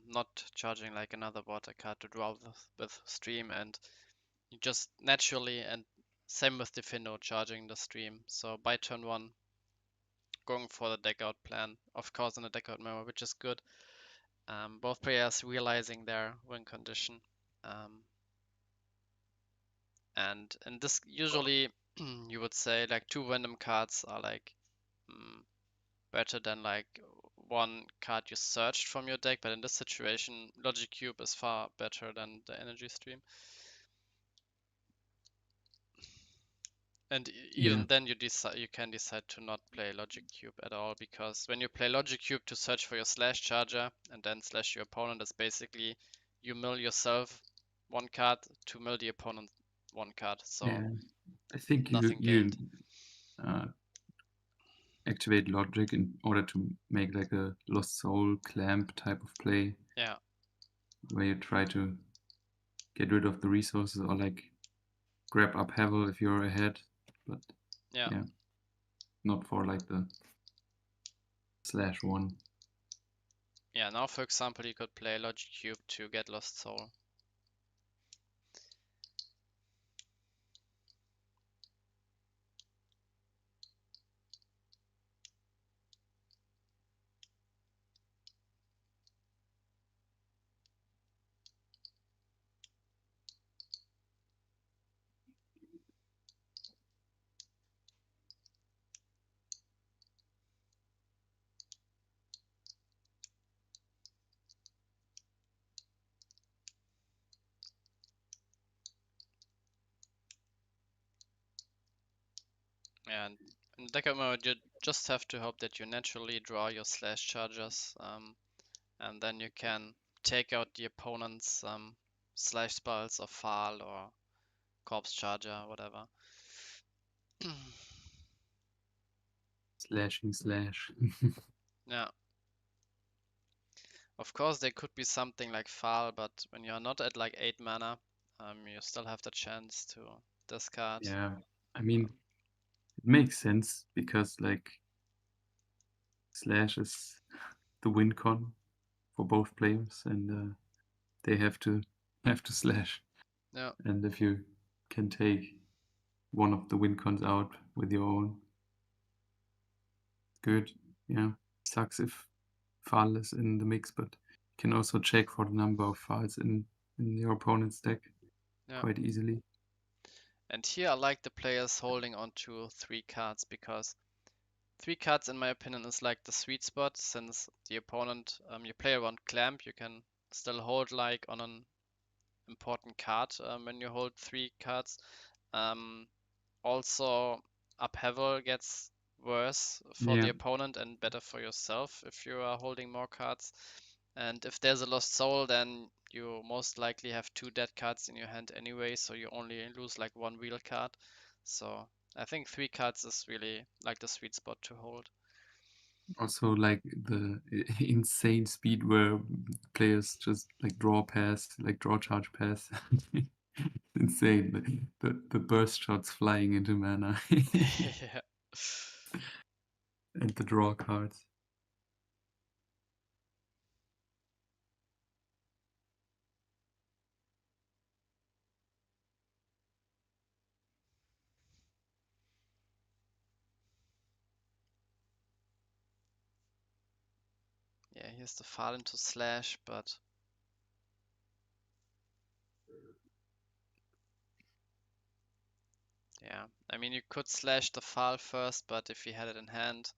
Not charging like another water card to draw with stream, and you just naturally, and same with Defino, charging the stream. So by turn 1, going for the deck out plan, of course in a deck out memo, which is good. Both players realizing their win condition. Um, and this usually you would say like 2 random cards are like mm, better than like 1 card you searched from your deck, but in this situation, Logic Cube is far better than the Energy Stream. And Yeah, even then, you can decide to not play Logic Cube at all, because when you play Logic Cube to search for your slash charger and then slash your opponent, is basically you mill yourself 1 card to mill the opponent 1 card. So yeah. I think nothing you gained. uh, activate logic in order to make like a lost soul clamp type of play, Yeah, where you try to get rid of the resources or like grab up Havel if you're ahead, but yeah. yeah, not for like the /1. Yeah, now for example, you could play Logic Cube to get Lost Soul. And in deck mode, you just have to hope that you naturally draw your slash chargers, and then you can take out the opponent's slash spells or Fall or Corpse Charger, whatever. Slashing slash. Yeah, of course there could be something like Fall, but when you're not at like 8 mana, you still have the chance to discard. Yeah, I mean, it makes sense because like slash is the win con for both players, and they have to slash. Yeah, And if you can take one of the win cons out with your own, good. Yeah, sucks if Fal is in the mix, but you can also check for the number of Fals in your opponent's deck yeah. quite easily. And here I like the players holding on to 3 cards, because 3 cards in my opinion is like the sweet spot, since the opponent, you play around Clamp, you can still hold like on an important card when you hold 3 cards. Um, Also, upheaval gets worse for the Yeah, opponent and better for yourself if you are holding more cards. And if there's a lost soul, then you most likely have 2 dead cards in your hand anyway, so you only lose like 1 real card. So I think 3 cards is really like the sweet spot to hold. Also, like the insane speed where players just like draw pass, like draw charge pass. Insane. The burst shots flying into mana Yeah. and the draw cards. Yeah, here's the fall into slash, but yeah. I mean, you could slash the fall first, but if you had it in hand,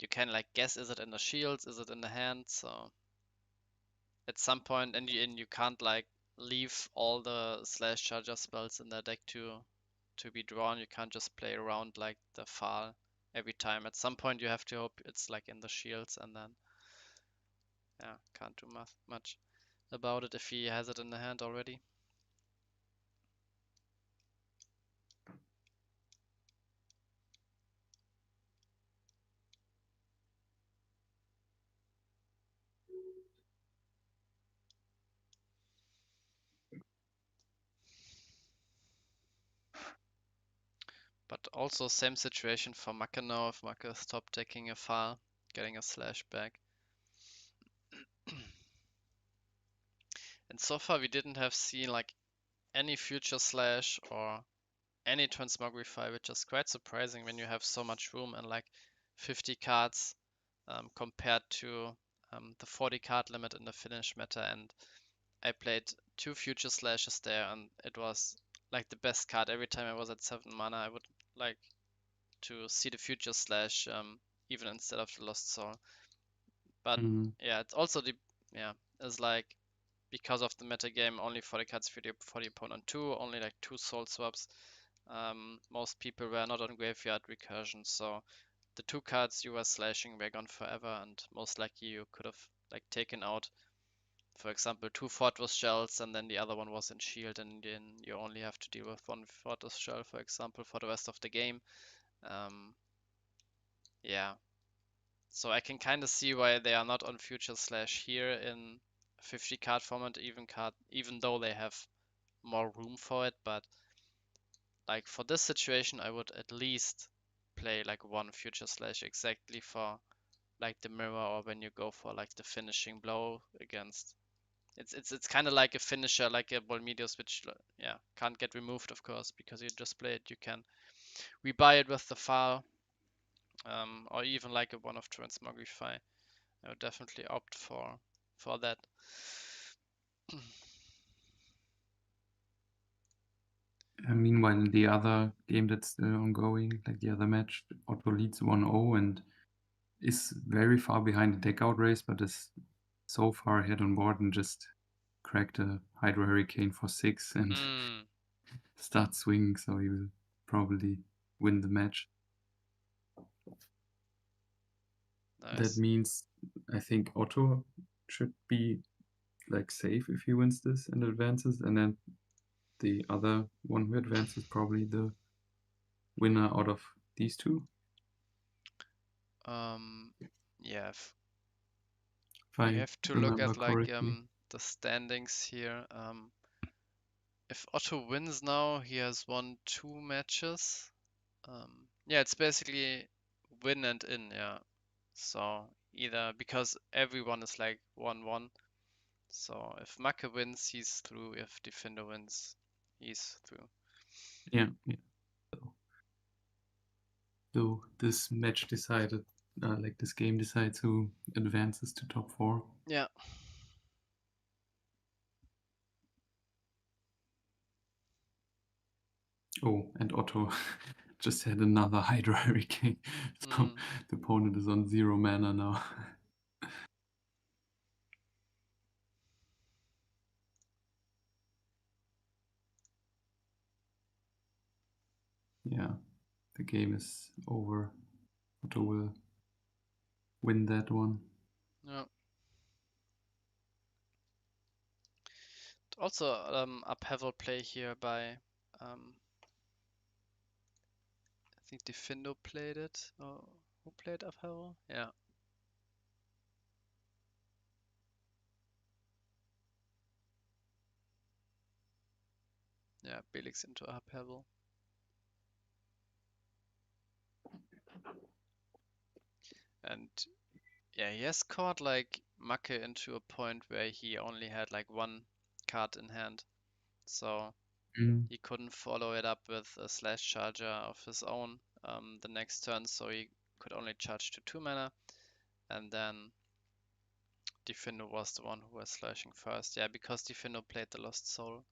you can like guess, is it in the shields, is it in the hand? So at some point, and you can't like leave all the slash charger spells in the deck to be drawn. You can't just play around like the fall every time. At some point, you have to hope it's like in the shields, and then yeah, can't do much about it if he has it in the hand already. But also same situation for Maka now. If Maka stopped taking a fall, getting a slash back. And so far we didn't have seen like any future slash or any transmogrify, which is quite surprising when you have so much room and like 50 cards compared to the 40 card limit in the finish meta. And I played 2 future slashes there, and it was like the best card. Every time I was at 7 mana, I would like to see the future slash even instead of the lost soul. But yeah, it's also yeah, it's like because of the meta game, only 40 cards for the opponent too, only like 2 soul swaps. Most people were not on graveyard recursion, so the 2 cards you were slashing were gone forever, and most likely you could have like taken out, for example, 2 Fortress Shells, and then the other one was in shield, and then you only have to deal with 1 Fortress Shell, for example, for the rest of the game. Um, yeah, so I can kind of see why they are not on future slash here in 50 card format, even though they have more room for it. But like for this situation, I would at least play like 1 future slash exactly for like the mirror, or when you go for like the finishing blow against. It's kind of like a finisher, like a Volmedius, which yeah, can't get removed, of course, because you just play it. You can rebuy it with the file, or even like a one of Transmogrify. I would definitely opt for that. Meanwhile, in the other game that's still ongoing, like the other match, Otto leads 1-0 and is very far behind the deck out race, but is so far ahead on board and just cracked a Hydro Hurricane for 6 and start swinging, so he will probably win the match. Nice. That means I think Otto should be like safe if he wins this and advances, and then the other one who advances probably the winner out of these two. Yeah, If I we have to look remember at like correctly. the standings here. If Otto wins now, he has won 2 matches. Yeah, it's basically win and in, yeah. So either because everyone is like 1-1. So if Make wins, he's through. If Defender wins, he's through. Yeah. So this match decided, like this game decides who advances to top 4. Yeah. Oh, and Otto just had another Hydro Hurricane. So the opponent is on 0 mana now. Yeah, the game is over. Otto will win that one. Yeah. Also, upheaval play here by think Difindo played it. Oh, who played upheaval? Yeah. Yeah, Belix into upheaval. And yeah, he has caught like Macke into a point where he only had like one card in hand. So Mm. he couldn't follow it up with a slash charger of his own the next turn, so he could only charge to 2 mana. And then Difindo was the one who was slashing first. Yeah, because Difindo played the Lost Soul,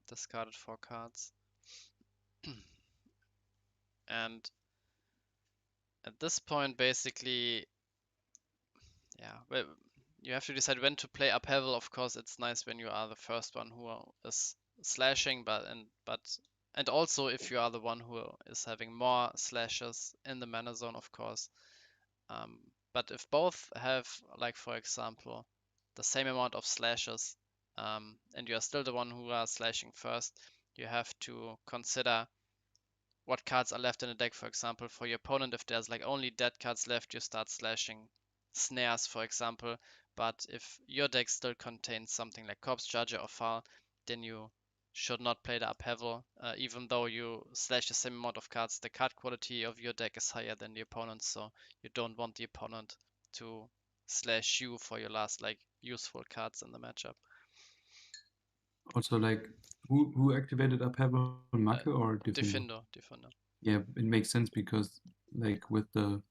discarded 4 cards. And at this point, basically, yeah, well, you have to decide when to play upheaval. Of course, it's nice when you are the first one who is slashing, and also if you are the one who is having more slashes in the mana zone, of course. Um, but if both have, like for example, the same amount of slashes, and you are still the one who are slashing first, you have to consider what cards are left in the deck. For example, for your opponent, if there's like only dead cards left, you start slashing snares, for example. But if your deck still contains something like Corpse Charger or Fall, then you should not play the upheaval. Even though you slash the same amount of cards, the card quality of your deck is higher than the opponent's, so you don't want the opponent to slash you for your last like useful cards in the matchup. Also, like, who activated upheaval, Uh, Macke or Difindo? Defender. Yeah, it makes sense because, like, with the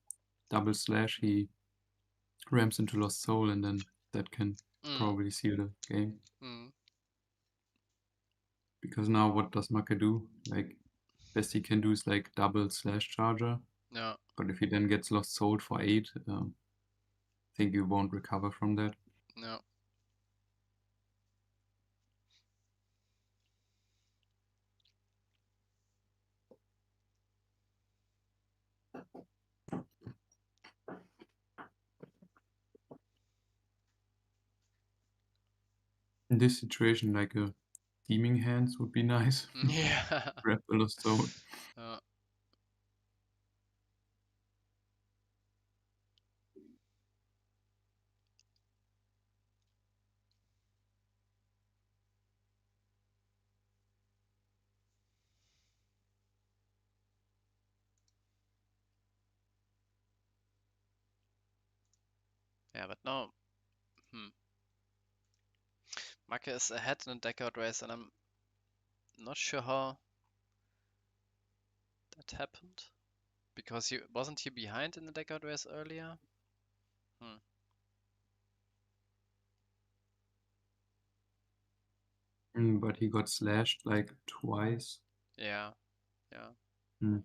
double slash, he ramps into Lost Soul, and then that can Mm, probably seal the game. mm, Because now, what does Macke do? Like, best he can do is like double slash charger. yeah, But if he then gets Lost Soul for 8, I think you won't recover from that. yeah. In this situation, like a Teaming Hands would be nice. Yeah. Grab the Lost Soul. Yeah. Yeah, but no. Macke is ahead in the deckout race, and I'm not sure how that happened. Because he wasn't he behind in the deckout race earlier? Hmm. But he got slashed like twice. Yeah, yeah. Mm,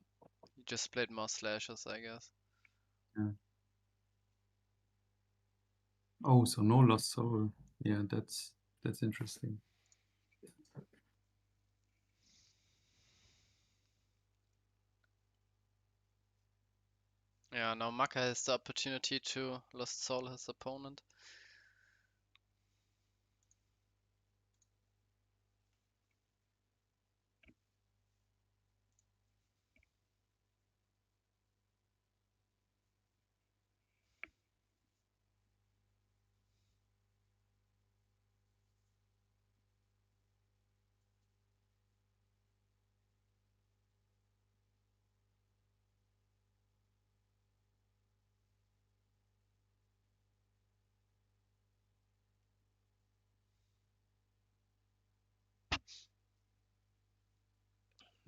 He just played more slashes, I guess. yeah. Oh, so no Lost Soul. Yeah, that's interesting. Yeah, now Macke has the opportunity to Lost Soul his opponent.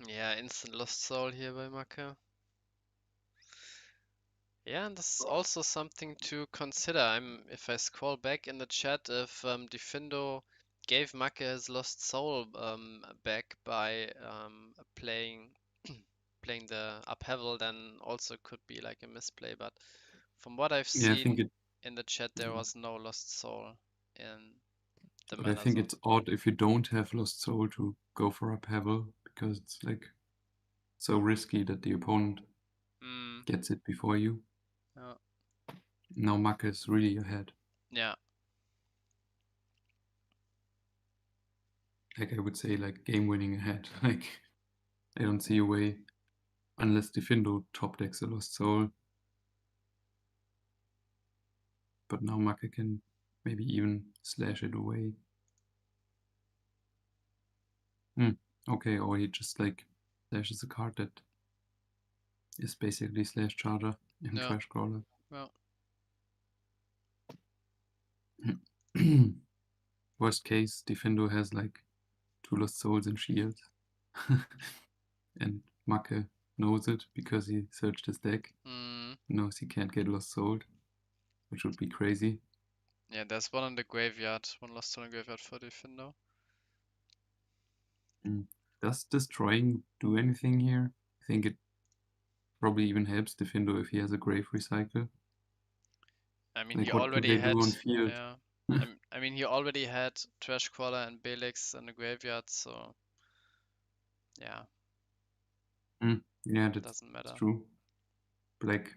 Yeah, instant Lost Soul here by Macke. Yeah, and this is also something to consider. If I scroll back in the chat, if Difindo gave Macke his Lost Soul back by playing playing the upheaval, then also could be like a misplay. But from what I've Yeah, I think seen it. in the chat, there Yeah. was no Lost Soul in the But I mana think zone. it's odd if you don't have Lost Soul to go for upheaval because it's like so risky that the opponent Mm, gets it before you. yeah, Now Macke is really ahead. yeah, Like I would say, like game winning ahead. Like I don't see a way Unless Diffindo top decks a Lost Soul. But now Make can maybe even slash it away. Okay, or he just like slashes a card that is basically slash charger in Yeah. Trash Crawler. Well, Worst case, Diffindo has like 2 Lost Souls and shields. And Make knows it because he searched his deck. Knows he can't get Lost Soul, which would be crazy. yeah, there's one in the graveyard, one Lost Soul in the graveyard for Defendo. Does destroying do anything here? I think it probably even helps Defendo if he has a grave recycle. I mean, Like, he what do already they had, do on field? yeah. I mean, he already had Trash Crawler and Belix in the graveyard, so yeah, Yeah, that's doesn't matter. true. But like,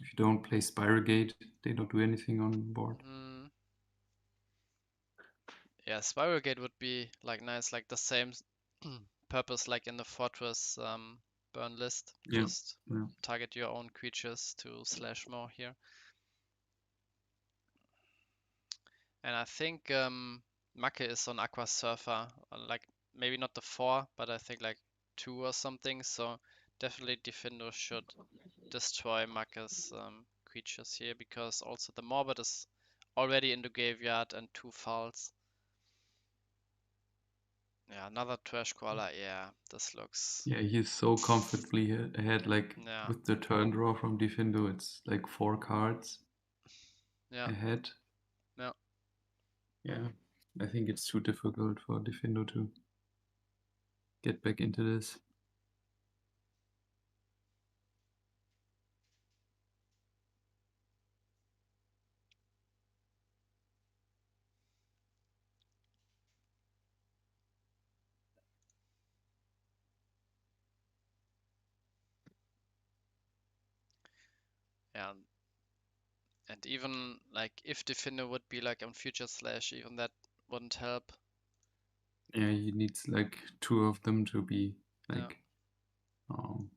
if you don't play Spirogate, they don't do anything on board. Yeah, Spiral Gate would be like nice, like the same purpose like in the Fortress burn list. Yeah. Just target your own creatures to slash more here. And I think Make is on Aqua Surfer, like maybe not the 4, but I think like 2 or something. So definitely Defendo should destroy Make's creatures here, because also the Morbid is already in the graveyard and 2 fouls. Yeah, another Trash Crawler. Yeah, this looks. Yeah, he's so comfortably ahead. Like, Yeah. with the turn draw from Defendo, it's like 4 cards ahead. Yeah. Yeah, I think it's too difficult for Defendo to get back into this. Yeah. And even like if Defender would be like on Future Slash, even that wouldn't help. Yeah, he needs like 2 of them to be like on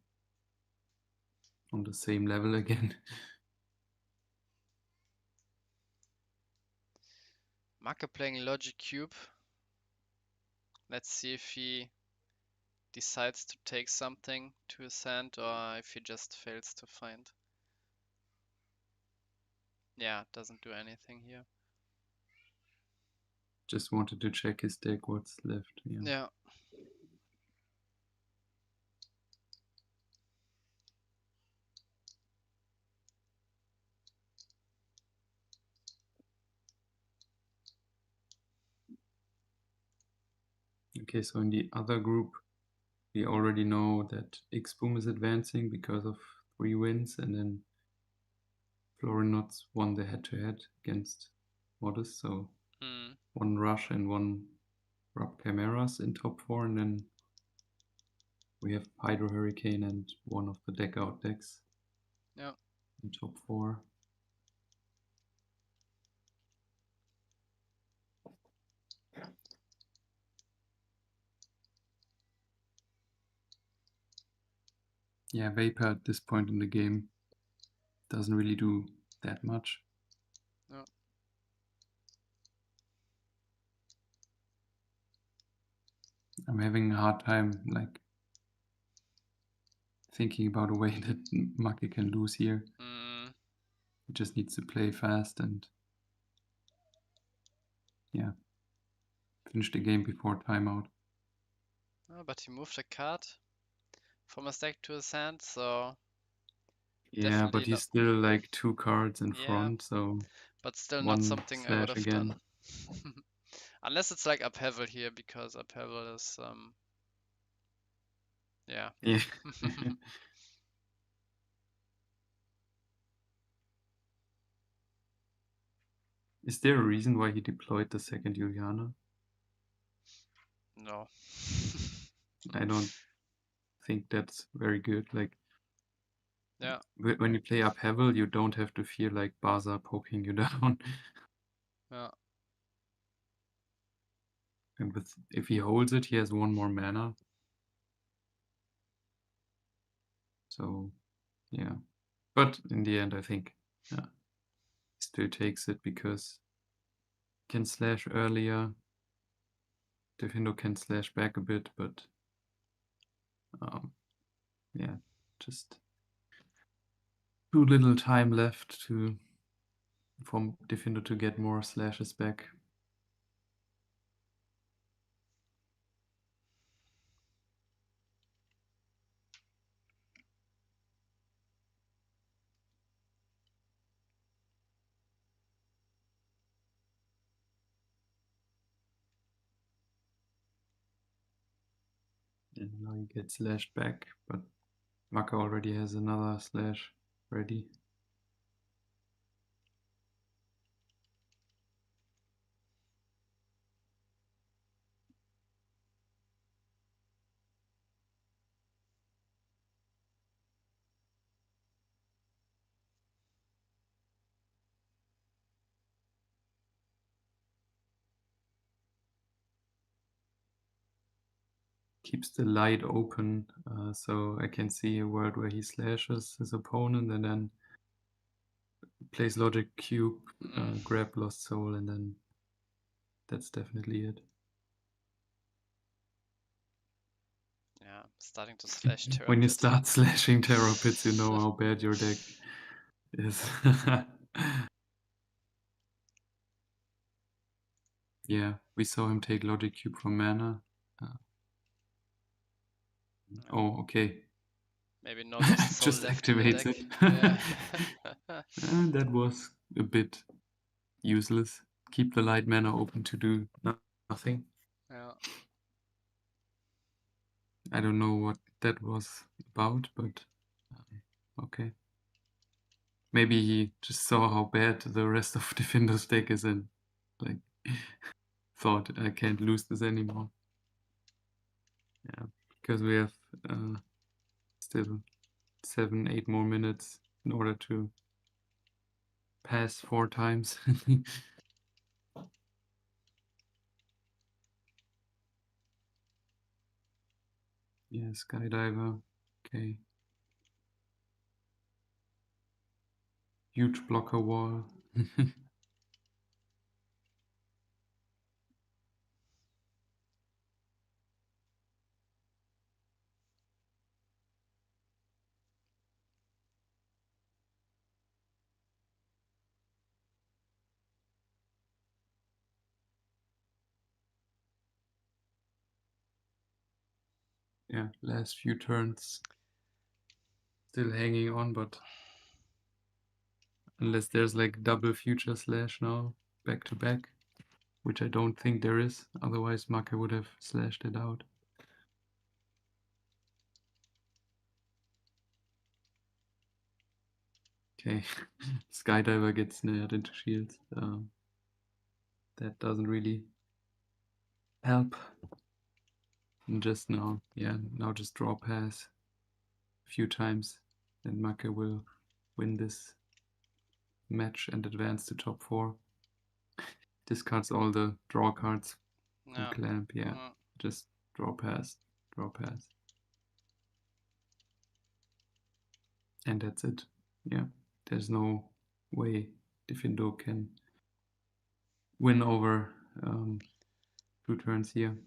the same level again. Make playing Logic Cube. Let's see if he decides to take something to his hand or if he just fails to find. Yeah, doesn't do anything here. Just wanted to check his deck, what's left. Yeah. Okay, so in the other group, we already know that X-Boom is advancing because of 3 wins, and then Florinots won the head-to-head against Modest, so 1 Rush and 1 Rub Chimeras in top 4, and then we have Hydro Hurricane and one of the deck out decks in top 4. Yeah, Vapor at this point in the game doesn't really do that much. No. I'm having a hard time like thinking about a way that Maki can lose here. He just needs to play fast and finish the game before timeout. Oh, but he moved a card from his deck to his hand, so yeah, but he's still like 2 cards in front, so but still not something I would have again. done. Unless it's like Upheaval here, because Upheaval is yeah. Is there a reason why he deployed the second Juliana? No. I don't think that's very good. Like, yeah. When you play Upheaval, you don't have to fear like Baza poking you down. Yeah. And if he holds it, he has 1 more mana. So yeah, but in the end, I think still takes it because can slash earlier. Defindo can slash back a bit, but yeah, just too little time left for Defindo to get more slashes back. And now he gets slashed back, but Maka already has another slash ready. Keeps the light open, so I can see a world where he slashes his opponent and then plays Logic Cube, grab Lost Soul, and then that's definitely it. Yeah, starting to slash Terra When you Pit. start slashing Terror Pits, you know how bad your deck is. Yeah, we saw him take Logic Cube from mana. Oh, okay. Maybe no Lost Soul Just left in the activates deck. it. Yeah. That was a bit useless. Keep the light mana open to do nothing. Yeah. I don't know what that was about, but okay. Maybe he just saw how bad the rest of Defender's deck is and like thought I can't lose this anymore. Yeah, because we have still 7-8 more minutes in order to pass 4 times. Yeah, Skydiver. Okay. Huge blocker wall. Yeah, last few turns. Still hanging on, but unless there's like double future slash now, back to back, which I don't think there is. Otherwise, Maka would have slashed it out. Okay, Skydiver gets snared into shields. That doesn't really help. And just now, yeah, now just draw pass a few times, and Maka will win this match and advance to top 4. Discards all the draw cards from Yeah. Clamp, yeah. Just draw pass, draw pass. And that's it. Yeah, there's no way Defindo can win over 2 turns here.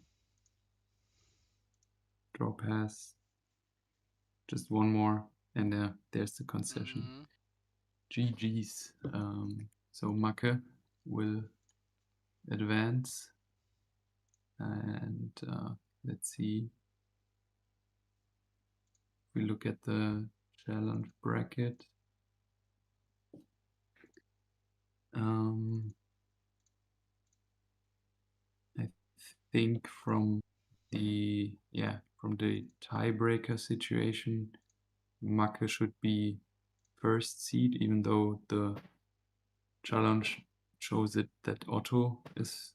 Draw pass, just one more, and there's the concession. GG's. So Macke will advance, and let's see. If we look at the challenge bracket. I think from the tiebreaker situation, Macke should be first seed, even though the challenge shows it that Otto is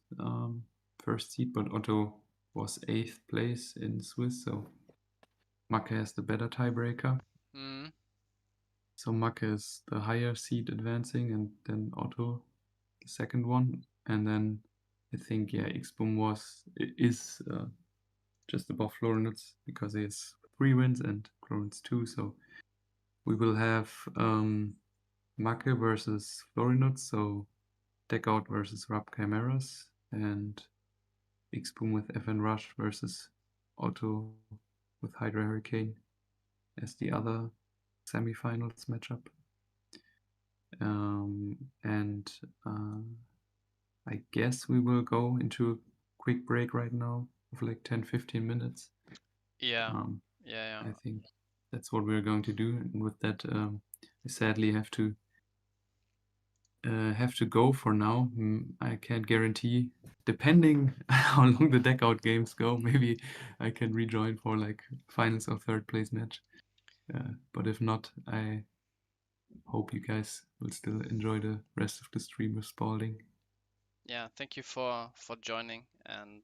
first seed, but Otto was 8th place in Swiss, so Macke has the better tiebreaker. So Macke is the higher seed advancing, and then Otto the second one, and then I think Xboom is just above Florinitz because he has 3 wins and Florinitz 2, so We will have Make versus Florinut, so Deck Out versus Rub Chimeras, and Big Spoon with FN Rush versus Otto with Hydra Hurricane as the other semifinals matchup. And I guess we will go into a quick break right now of like 10-15 minutes. Yeah, Um, yeah, I think that's what we're going to do. And with that, I sadly have to go for now. I can't guarantee, depending how long the deck out games go, maybe I can rejoin for like finals or third place match. But if not, I hope you guys will still enjoy the rest of the stream with Spalding. yeah. Thank you for joining, and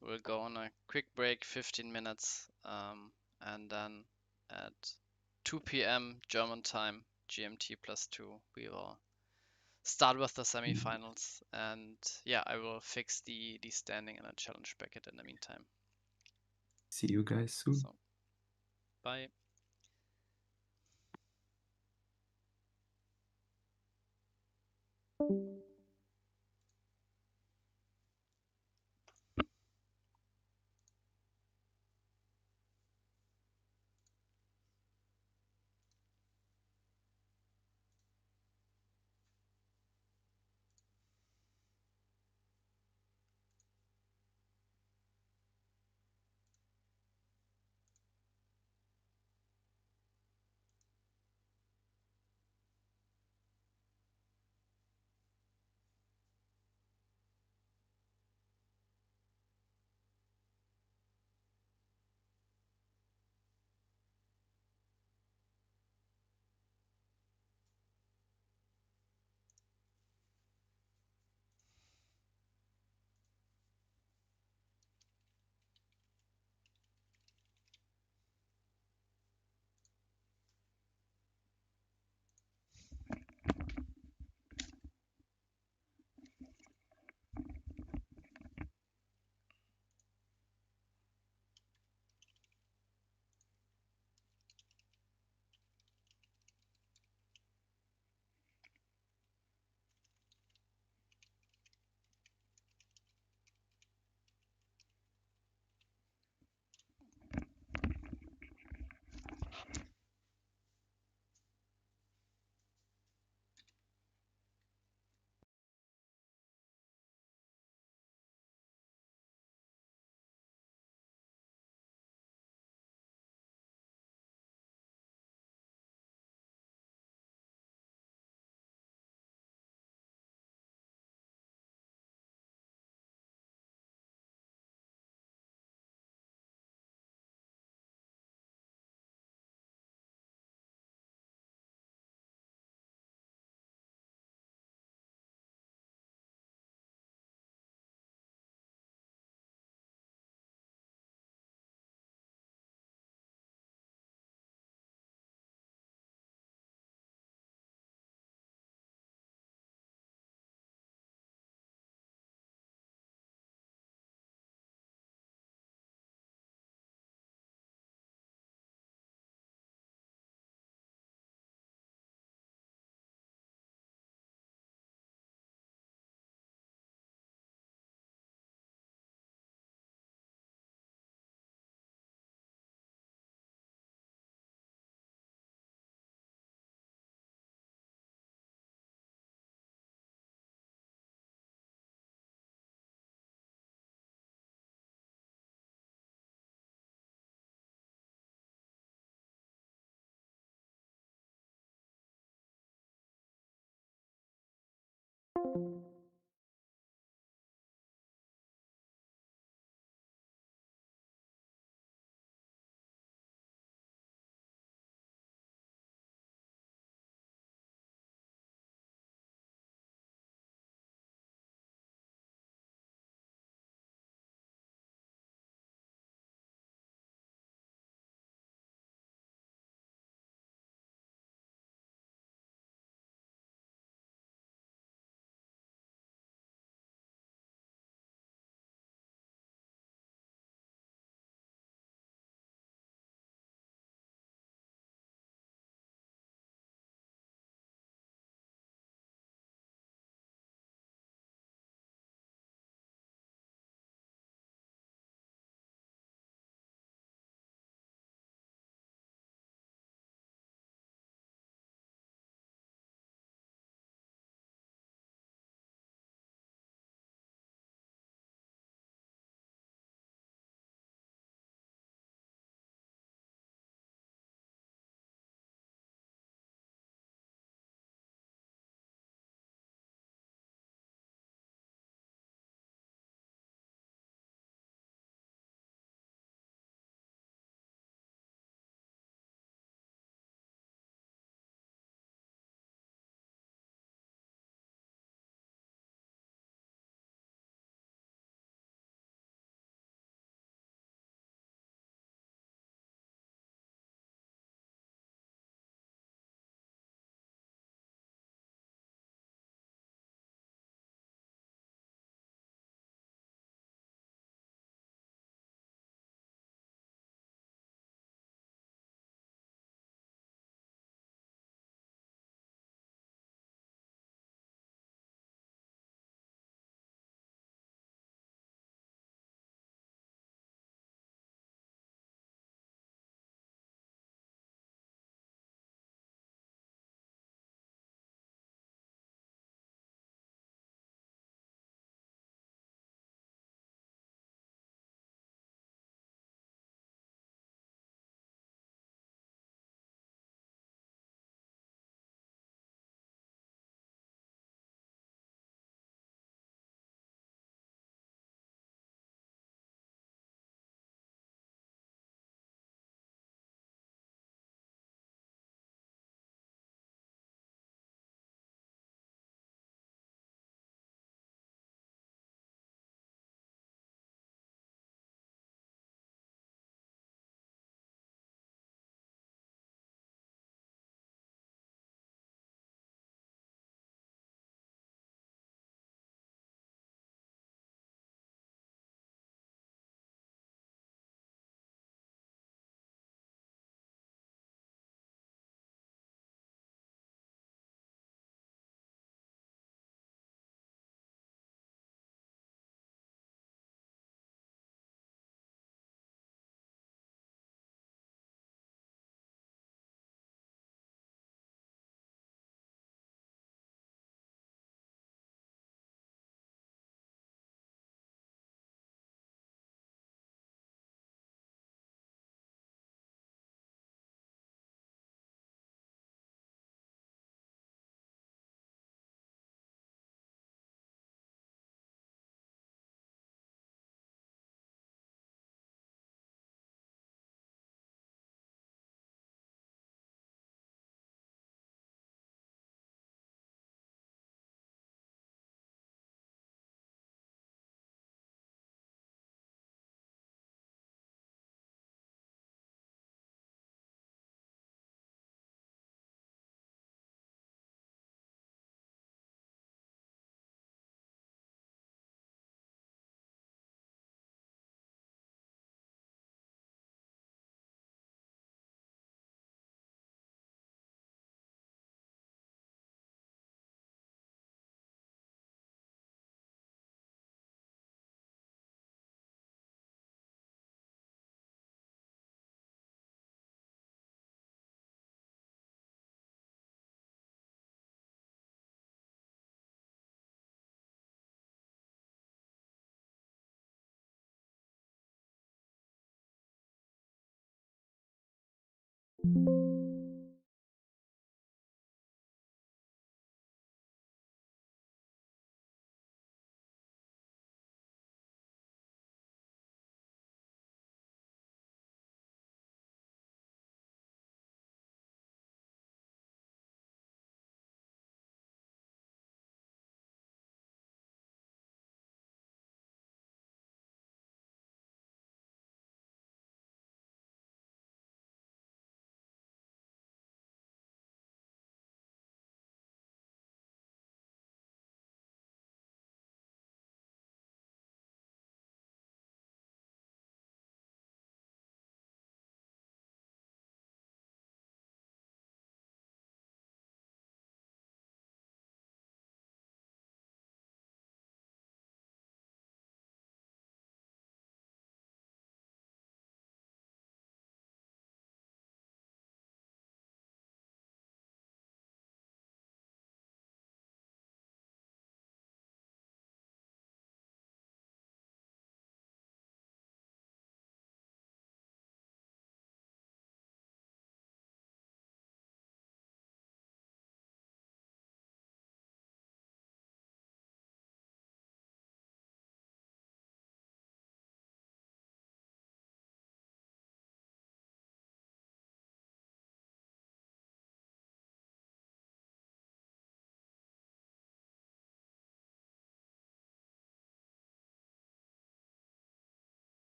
we'll go on a quick break, 15 minutes, and then at 2 p.m. German time, GMT +2, we will start with the semifinals. And yeah, I will fix the standing in a challenge bracket in the meantime. See you guys soon. So, bye.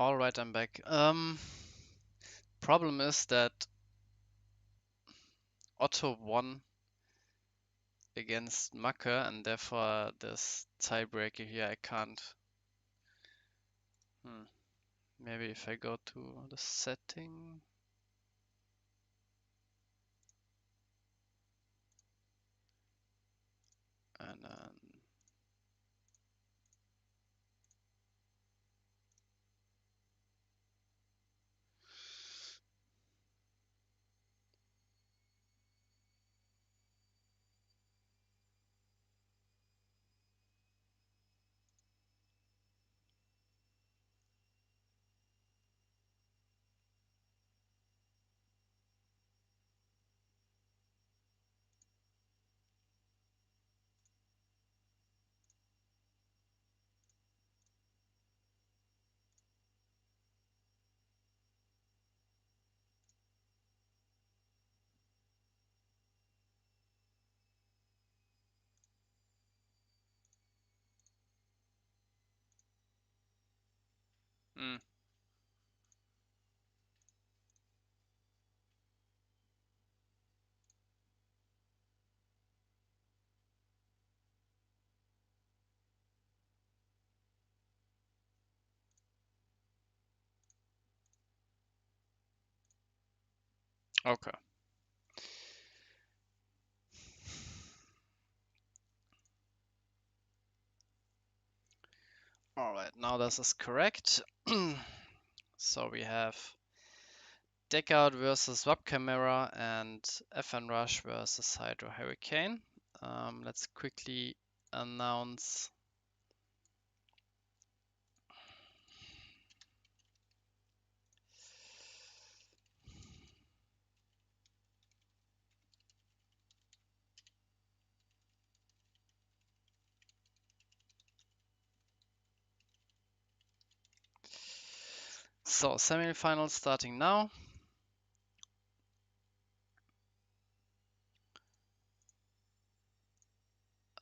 All right, I'm back. Problem is that Otto won against Macke, and therefore this tiebreaker here I can't. Maybe if I go to the setting. And then mm, okay. All right, now this is correct. So we have Deckout versus Web Camera and FN Rush versus Hydro Hurricane. Let's quickly announce. So semifinals starting now.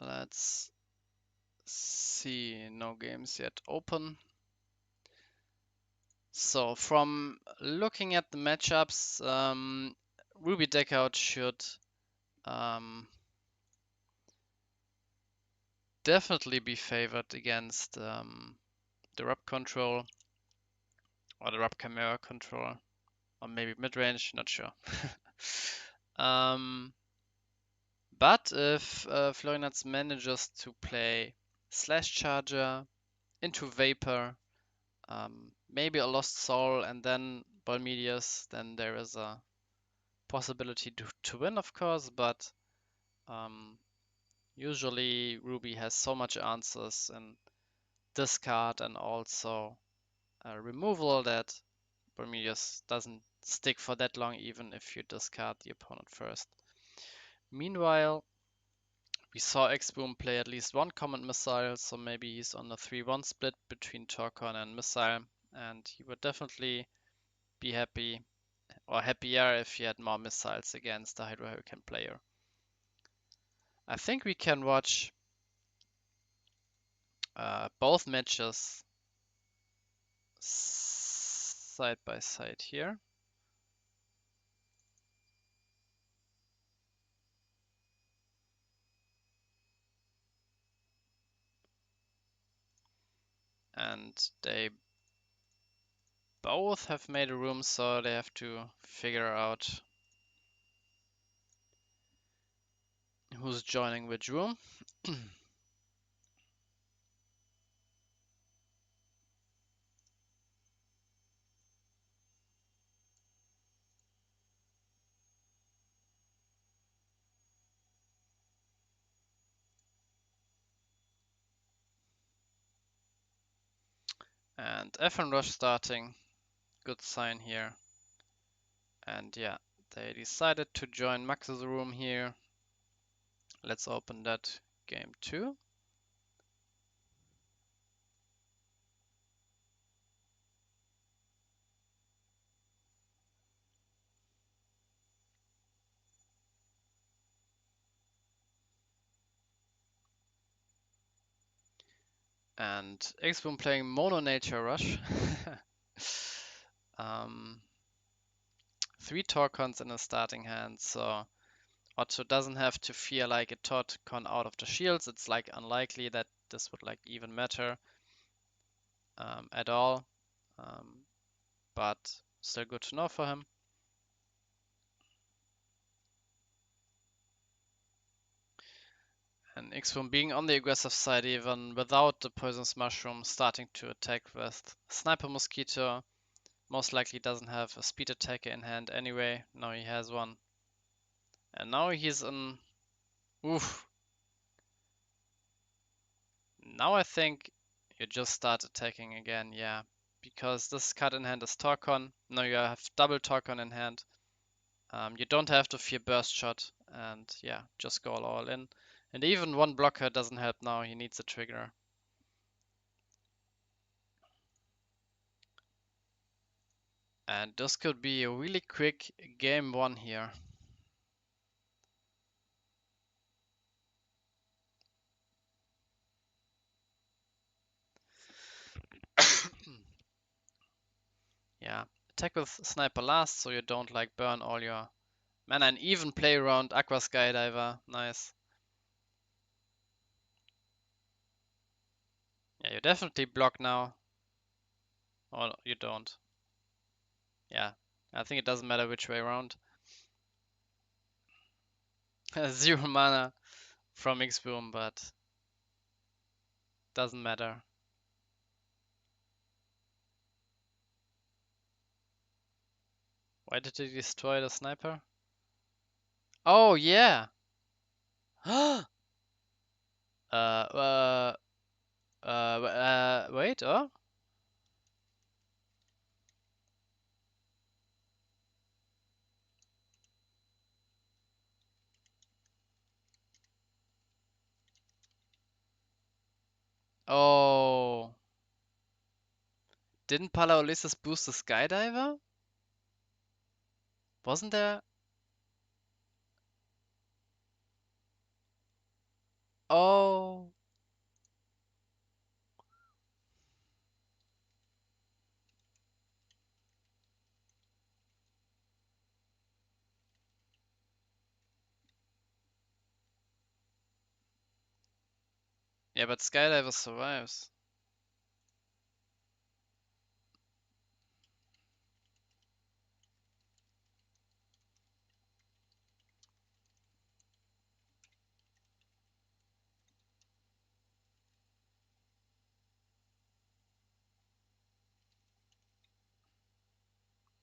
Let's see, no games yet open. So from looking at the matchups, Ruby Deckout should definitely be favored against the Rub control or the Rub Camera control, or maybe mid-range, not sure. um, but if Florianaz manages to play Slash Charger into Vapor, maybe a Lost Soul, and then Balmedius, then there is a possibility to win, of course, but usually Ruby has so much answers in discard and also removal that Bermudius doesn't stick for that long even if you discard the opponent first. Meanwhile, we saw X-Boom play at least one command missile, so maybe he's on a 3-1 split between Torcon and missile, and he would definitely be happy or happier if he had more missiles against the Hydro Hurricane player. I think we can watch both matches side by side here. And they both have made a room, so they have to figure out who's joining which room. And FN Rush starting, good sign here. And yeah, they decided to join Max's room here. Let's open that game too. And X-Boom playing Mono Nature Rush. Um, 3 Torcons in a starting hand, so Otto doesn't have to fear like a Torcon out of the shields. It's like unlikely that this would like even matter at all, but still good to know for him. And X-Boom being on the aggressive side even without the Poisonous Mushroom, starting to attack with Sniper Mosquito. Most likely doesn't have a speed attacker in hand anyway. Now he has one. And now he's in... Oof. Now I think you just start attacking again, yeah. Because this card in hand is Torcon. Now you have double Torcon in hand. You don't have to fear Burst Shot. And yeah, just go all in. And even one blocker doesn't help now. He needs a trigger. And this could be a really quick game 1 here. Yeah, attack with Sniper last so you don't like burn all your mana and even play around Aqua Skydiver. Nice. Yeah, you definitely block now. Or you don't. Yeah, I think it doesn't matter which way around. 0 mana from X-Boom, but doesn't matter. Why did he destroy the sniper? Oh yeah. uh, wait, oh? Oh. Didn't Palaolissus boost the Skydiver? Wasn't there? Oh. Yeah, but Skydiver survives.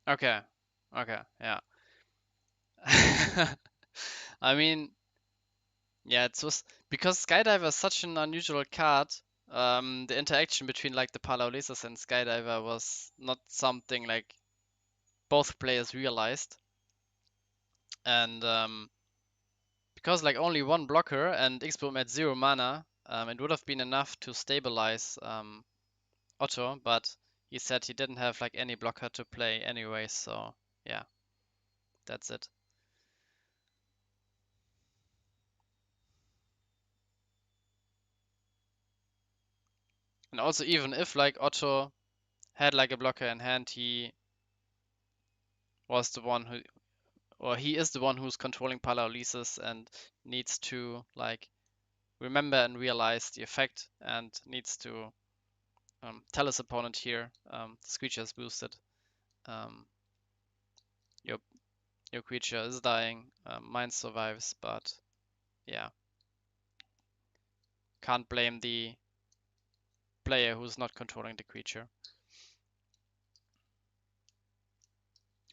Okay. Okay, yeah. I mean, yeah, it was because Skydiver is such an unusual card. The interaction between like the Palaolissus and Skydiver was not something like both players realized. And because like only one blocker and X-Boom at 0 mana, it would have been enough to stabilize Otto, but he said he didn't have like any blocker to play anyway, so yeah, that's it. And also even if like Otto had like a blocker in hand, he was the one who, or he is the one who's controlling Palaolissus and needs to like remember and realize the effect and needs to tell his opponent here, this creature is boosted. Um, your your creature is dying, mine survives, but yeah, can't blame the player who's not controlling the creature.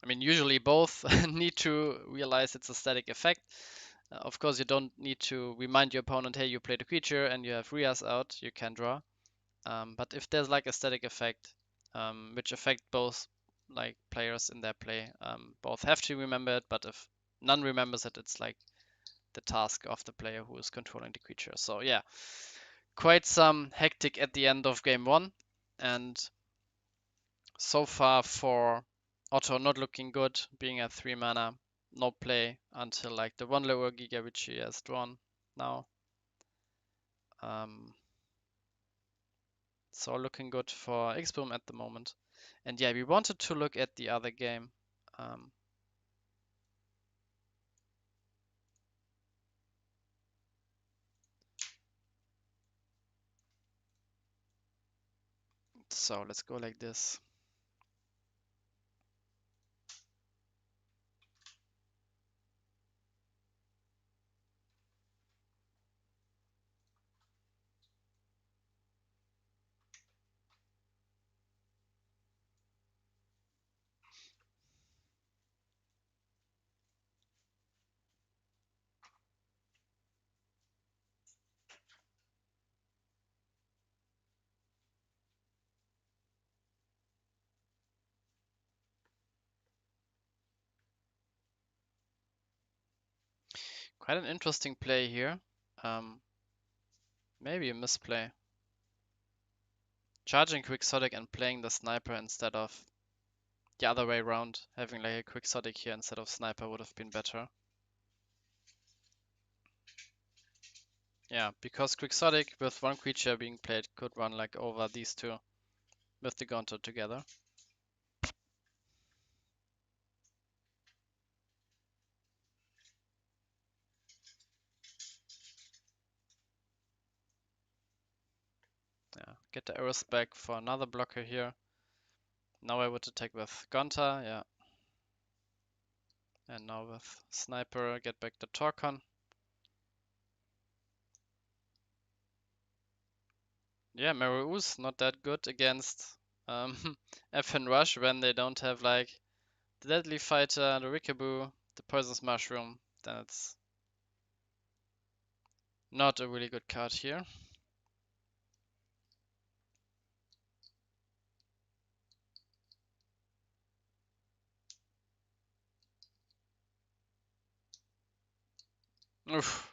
I mean, usually both need to realize it's a static effect. Of course, you don't need to remind your opponent, hey, you played a creature and you have Rias out, you can draw. But if there's like a static effect, which affect both like players in their play, both have to remember it, but if none remembers it, it's like the task of the player who is controlling the creature. So yeah, quite some hectic at the end of game 1, and so far for Otto not looking good, being at 3 mana, no play until like the 1 lower Giga which he has drawn now. So looking good for X-Boom at the moment. And yeah, we wanted to look at the other game. So let's go like this. Quite an interesting play here. Maybe a misplay. Charging Quixotic and playing the sniper instead of the other way around. Having like a Quixotic here instead of sniper would have been better. Yeah, because Quixotic with one creature being played could run like over these two with the Gauntlet together. Yeah, get the arrows back for another blocker here. Now I would attack with Gonta, yeah. And now with Sniper, get back the Torcon. Yeah, Meru's not that good against FN Rush when they don't have like the Deadly Fighter, the Rikaboo, the Poisonous Mushroom. Then it's not a really good card here. Oof.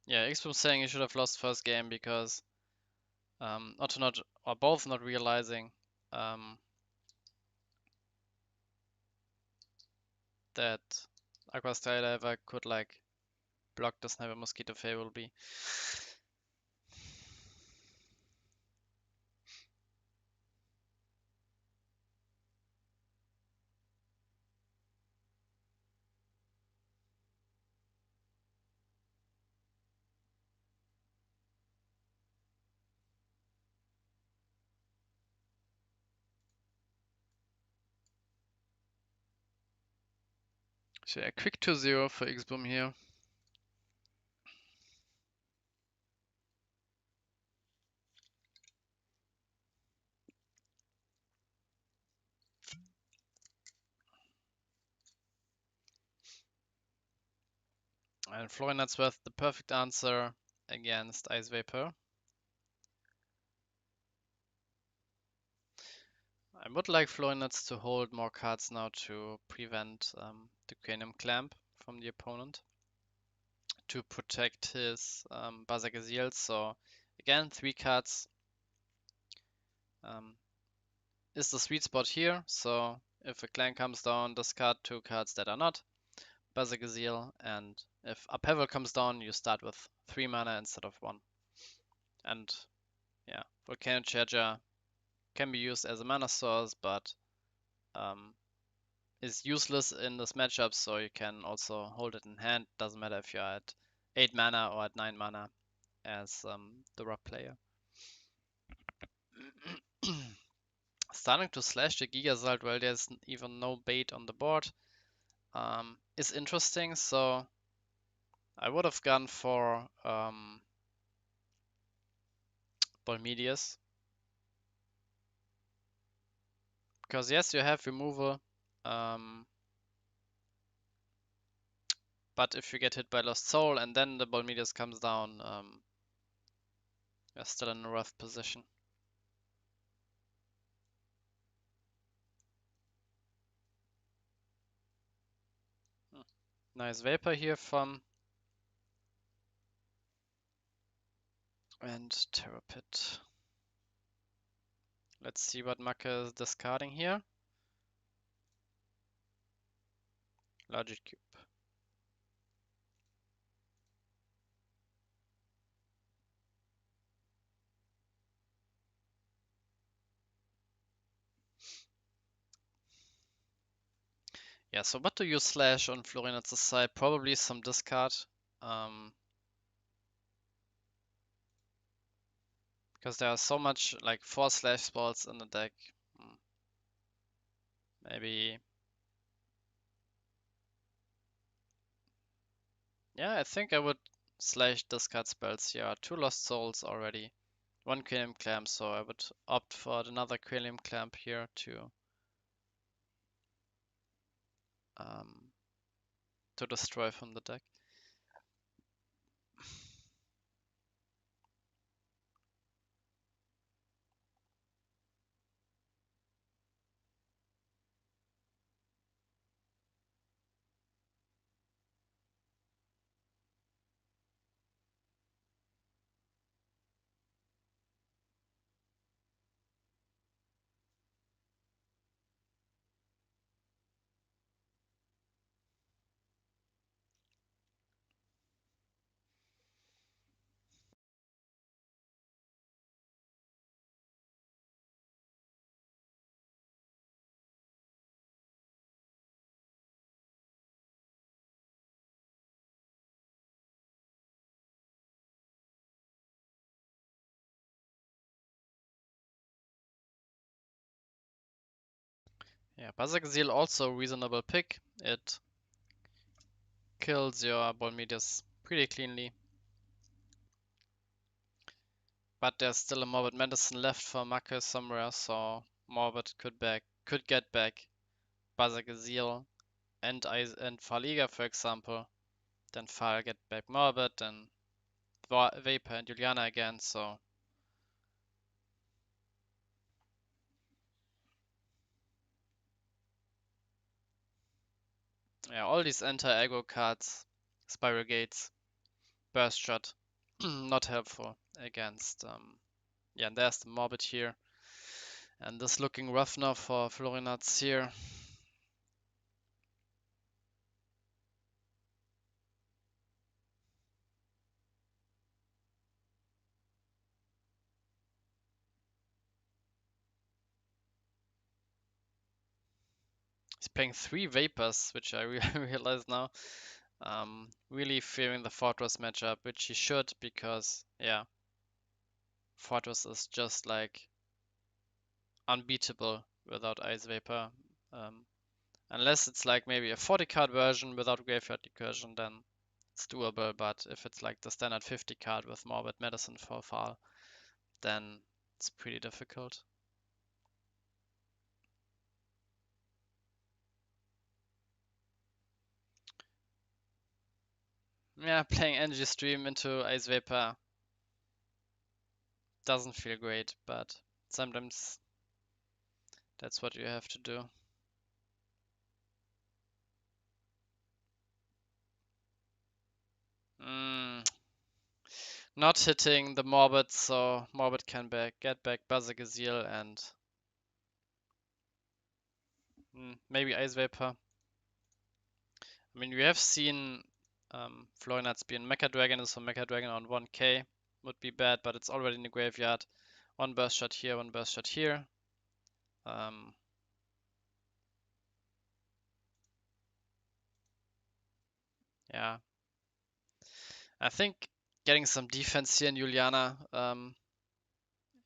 Yeah, X was saying he should have lost first game because Otto not or both not realizing that Aqua Skydiver could like block the Sniper Mosquito favorably. So yeah, quick 2-0 for X-Boom here. And Florian's with the perfect answer against Ice Vapor. I would like Florian's to hold more cards now to prevent the Cranium Clamp from the opponent. To protect his Bazagazil. So again, 3 cards is the sweet spot here. So if a clan comes down, discard 2 cards that are not Bazagazil, and if Upheaval comes down, you start with 3 mana instead of 1. And yeah, Volcano Charger can be used as a mana source, but is useless in this matchup, so you can also hold it in hand. Doesn't matter if you're at 8 mana or at 9 mana as the rock player. Starting to slash the Gigasalt while there's even no bait on the board is interesting, so I would have gone for Bolmedius. Because yes, you have removal, but if you get hit by Lost Soul and then the Bolmedius comes down, you're still in a rough position. Nice Vapor here from and Terror Pit. Let's see what Macke is discarding here. Logic Cube. Yeah, so what do you slash on Florian's side? Probably some discard. Because there are so much like 4 slash spells in the deck. Hmm, maybe. Yeah, I think I would slash discard spells here. 2 Lost Souls already. 1 Quilium Clamp, so I would opt for another Quilium Clamp here um, to destroy from the deck. Yeah, Bazagazil also a reasonable pick. It kills your Bolmedius pretty cleanly. But there's still a Morbid Medicine left for Macke somewhere, so Morbid could get back Bazagazil and Farliga, for example. Then Far get back Morbid, then Vapor and Juliana again, so yeah, all these anti-aggro cards, Spiral Gates, Burst Shot, not helpful against yeah, and there's the Morbid here. And this looking rough now for Florinats here. He's playing 3 Vapors, which I realize now. Really fearing the Fortress matchup, which he should, because, yeah, Fortress is just like unbeatable without Ice Vapor. Um, unless it's like maybe a 40 card version without Graveyard Recursion, then it's doable. But if it's like the standard 50 card with Morbid Medicine for Fall, then it's pretty difficult. Yeah, playing Energy Stream into Ice Vapor doesn't feel great, but sometimes that's what you have to do. Not hitting the Morbid, so Morbid can get back Bazagazil and maybe Ice Vapor. I mean, we have seen Florianats be in Mecha Dragon, so Mecha Dragon on 1k would be bad, but it's already in the graveyard. One burst shot here, one burst shot here. Yeah, I think getting some defense here in Juliana,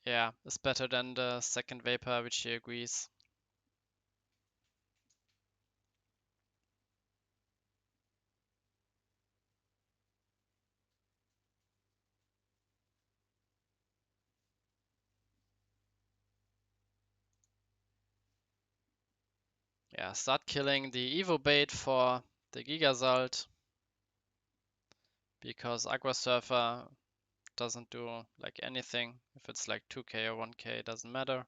yeah, is better than the second Vapor, which he agrees. Yeah, start killing the Evo bait for the Gigasalt, because Aqua Surfer doesn't do like anything. If it's like 2k or 1k, it doesn't matter.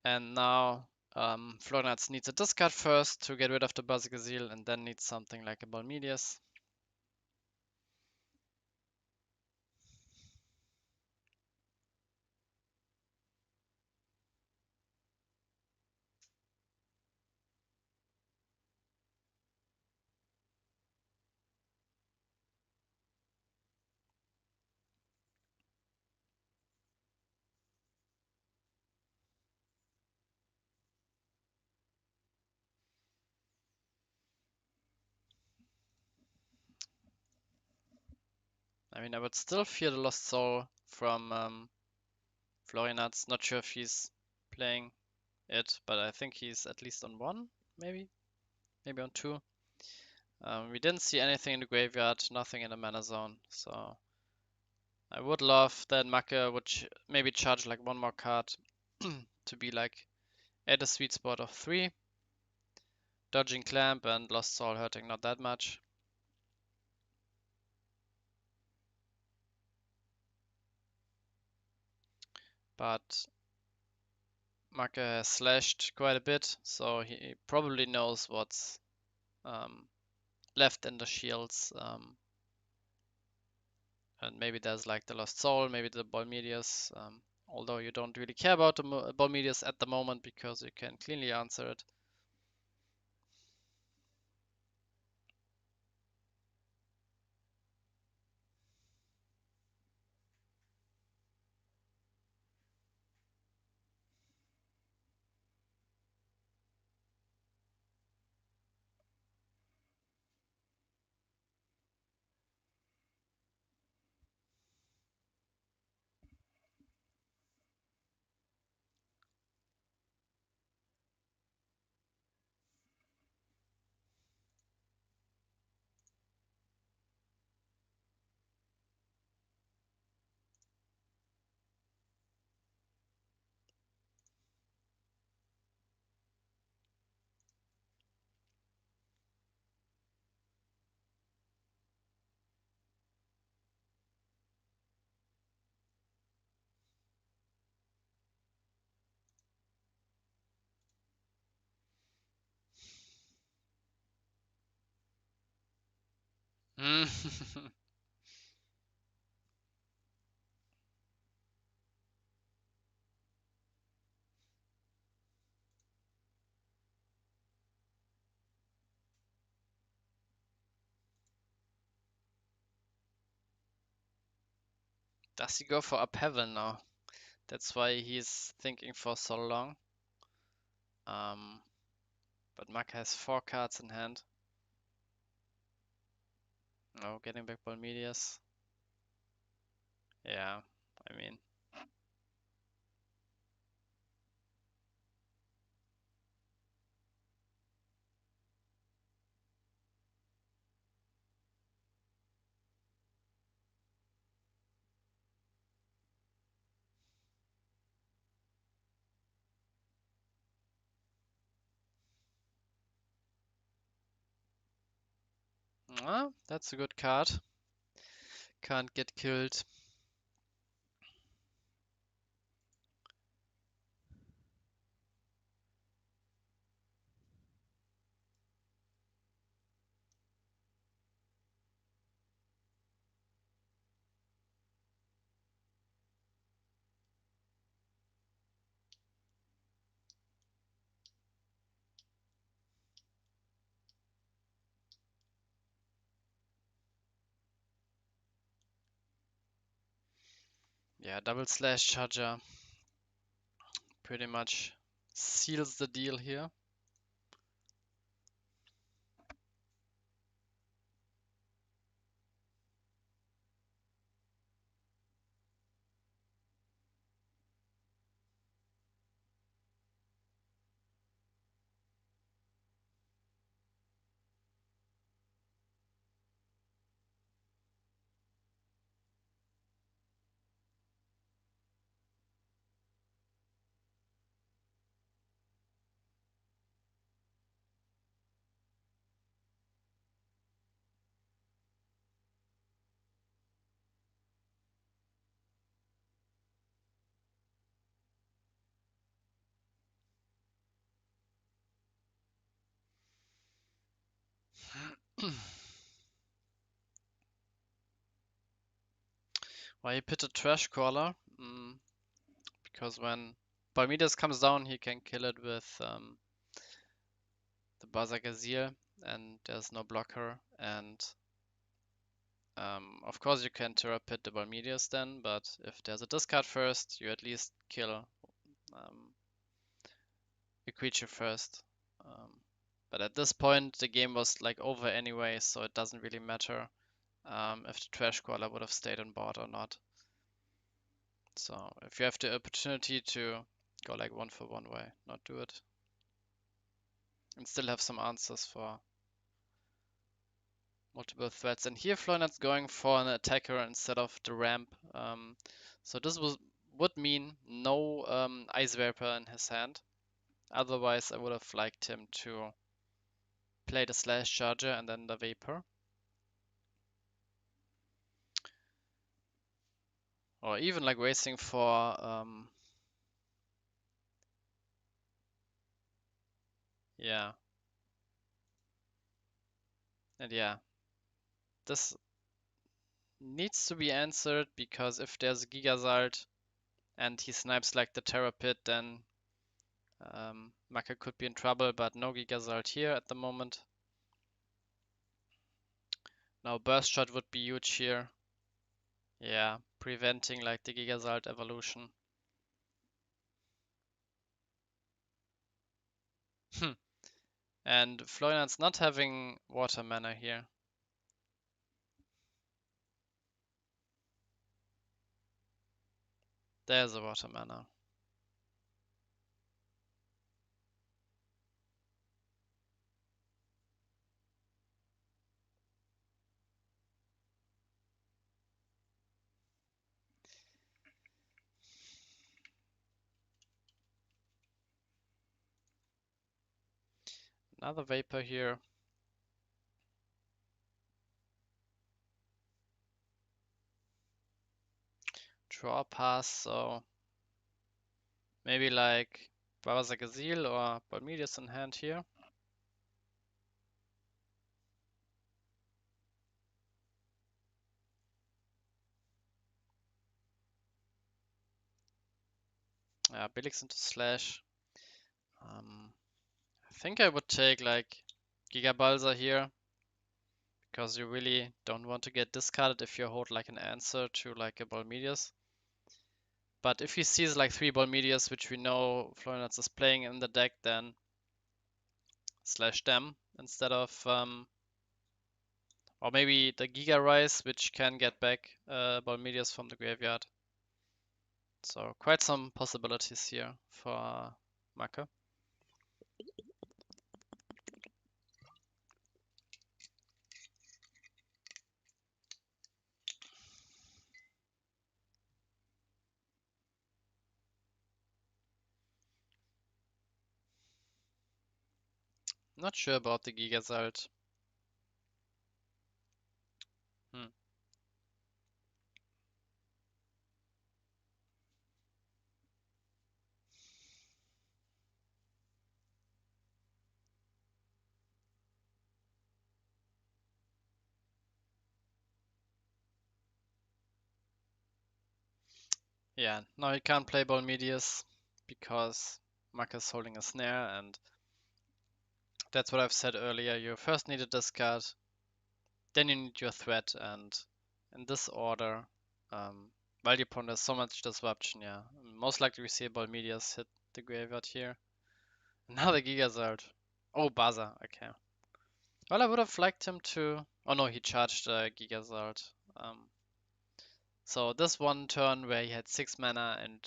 And now Florian needs a discard first to get rid of the Basilisk, and then needs something like a Balmedius. I mean, I would still fear the Lost Soul from Florian. Not sure if he's playing it, but I think he's at least on one, maybe on two. We didn't see anything in the graveyard, nothing in the mana zone, so I would love that Macke would maybe charge like one more card to be like at a sweet spot of 3. Dodging Clamp and Lost Soul hurting not that much. But Macke has slashed quite a bit, so he probably knows what's left in the shields. And maybe there's like the Lost Soul, maybe the Balmedius. Although you don't really care about the Balmedius at the moment because you can cleanly answer it. Does he go for Upheaval now? That's why he's thinking for so long. But Macke has 4 cards in hand. Oh, getting back Balmedius. Yeah, I mean. That's a good card. Can't get killed. Yeah, double slash charger pretty much seals the deal here. Why he put a Trash Caller? Because when Balmides comes down, he can kill it with the Buzzer Gazir, and there's no blocker. And of course, you can Terra Pit the Balmides then, but if there's a discard first, you at least kill a creature first. But at this point, the game was like over anyway, so it doesn't really matter if the Trash Caller would have stayed on board or not. So if you have the opportunity to go like one for one, why not do it? And still have some answers for multiple threats. And here Floynet's going for an attacker instead of the ramp. So this would mean no Ice Vapor in his hand. Otherwise, I would have liked him to play the Slash Charger and then the Vapor. Or even like racing for yeah. And yeah, this needs to be answered because if there's a Gigazard and he snipes like the Terra Pit, then Maka could be in trouble, but no Gigazard here at the moment. Now Burst Shot would be huge here. Yeah, preventing like the Gigazard evolution. And Florian's not having water mana here. There's a water mana. Another Vapor here. Draw pass, so maybe like Baba Gazil or Balmides in hand here. Yeah, Bilix into Slash. I think I would take like Giga Balsa here because you really don't want to get discarded if you hold like an answer to like a Balmides. But if he sees like 3 Balmides, which we know Florian is playing in the deck, then slash them instead of or maybe the Giga Rise, which can get back Balmides from the graveyard. So quite some possibilities here for Maka. Not sure about the Gigasalt. Hmm. Yeah, now he can't play Balmides because Maka's holding a snare, and that's what I've said earlier. You first need a discard, then you need your threat, and in this order, while your opponent has so much disruption, yeah. Most likely we see a Balmides hit the graveyard here. Another Gigazard. Oh, Baza, okay. Well, I would have liked him to... Oh no, he charged Gigazard. So this one turn where he had 6 mana and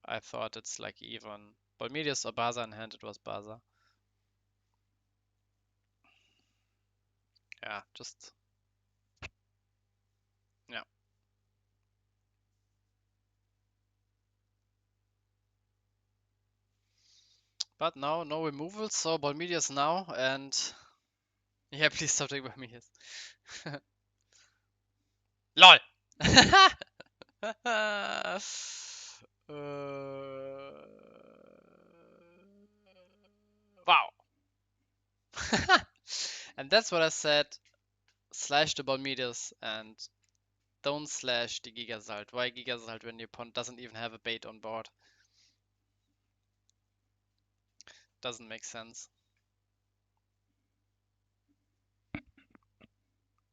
I thought it's like even Balmides or Baza in hand, it was Baza. Yeah, just... Yeah. But now, no removal, so Balmides now, and... Yeah, please stop taking Balmides. LOL! Wow. And that's what I said. Slash the Balmides and don't slash the Gigasalt. Why Gigasalt when your opponent doesn't even have a bait on board? Doesn't make sense.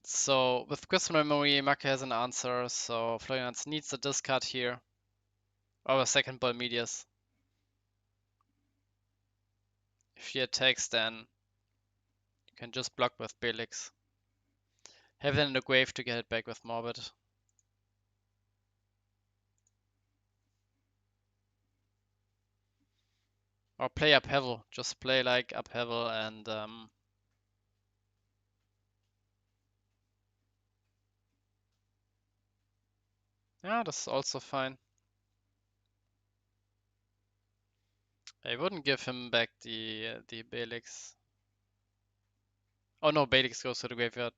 So with Crystal Memory, Maka has an answer, so Florian needs a discard here. Or a second ball medias. If he attacks, then you can just block with Belix. Have it in the grave to get it back with Morbid. Or play Upheaval. Just play like Upheaval and yeah, that's also fine. I wouldn't give him back the Belix. Oh no, Belix goes to the graveyard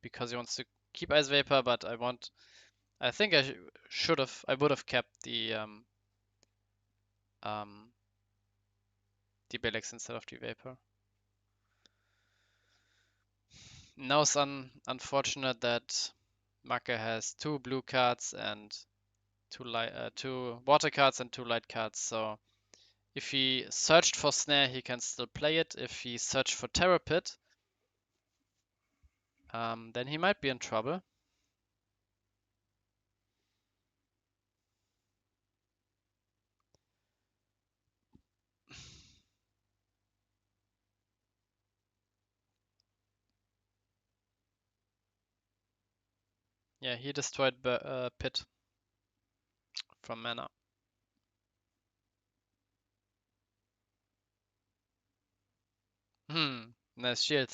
because he wants to keep Ice Vapor, but I think I would have kept um the Belix instead of the Vapor. Now it's unfortunate that Maka has 2 blue cards and 2 water cards and 2 light cards, so if he searched for Snare, he can still play it. If he searched for Terror Pit, then he might be in trouble. Yeah, he destroyed Pit from mana. Nice shield.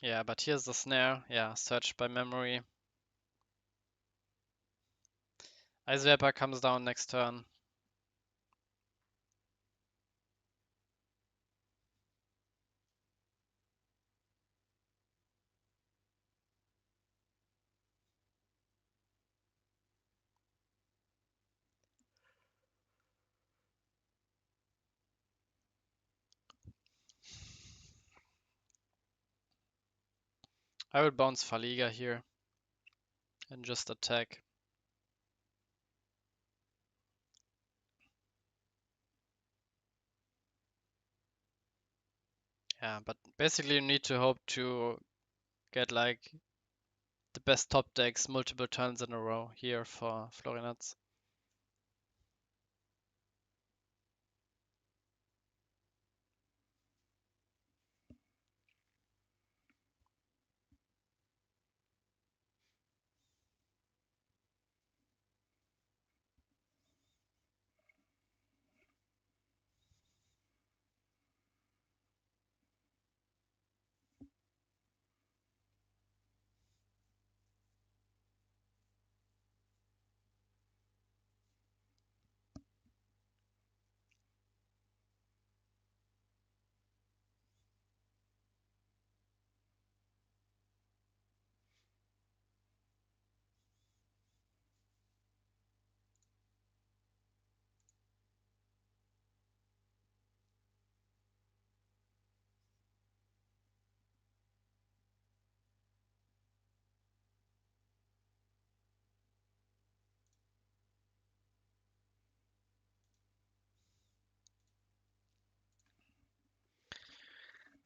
Yeah, but here's the Snare. Yeah, searched by memory. Ice Vapor comes down next turn. I will bounce Faliga here and just attack. Yeah, but basically you need to hope to get like the best top decks multiple turns in a row here for Florinats.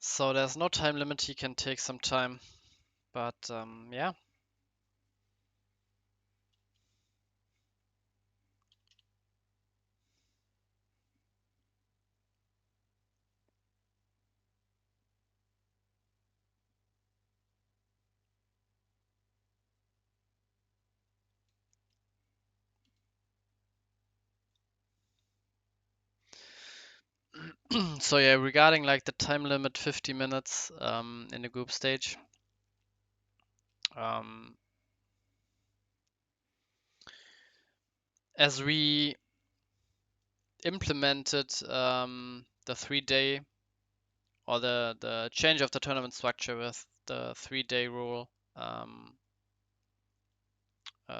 So there's no time limit, he can take some time, but yeah. So yeah, regarding like the time limit, 50 minutes in the group stage. As we implemented the 3-day or the change of the tournament structure with the 3-day rule,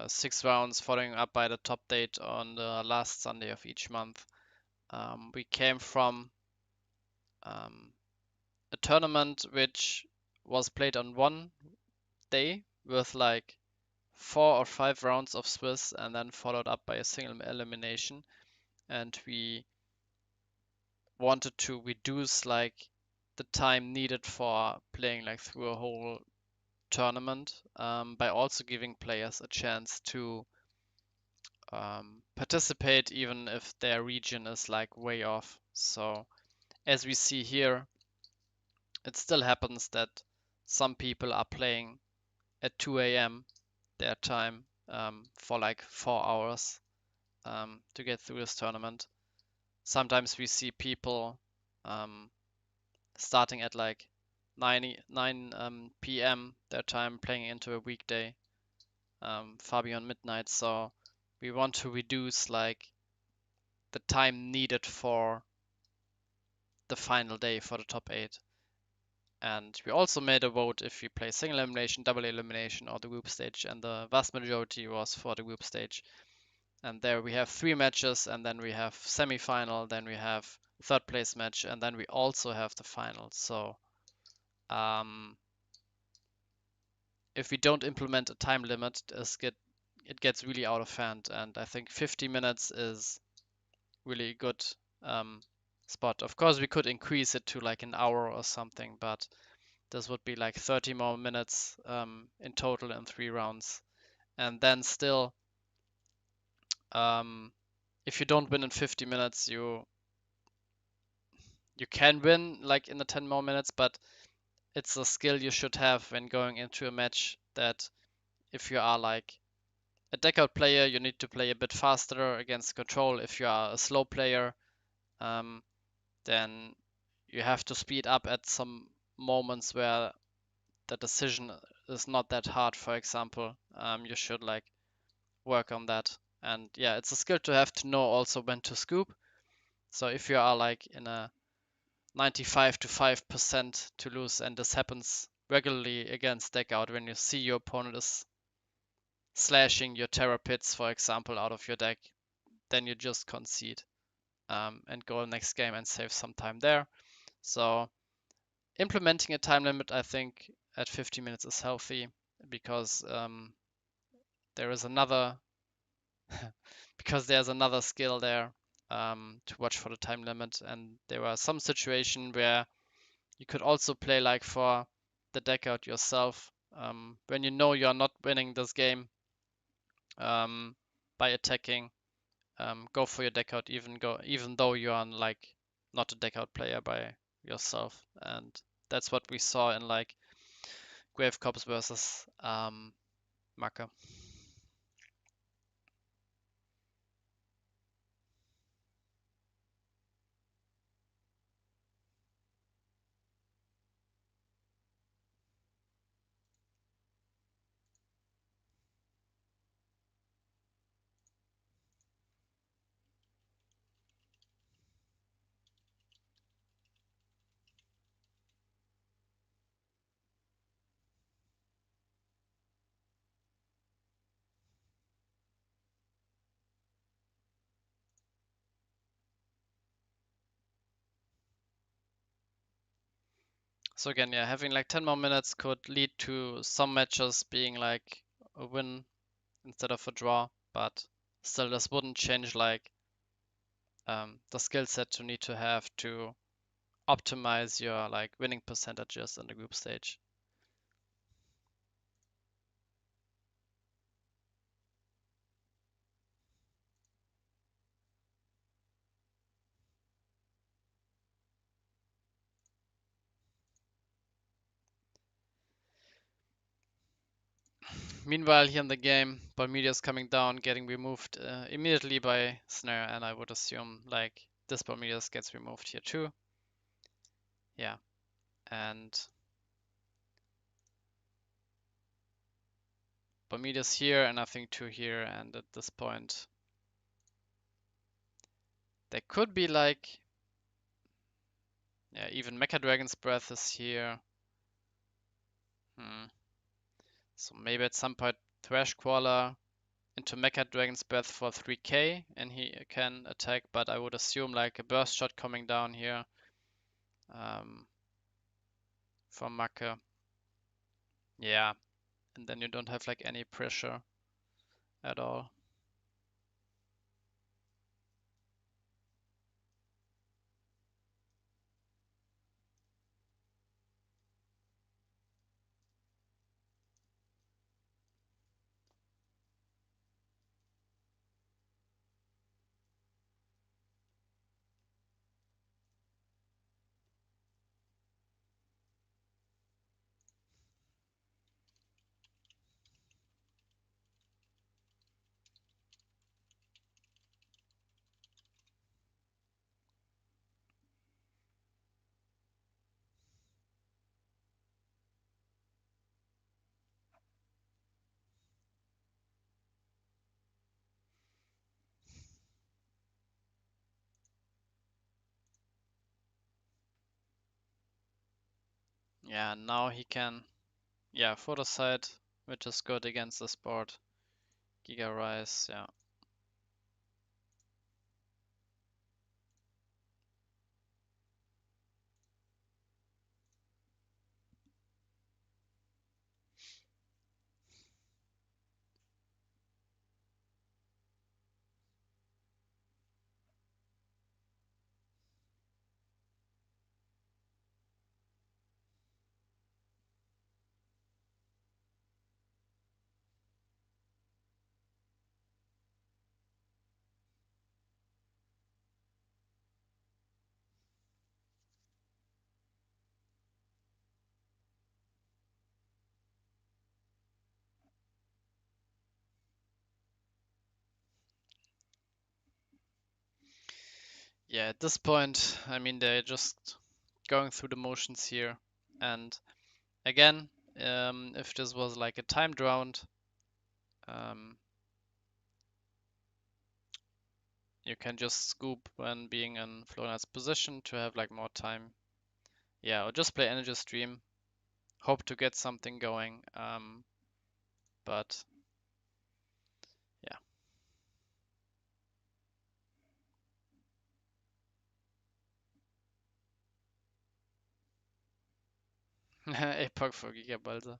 6 rounds following up by the top date on the last Sunday of each month. We came from a tournament which was played on one day with like 4 or 5 rounds of Swiss and then followed up by a single elimination. And we wanted to reduce like the time needed for playing like through a whole tournament by also giving players a chance to participate even if their region is like way off. So as we see here, it still happens that some people are playing at 2 a.m. their time for like 4 hours to get through this tournament. Sometimes we see people starting at like 9 p.m. their time playing into a weekday, far beyond midnight. So we want to reduce like the time needed for the final day for the top 8. And we also made a vote if you play single elimination, double elimination, or the group stage, and the vast majority was for the group stage. And there we have 3 matches, and then we have semi-final, then we have third place match, and then we also have the final. So if we don't implement a time limit, it gets really out of hand. And I think 50 minutes is really a good spot. Of course, we could increase it to like an hour or something, but this would be like 30 more minutes in total in 3 rounds. And then still, if you don't win in 50 minutes, you can win like in the 10 more minutes, but it's a skill you should have when going into a match that if you are like a deck out player, you need to play a bit faster against control. If you are a slow player, then you have to speed up at some moments where the decision is not that hard. For example, you should like work on that. And yeah, it's a skill to have to know also when to scoop. So if you are like in a 95 to 5% to lose, and this happens regularly against deck out when you see your opponent is slashing your terror pits, for example, out of your deck, then you just concede and go next game and save some time there. So implementing a time limit, I think, at 50 minutes is healthy because there is another because there's another skill there to watch for the time limit, and there are some situations where you could also play like for the deck out yourself when you know you're not winning this game by attacking. Go for your deck out even though you are like not a deck out player by yourself, and that's what we saw in like Grave Corps versus Maka. So again, yeah, having like 10 more minutes could lead to some matches being like a win instead of a draw, but still this wouldn't change like the skill set you need to have to optimize your like winning percentages in the group stage. Meanwhile, here in the game, Balmedia's coming down, getting removed immediately by Snare, and I would assume like this Balmedias gets removed here too. Yeah, and Balmedia's here, and I think 2 here, and at this point, there could be like, yeah, even Mecha Dragon's Breath is here. So maybe at some point Thrash Crawler into Mecha Dragon's Breath for 3k and he can attack, but I would assume like a burst shot coming down here from Macke. Yeah, and then you don't have like any pressure at all. Yeah, now he can, yeah, photo sight, which is good against this board. Giga Rise, yeah. Yeah, at this point, I mean, they're just going through the motions here. And again, if this was like a timed round, um, you can just scoop when being in Florian's position to have like more time. Yeah, or just play Energy Stream, hope to get something going. But yeah, Epoch for Gigabalter.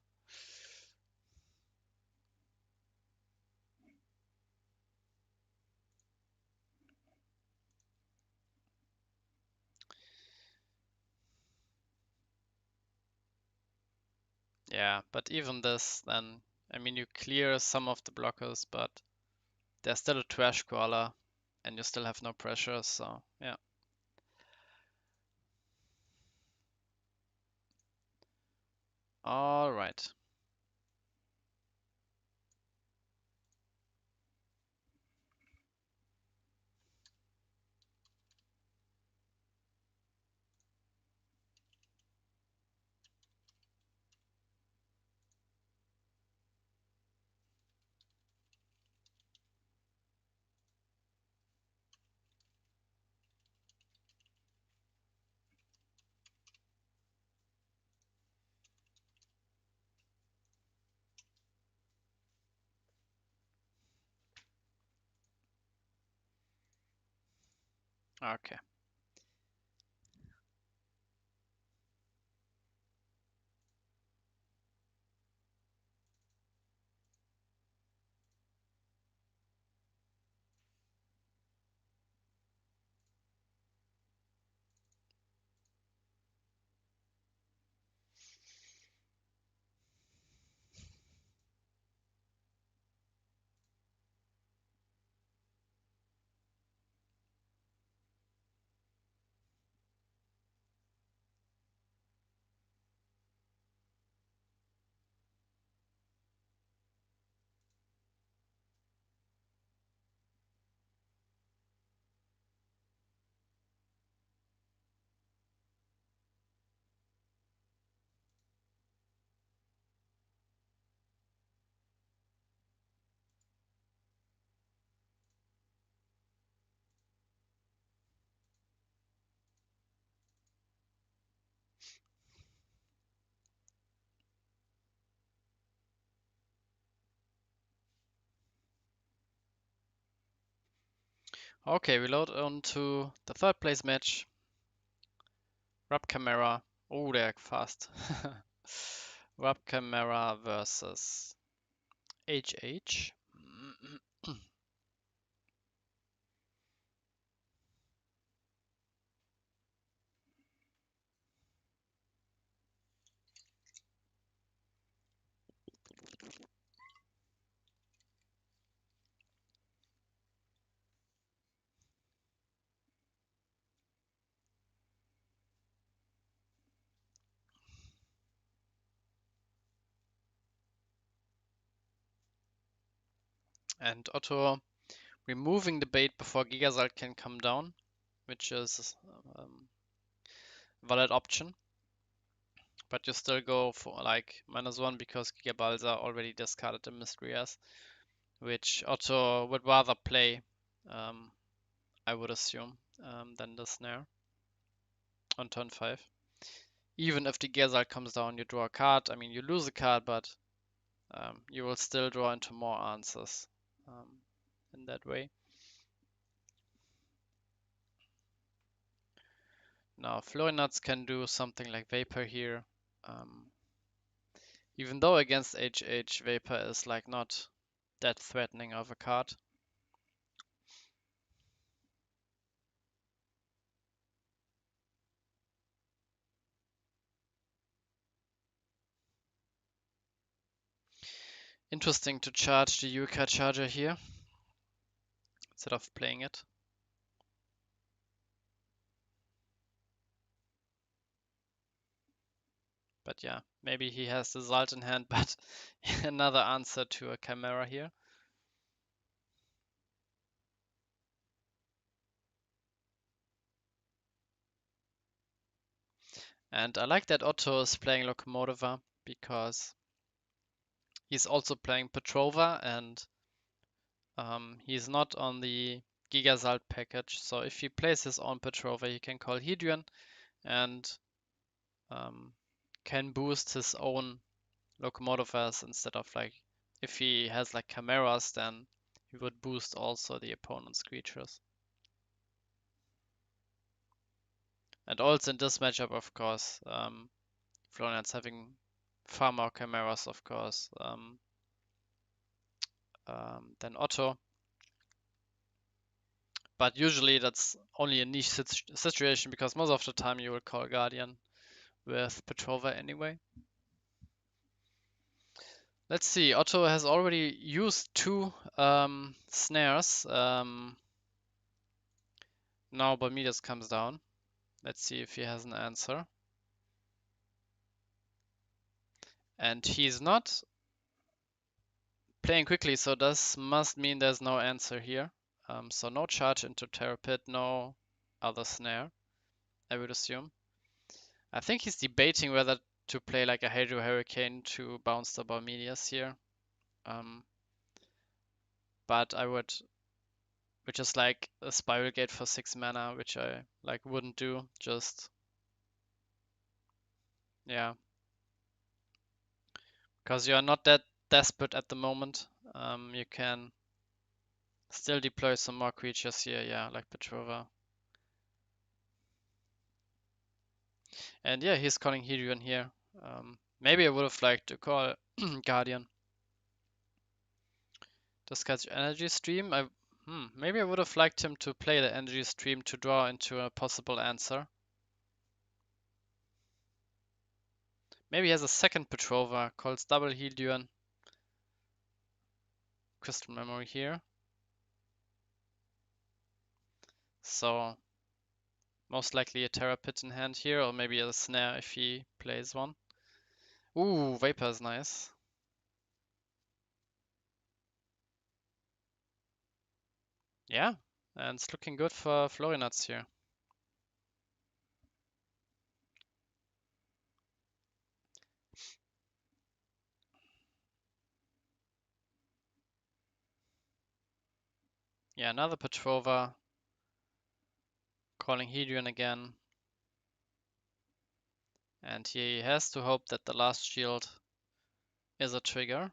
Yeah, but even this, then, I mean, you clear some of the blockers, but there's still a trash crawler, and you still have no pressure, so yeah. All right. Okay. Okay, we load on to the third place match. Rub Camera. Oh, they're fast. Rub Camera versus HH. And Otto removing the bait before Gigasalt can come down, which is valid option. But you still go for like -1 because Gigabalza already discarded the Mysteries, which Otto would rather play, I would assume, than the Snare on turn 5. Even if the Gigasalt comes down, you draw a card. I mean, you lose a card, but you will still draw into more answers in that way. Now, Florinuts can do something like Vapor here. Even though against HH, Vapor is like not that threatening of a card. Interesting to charge the Yuka Charger here instead of playing it. But yeah, maybe he has the Zalt in hand, but another answer to a Chimera here. And I like that Otto is playing Locomotiva because he's also playing Petrova and he's not on the Gigazalt package. So if he plays his own Petrova, he can call Hedrian and can boost his own Locomotivas instead of like, if he has like Chimeras, then he would boost also the opponent's creatures. And also in this matchup, of course, Florian's having far more Chimeras, of course, than Otto. But usually that's only a niche situation because most of the time you will call Guardian with Petrova anyway. Let's see, Otto has already used 2 snares. Now Bermudas comes down. Let's see if he has an answer. And he's not playing quickly, so this must mean there's no answer here. So no charge into Terror Pit, no other snare, I would assume. I think he's debating whether to play like a Hydro Hurricane to bounce the Barmedias here. But I would, which is like a Spiral Gate for 6 mana, which I like wouldn't do, just, yeah. Because you are not that desperate at the moment. You can still deploy some more creatures here, yeah, like Petrova. And yeah, he's calling Hedrian here. Maybe I would have liked to call Guardian. Discuss Energy Stream. Maybe I would have liked him to play the Energy Stream to draw into a possible answer. Maybe he has a second Petrova, calls double Hedrian. Crystal Memory here. So most likely a Terra Pit in hand here, or maybe a Snare if he plays one. Ooh, Vapor is nice. Yeah, and it's looking good for Florinuts here. Yeah, another Petrova. Calling Hedrian again. And he has to hope that the last shield is a trigger.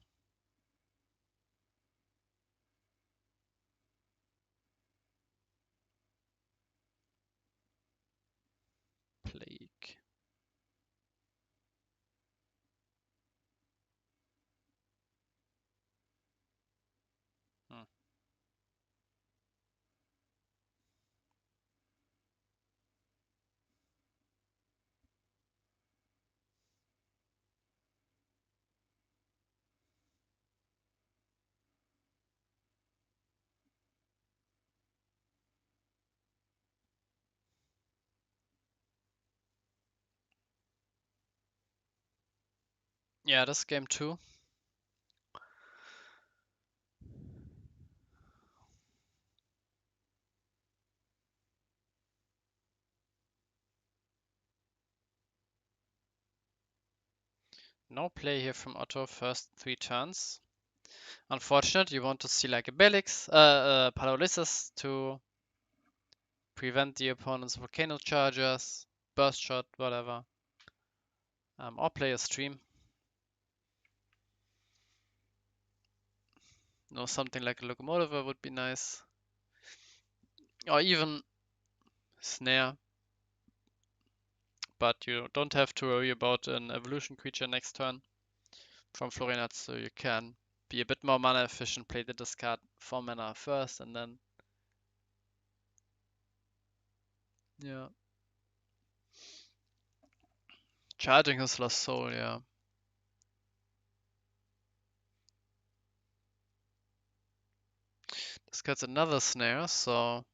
Yeah, this game too. No play here from Otto, first 3 turns. Unfortunate, you want to see like a Belix, Paralysis to prevent the opponent's volcano charges, burst shot, whatever. Or play a stream. No, something like a locomotive would be nice. Or even snare. But you don't have to worry about an evolution creature next turn from Florinat, so you can be a bit more mana efficient, play the discard 4 mana first, and then yeah. Charging his lost soul, yeah. This gets another snare, so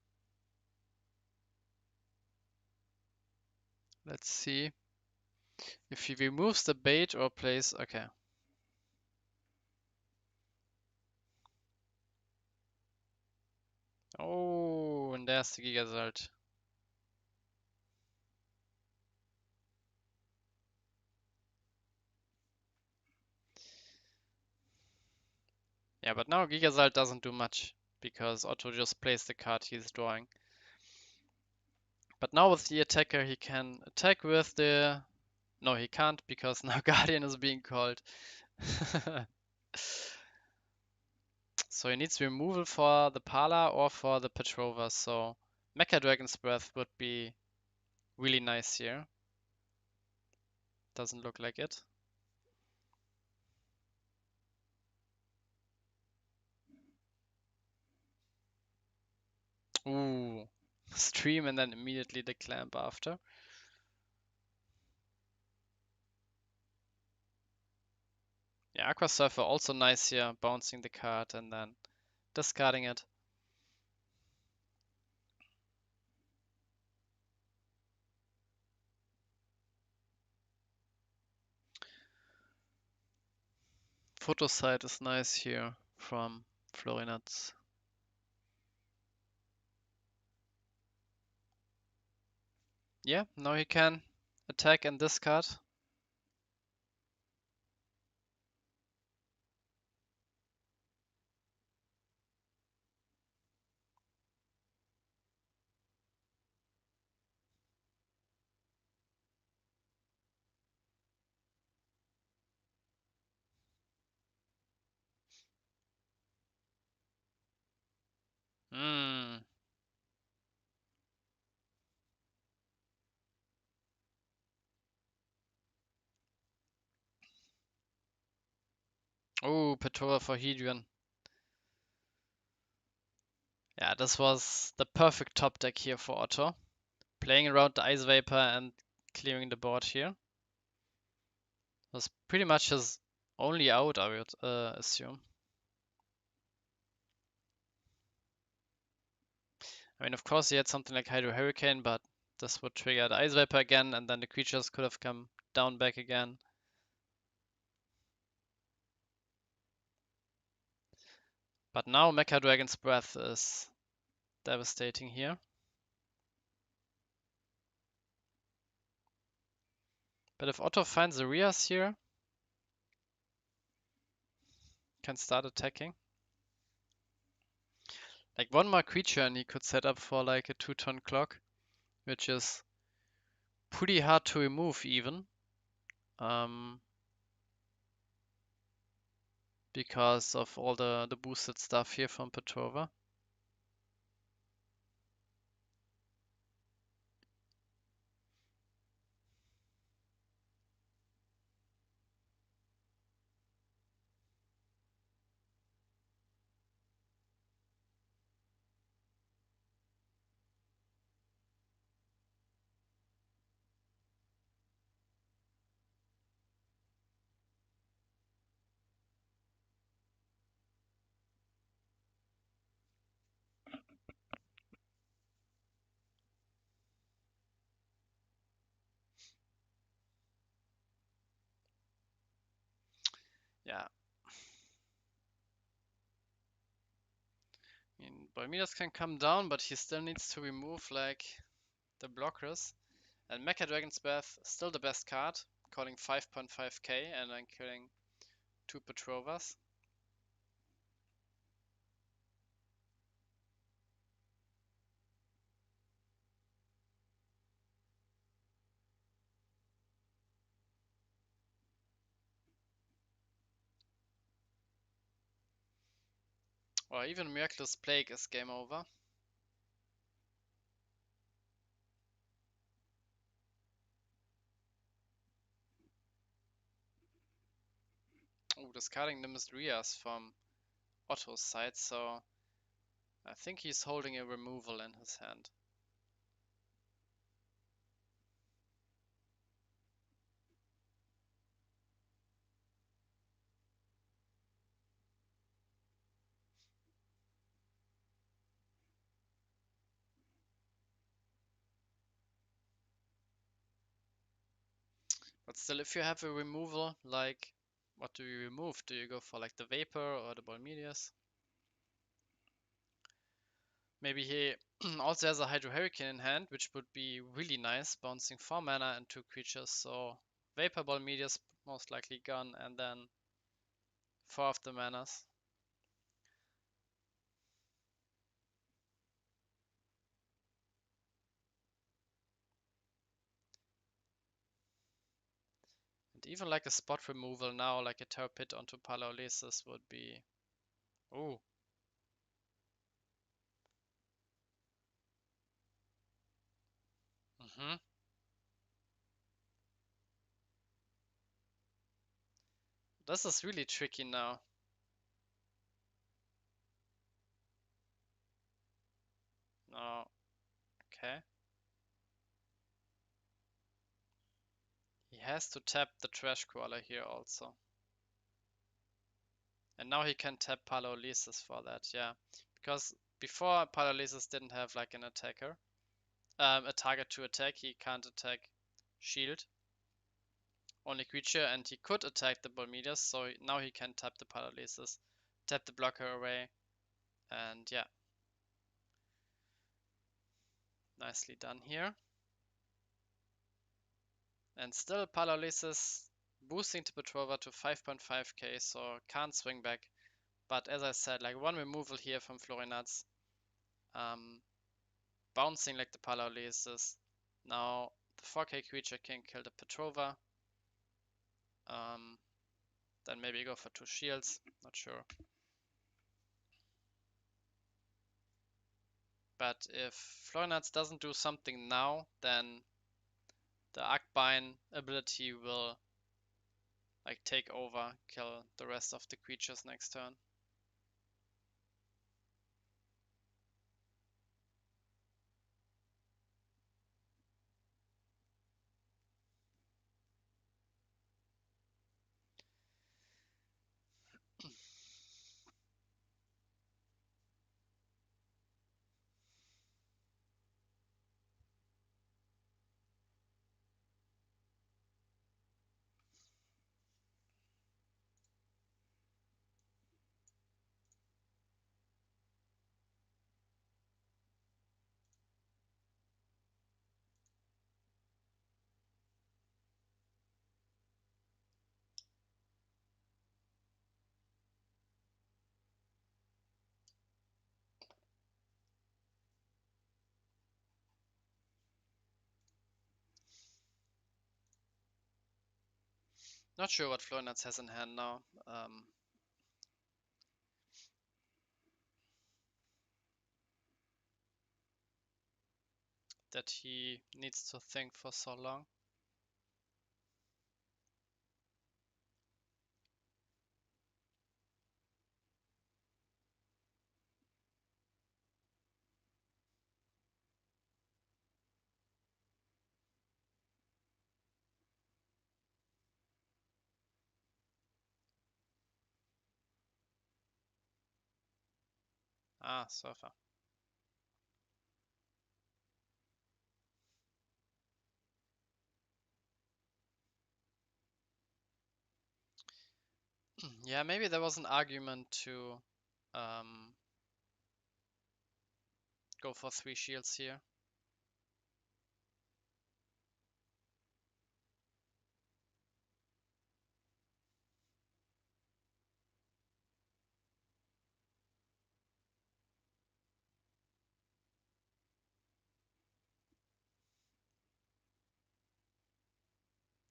let's see if he removes the bait or plays. Okay. Oh, and there's the Gigasalt. Yeah, but now Gigasalt doesn't do much because Otto just plays the card he's drawing. But now with the attacker, he can attack with the. No, he can't because now Guardian is being called. So he needs removal for the Pala or for the Petrova. So Mecha Dragon's Breath would be really nice here. Doesn't look like it. Ooh, stream and then immediately the clamp after. Yeah, Aqua Surfer also nice here, bouncing the card and then discarding it. Photo site is nice here from Florinats. Yeah, now he can attack and discard. Hmm. Oh, Petrova for Hedron. Yeah, this was the perfect top deck here for Otto. Playing around the Ice Vapor and clearing the board here. Was pretty much his only out, I would assume. I mean, of course, he had something like Hydro Hurricane, but this would trigger the Ice Vapor again, and then the creatures could have come down back again. But now Mecha Dragon's Breath is devastating here. But if Otto finds a Rias here, can start attacking. Like one more creature and he could set up for like a 2-turn clock, which is pretty hard to remove even. Because of all the boosted stuff here from Petrova. Yeah. I mean, Bolmidas can come down, but he still needs to remove like the blockers. And Mecha Dragon's Breath, still the best card, calling 5.5k and then killing 2 Petrovas. Or even Miraculous Plague is game over. Oh, discarding the Rias from Otto's side, so I think he's holding a removal in his hand. But still, if you have a removal, like, what do you remove? Do you go for like the Vapor or the Bolmidius? Maybe he also has a Hydro Hurricane in hand, which would be really nice, bouncing 4 mana and 2 creatures. So Vapor Bolmidius most likely gone, and then 4 of the manas. And even like a spot removal now, like a Terror Pit onto Palaolesis would be... Ooh. Mm-hmm. This is really tricky now. No. Okay. He has to tap the Trash Crawler here also. And now he can tap Palaolesis for that, yeah. Because before Palaolesis didn't have like an attacker. A target to attack, he can't attack shield. Only creature, and he could attack the Bolmidas, so now he can tap the Palaolesis, tap the blocker away, and yeah. Nicely done here. And still Palaolesis boosting to Petrova to 5.5k, so can't swing back. But as I said, like one removal here from Florinats, bouncing like the Palaolesis. Now the 4k creature can kill the Petrova. Then maybe go for 2 shields, not sure. But if Florinats doesn't do something now, then the Arcbine ability will like take over, kill the rest of the creatures next turn. Not sure what Florinats has in hand now. That he needs to think for so long. Ah, Surfer. Yeah, maybe there was an argument to um, go for 3 shields here.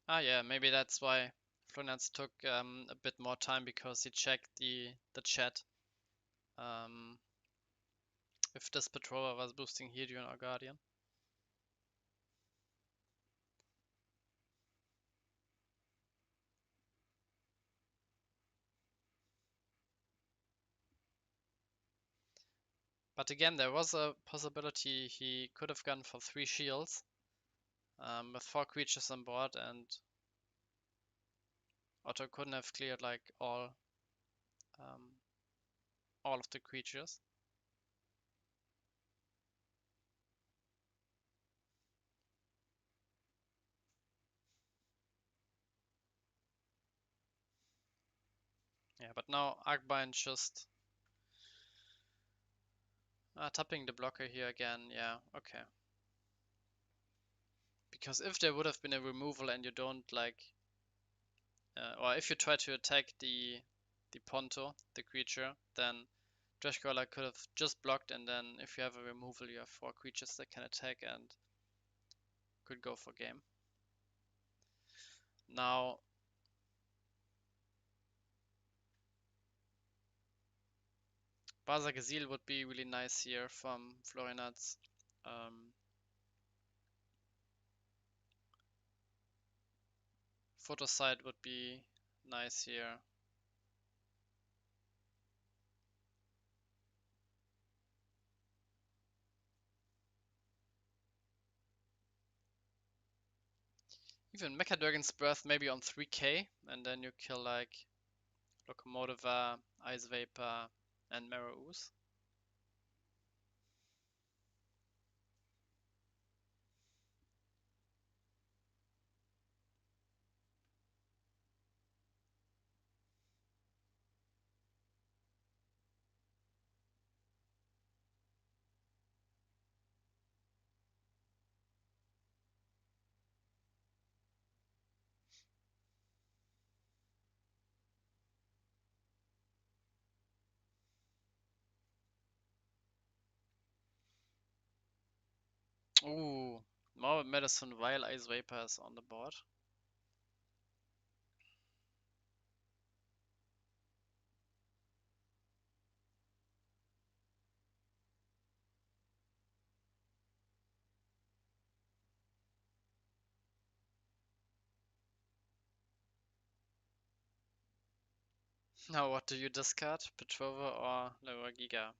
Ah, yeah, maybe that's why Florianz took a bit more time because he checked the chat um, if this Petrova was boosting Helion or Guardian. But again, there was a possibility he could have gone for 3 shields with 4 creatures on board, and Otto couldn't have cleared like um, all of the creatures. Yeah, but now Arcbind just tapping the blocker here again. Yeah, okay. Because if there would have been a removal and you don't like, or if you try to attack the Ponto, the creature, then Trashcaller could have just blocked, and then if you have a removal, you have 4 creatures that can attack and could go for game. Now, Baza Gazil would be really nice here from Florinats. Um, Photosite would be nice here. Even Mechadragon's Breath maybe on 3k, and then you kill like Locomotiva, Ice Vapor, and Mirror Ooze. Ooh, more medicine while Ice Vapor is on the board. Now what do you discard? Petrova or Lower Giga?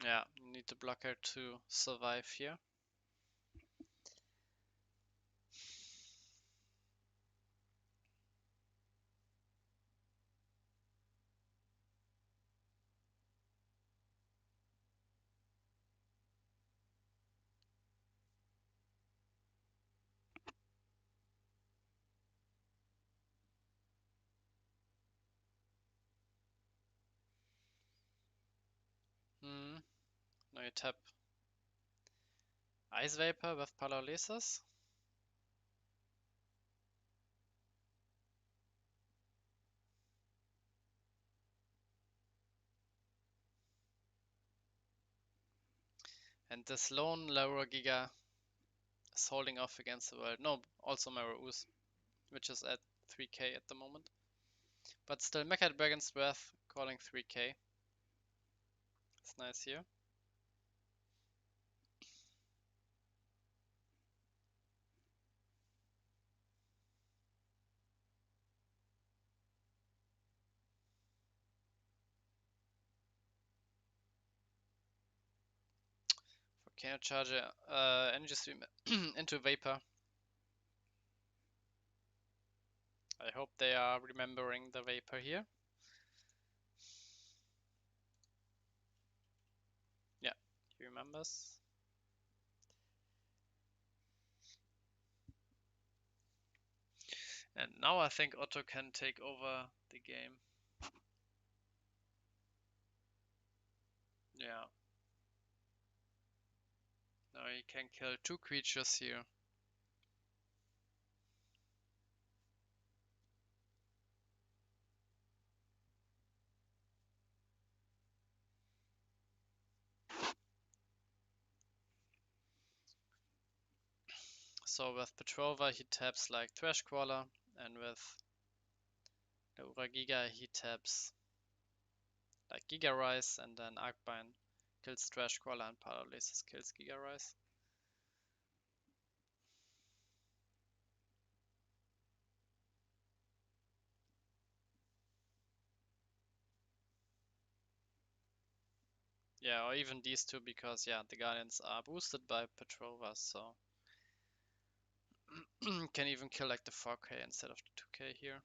Yeah, you need the blocker to survive here. Hmm. Now you tap Ice Vapor with Paralysis. And this lone Lower Giga is holding off against the world. No, also Mirror Ooze, which is at 3k at the moment. But still, Mecha Dragon's Breath calling 3k. It's nice here. For Kano Charger, Energy Stream into Vapor. I hope they are remembering the Vapor here. Yeah, remembers. And now I think Otto can take over the game. Yeah. Now he can kill 2 creatures here. So with Petrova he taps like Trash Crawler, and with the Uragiga he taps like Giga Rise, and then Arcbind kills Trash Crawler and Paralysis kills Giga Rise. Yeah, or even these two, because yeah, the Guardians are boosted by Petrova, so can even kill like the 4k instead of the 2k here.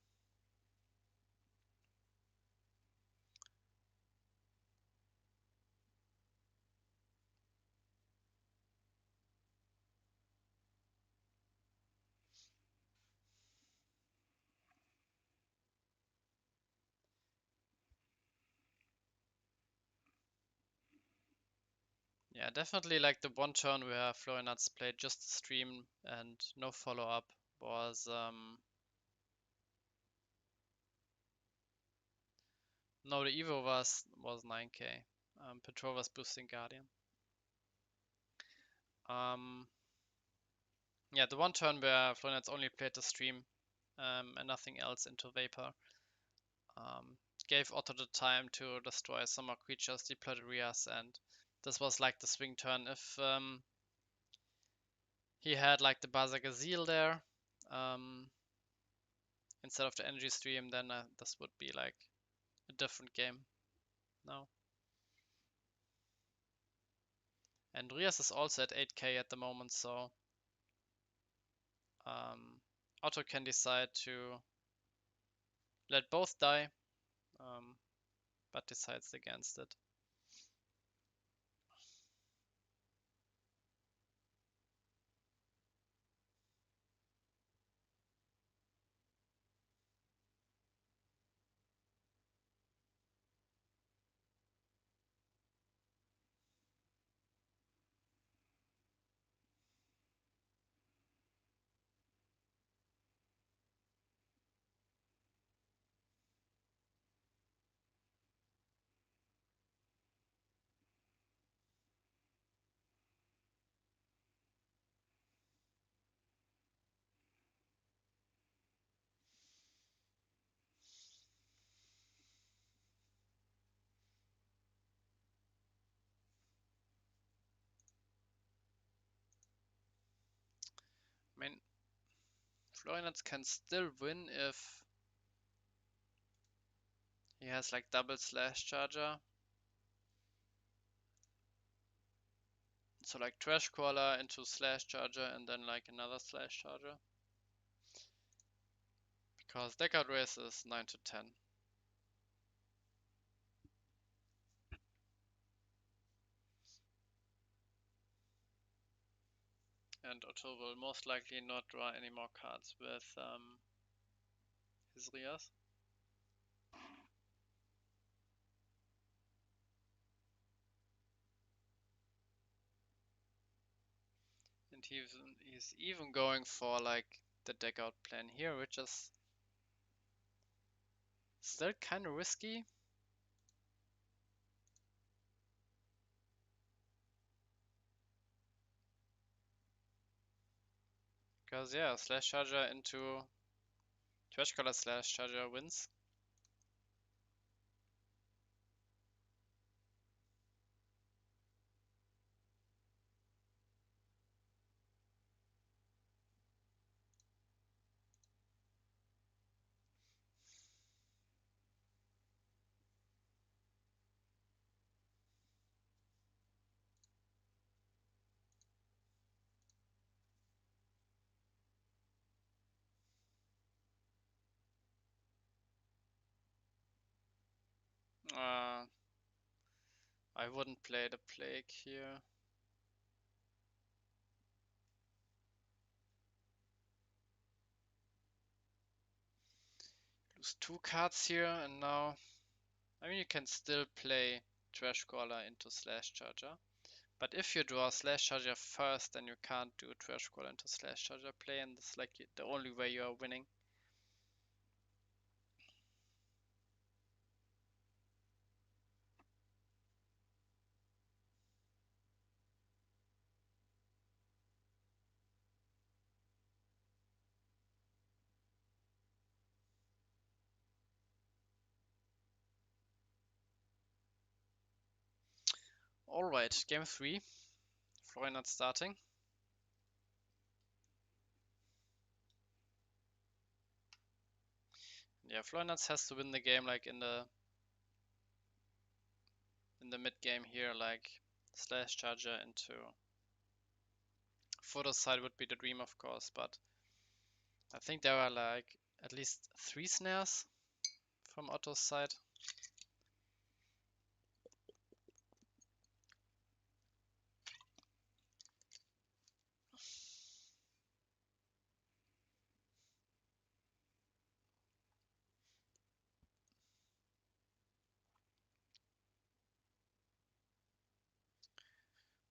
Yeah, definitely like the one turn where Florianats played just the stream and no follow-up was no, the Evo was 9k. Petrova's boosting Guardian. Yeah, the one turn where Florianats only played the stream and nothing else into Vapor gave Otto the time to destroy some more creatures, deploy the Rias, and this was like the swing turn. If he had like the Baza Gazelle there instead of the energy stream, then this would be like a different game now. And Rias is also at 8k at the moment, so Otto can decide to let both die, but decides against it. I mean, Florianats can still win if he has like double slash charger. So like Trash Crawler into slash charger and then like another slash charger. Because Deckard Race is 9 to 10. And Otto will most likely not draw any more cards with his Rias. And he's even going for like the deck out plan here, which is still kind of risky. Because yeah, slash charger into Trash Color slash charger wins. I wouldn't play the Plague here. lose 2 cards here, and now, I mean, you can still play Trash Caller into Slash Charger. But if you draw Slash Charger first, then you can't do Trash Caller into Slash Charger play, and it's like the only way you are winning. Alright, game 3. Florian not starting. Yeah, Florian has to win the game like in the mid game here, like Slash Charger into photo side would be the dream, of course, but I think there are like at least 3 snares from Otto's side.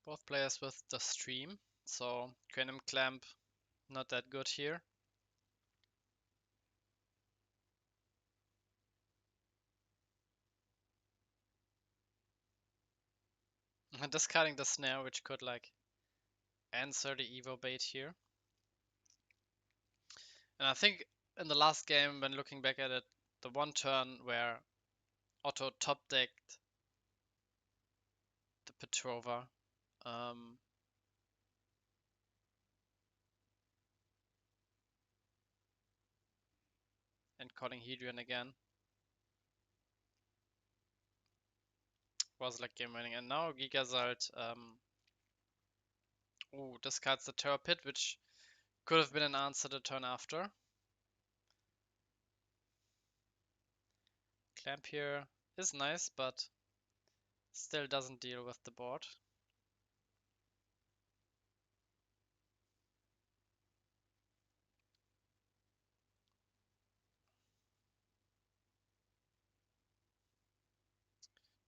Both players with the stream, so Quantum Clamp not that good here. Discarding the snare, which could like answer the Evo bait here. And I think in the last game, when looking back at it, the one turn where Otto top decked the Petrova, and calling Hedrian again was like game winning. And now Gigazalt discards the Terror Pit, which could have been an answer the turn after. Clamp here is nice, but still doesn't deal with the board.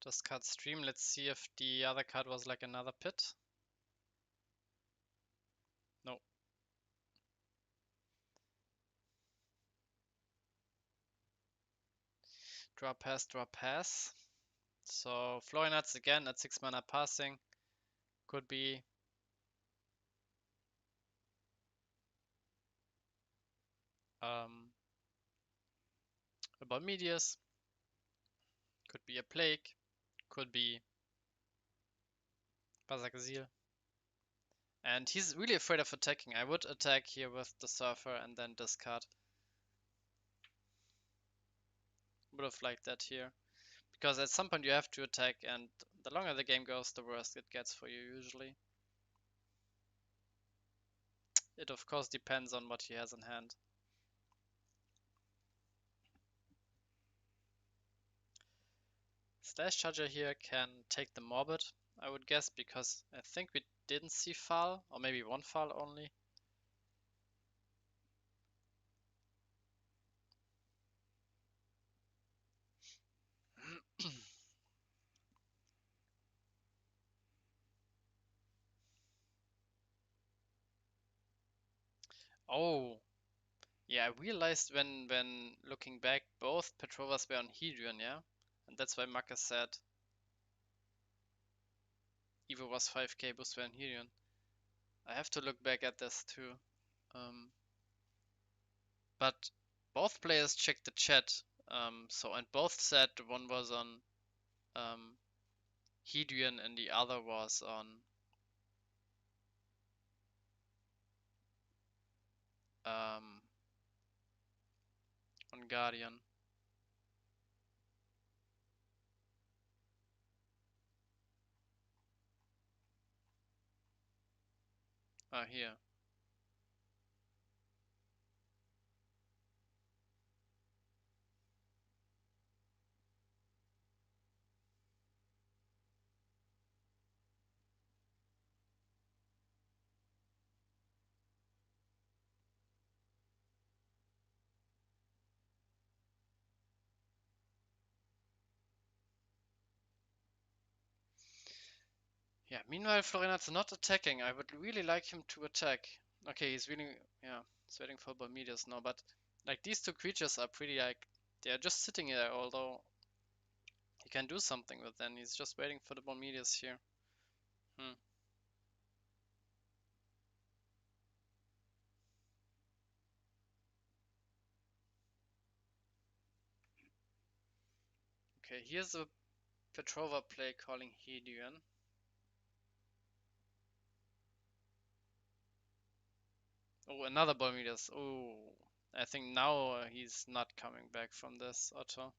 Discard Stream. Let's see if the other card was like another pit. No. Draw pass, draw pass. So Florianats again at 6 mana passing. Could be about Medius. Could be a Plague. Could be Bazakazil. And he's really afraid of attacking. I would attack here with the Surfer and then discard. Would have liked that here. Because at some point you have to attack, and the longer the game goes, the worse it gets for you usually. It of course depends on what he has in hand. Slash Charger here can take the Morbid, I would guess, because I think we didn't see Fall, or maybe one Fall only. Oh, yeah, I realized when looking back, both Petrovas were on Hedrian, yeah? And that's why Maka said Evo was 5k, boost were on Hedrian. I have to look back at this too. But both players checked the chat, and both said one was on Hedrian and the other was on Guardian. Ah, here. Yeah, meanwhile Florinat's not attacking. I would really like him to attack. Okay, he's really, yeah, he's waiting for Bermudas now, but like these two creatures are pretty like, they're just sitting there, although he can do something with them. He's just waiting for the Bermudas here. Hmm. Okay, here's a Petrova play calling Hedion. Oh, another Bermudas. Oh, I think now he's not coming back from this, Otto.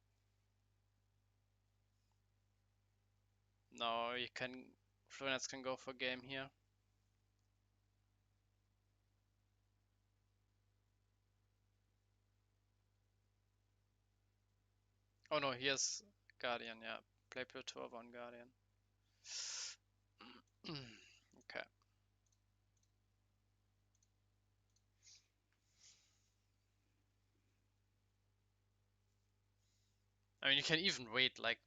No, you can. Florinats can go for game here. Oh no, here's Guardian. Yeah, play Petrova on Guardian. Okay. I mean, you can even wait. Like,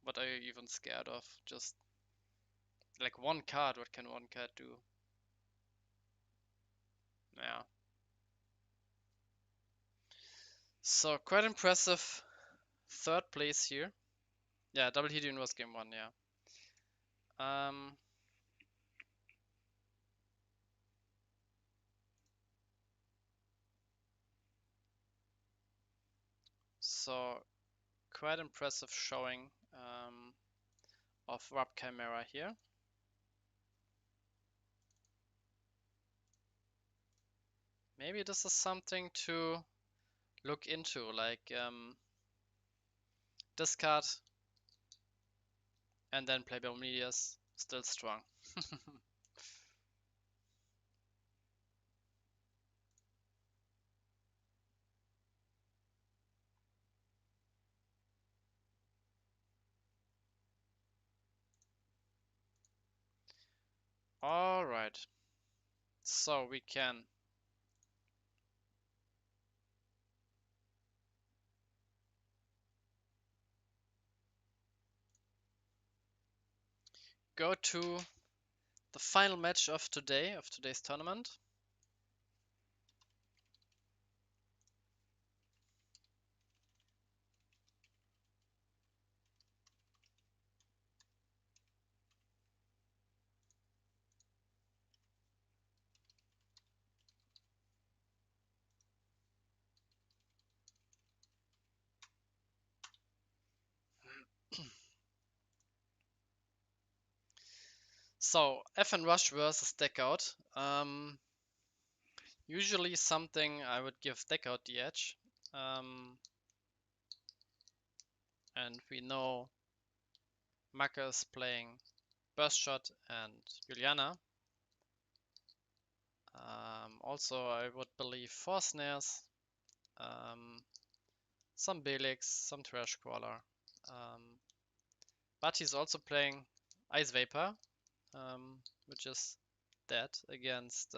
what are you even scared of? Just like one card. What can one card do? Yeah. So quite impressive. Third place here. Yeah, double Hedion was game one. Yeah. Um. So quite impressive showing of Rub Chimera here. Maybe this is something to look into, like discard and then play Bermudias, still strong. Alright, so we can go to the final match of today, of today's tournament. So, FN Rush versus Deckout. Usually something I would give Deckout the edge. And we know Maka is playing Burst Shot and Juliana. Also, I would believe 4 snares, some Belix, some Trash Crawler. But he's also playing Ice Vapor, which is dead against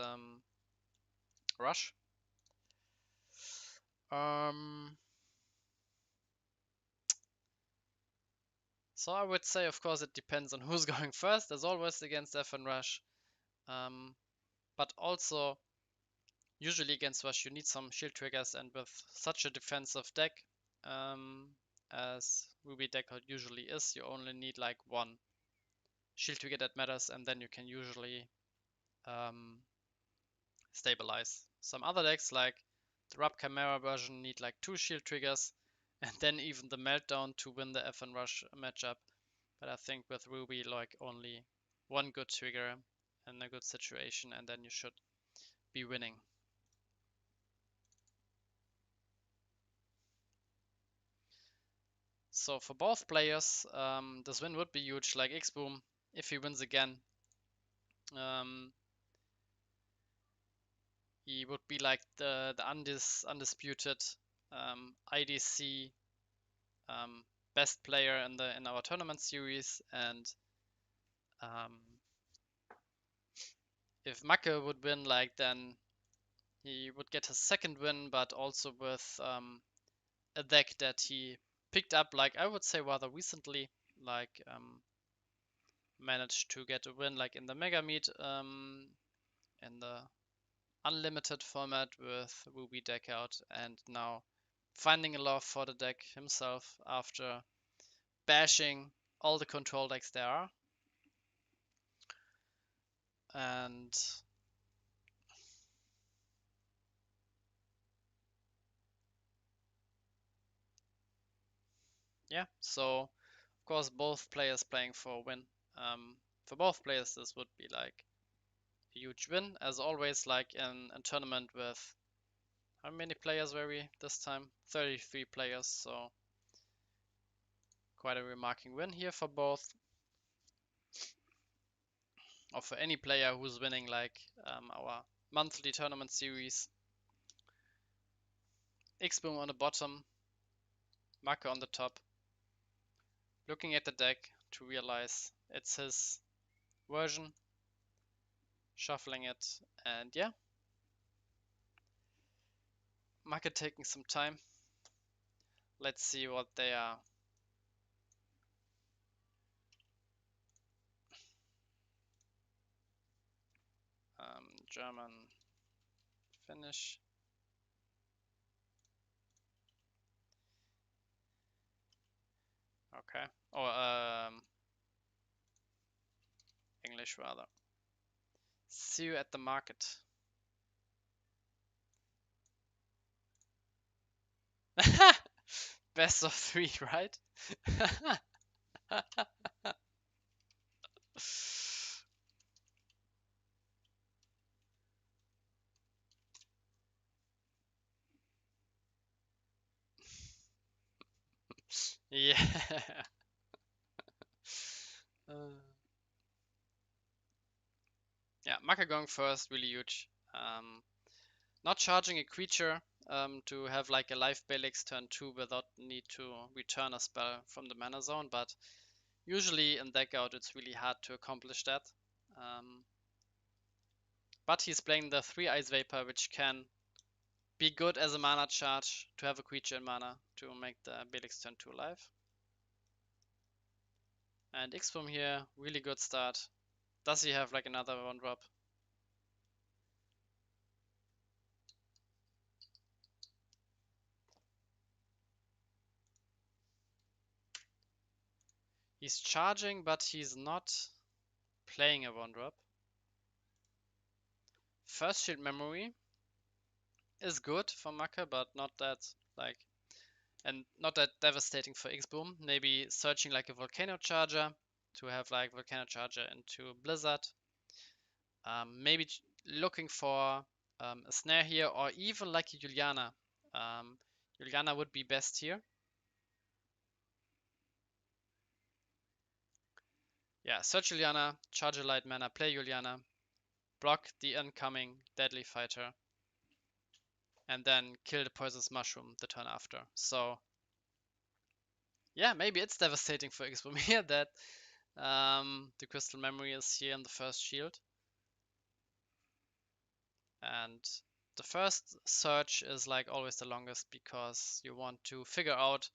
Rush. So I would say, of course, it depends on who's going first, as always against FN Rush. But also, usually against Rush, you need some shield triggers, and with such a defensive deck as Ruby deck usually is, you only need like one shield trigger that matters, and then you can usually stabilize. Some other decks, like the Rub Chimera version, need like 2 shield triggers, and then even the Meltdown to win the FN Rush matchup. But I think with Ruby, like only one good trigger and a good situation, and then you should be winning. So for both players, this win would be huge. Like X-Boom, if he wins again, um, he would be like the undisputed IDC um, best player in our tournament series. And um, if Macke would win, like then he would get his second win, but also with a deck that he picked up, like I would say rather recently, like managed to get a win like in the Mega Meet in the unlimited format with Ruby deck out, and now finding a love for the deck himself after bashing all the control decks there are. And yeah, so of course both players playing for a win. For both players this would be like a huge win, as always, like in a tournament with how many players were we this time? 33 players, so quite a remarking win here for both, or for any player who's winning like our monthly tournament series. X-Boom on the bottom, Marker on the top, looking at the deck to realize it's his version, shuffling it, and yeah, Marker taking some time. Let's see what they are. German, Finnish. Okay. Or English rather. See you at the market. Best of 3, right? Yeah. Uh, yeah, Maka going first, really huge. Not charging a creature to have like a life Belix turn 2 without need to return a spell from the mana zone, but usually in deck out it's really hard to accomplish that. But he's playing the 3 Ice Vapor, which can be good as a mana charge to have a creature in mana to make the Belix turn 2 live. And X-Boom here, really good start. Does he have like another 1-drop? He's charging, but he's not playing a 1-drop. First Shield Memory is good for Maka, but not that like, and not that devastating for X-Boom. Maybe searching like a Volcano Charger to have like Volcano Charger into Blizzard. Maybe looking for a snare here, or even like a Juliana. Juliana would be best here. Yeah, search Juliana, charge a light mana, play Juliana, block the incoming Deadly Fighter, and then kill the Poisonous Mushroom the turn after. So yeah, maybe it's devastating for X-Boom here that the Crystal Memory is here in the first shield. And the first search is like always the longest because you want to figure out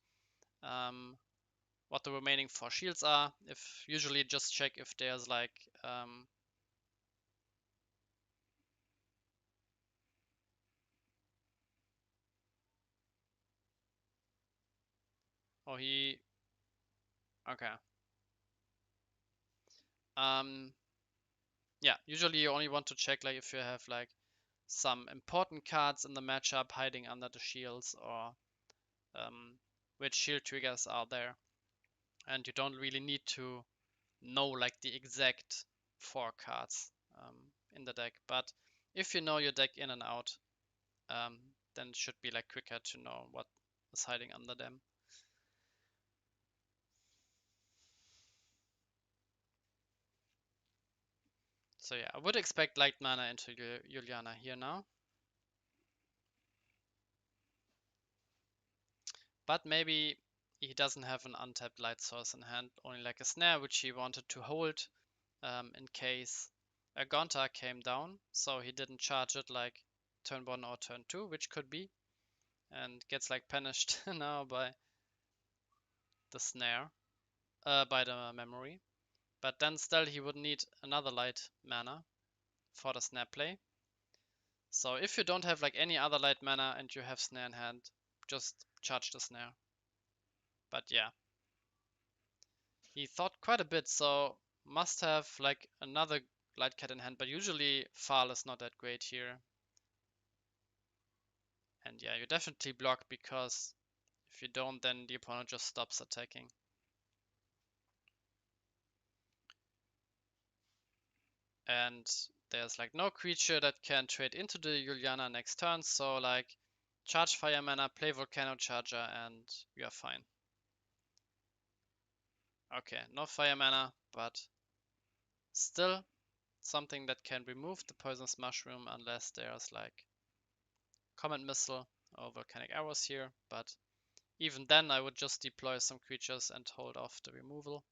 what the remaining 4 shields are. If usually just check if there's like oh, he okay. Yeah, usually you only want to check like if you have like some important cards in the matchup hiding under the shields, or which shield triggers are there, and you don't really need to know like the exact 4 cards in the deck, but if you know your deck in and out, then it should be like quicker to know what is hiding under them. So yeah, I would expect light mana into Juliana here now. But maybe he doesn't have an untapped light source in hand, only like a snare, which he wanted to hold in case a Gonta came down, so he didn't charge it like turn 1 or turn 2, which could be, and gets like punished now by the snare, by the memory. But then still he would need another light mana for the snare play. So if you don't have like any other light mana and you have snare in hand, just charge the snare. But yeah, he thought quite a bit, so must have like another light cat in hand, but usually Fall is not that great here. And yeah, you definitely block, because if you don't, then the opponent just stops attacking. And there's like no creature that can trade into the Juliana next turn, so like charge fire mana, play Volcano Charger, and we are fine. Okay, no fire mana, but still something that can remove the Poisonous Mushroom unless there's like Comet Missile or Volcanic Arrows here, but even then I would just deploy some creatures and hold off the removal.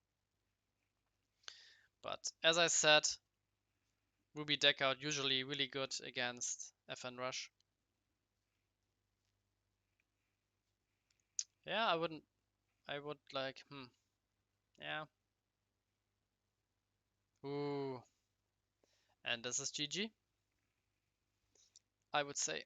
But as I said, Ruby deck out usually really good against FN Rush. Yeah, I would like, yeah. Ooh. And this is GG, I would say.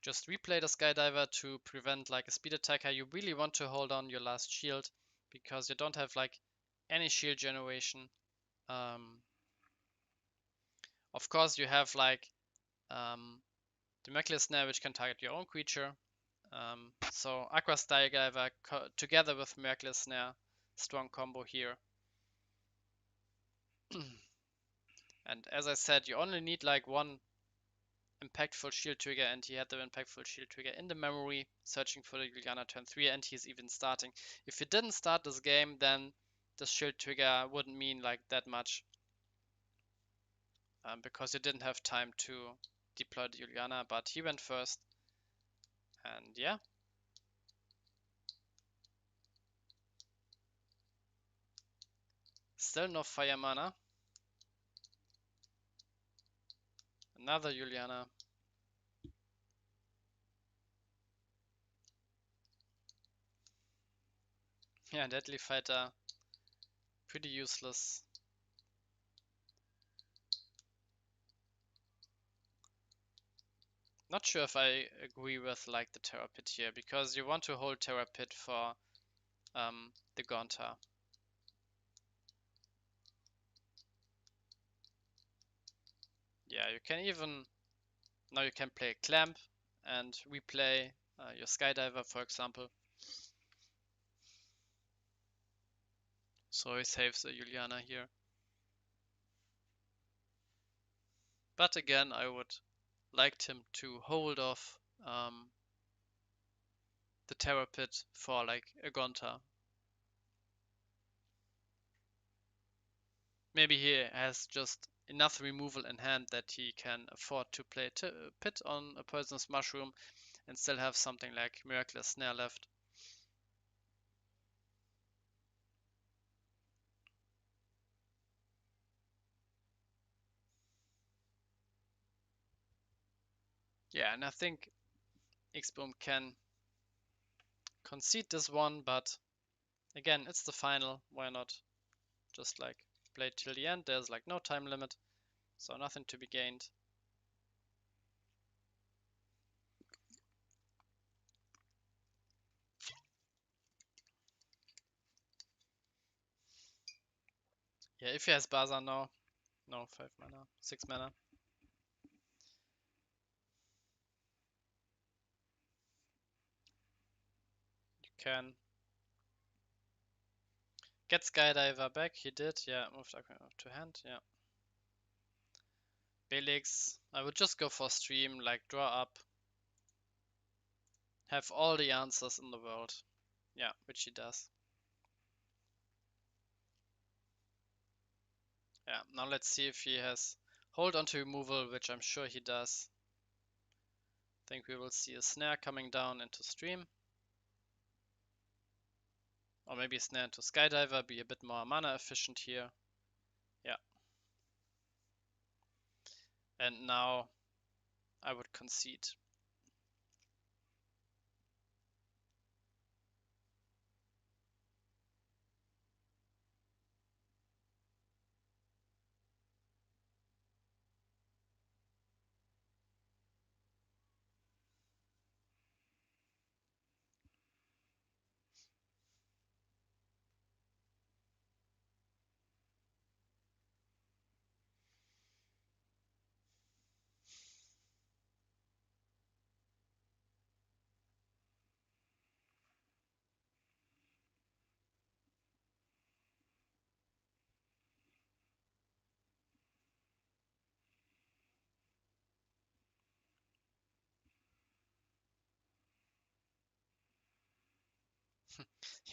Just replay the Skydiver to prevent like a speed attacker. You really want to hold on your last shield, because you don't have like any shield generation. Of course you have like the Miraculous Snare, which can target your own creature. So Aqua Skydiver together with Miraculous Snare, strong combo here. And as I said, you only need like one impactful shield trigger, and he had the impactful shield trigger in the memory, searching for the Juliana turn 3, and he's even starting. If he didn't start this game, then the shield trigger wouldn't mean like that much, because you didn't have time to deploy the Juliana, but he went first. And yeah. Still no fire mana. Another Juliana. Yeah, Deadly Fighter. Pretty useless. Not sure if I agree with like the Terra Pit here, because you want to hold Terra Pit for the Gonta. Yeah, you can even, now you can play Clamp and replay your Skydiver, for example. So he saves a Juliana here. But again, I would liked him to hold off the Terra Pit for like a Gonta. Maybe he has just enough removal in hand that he can afford to play Pit on a Poisonous Mushroom and still have something like Miraculous Snare left. Yeah, and I think X-Boom can concede this one, but again, it's the final. Why not just like play till the end? There's like no time limit, so nothing to be gained. Yeah, if he has Baza now, no, 5 mana, 6 mana. You can get Skydiver back. He did, yeah, moved to hand, yeah. Belix, I would just go for stream, like draw up, have all the answers in the world. Yeah, which he does. Yeah, now let's see if he has hold onto removal, which I'm sure he does. I think we will see a snare coming down into stream. Or maybe a snare into Skydiver, be a bit more mana efficient here. Yeah. And now I would concede.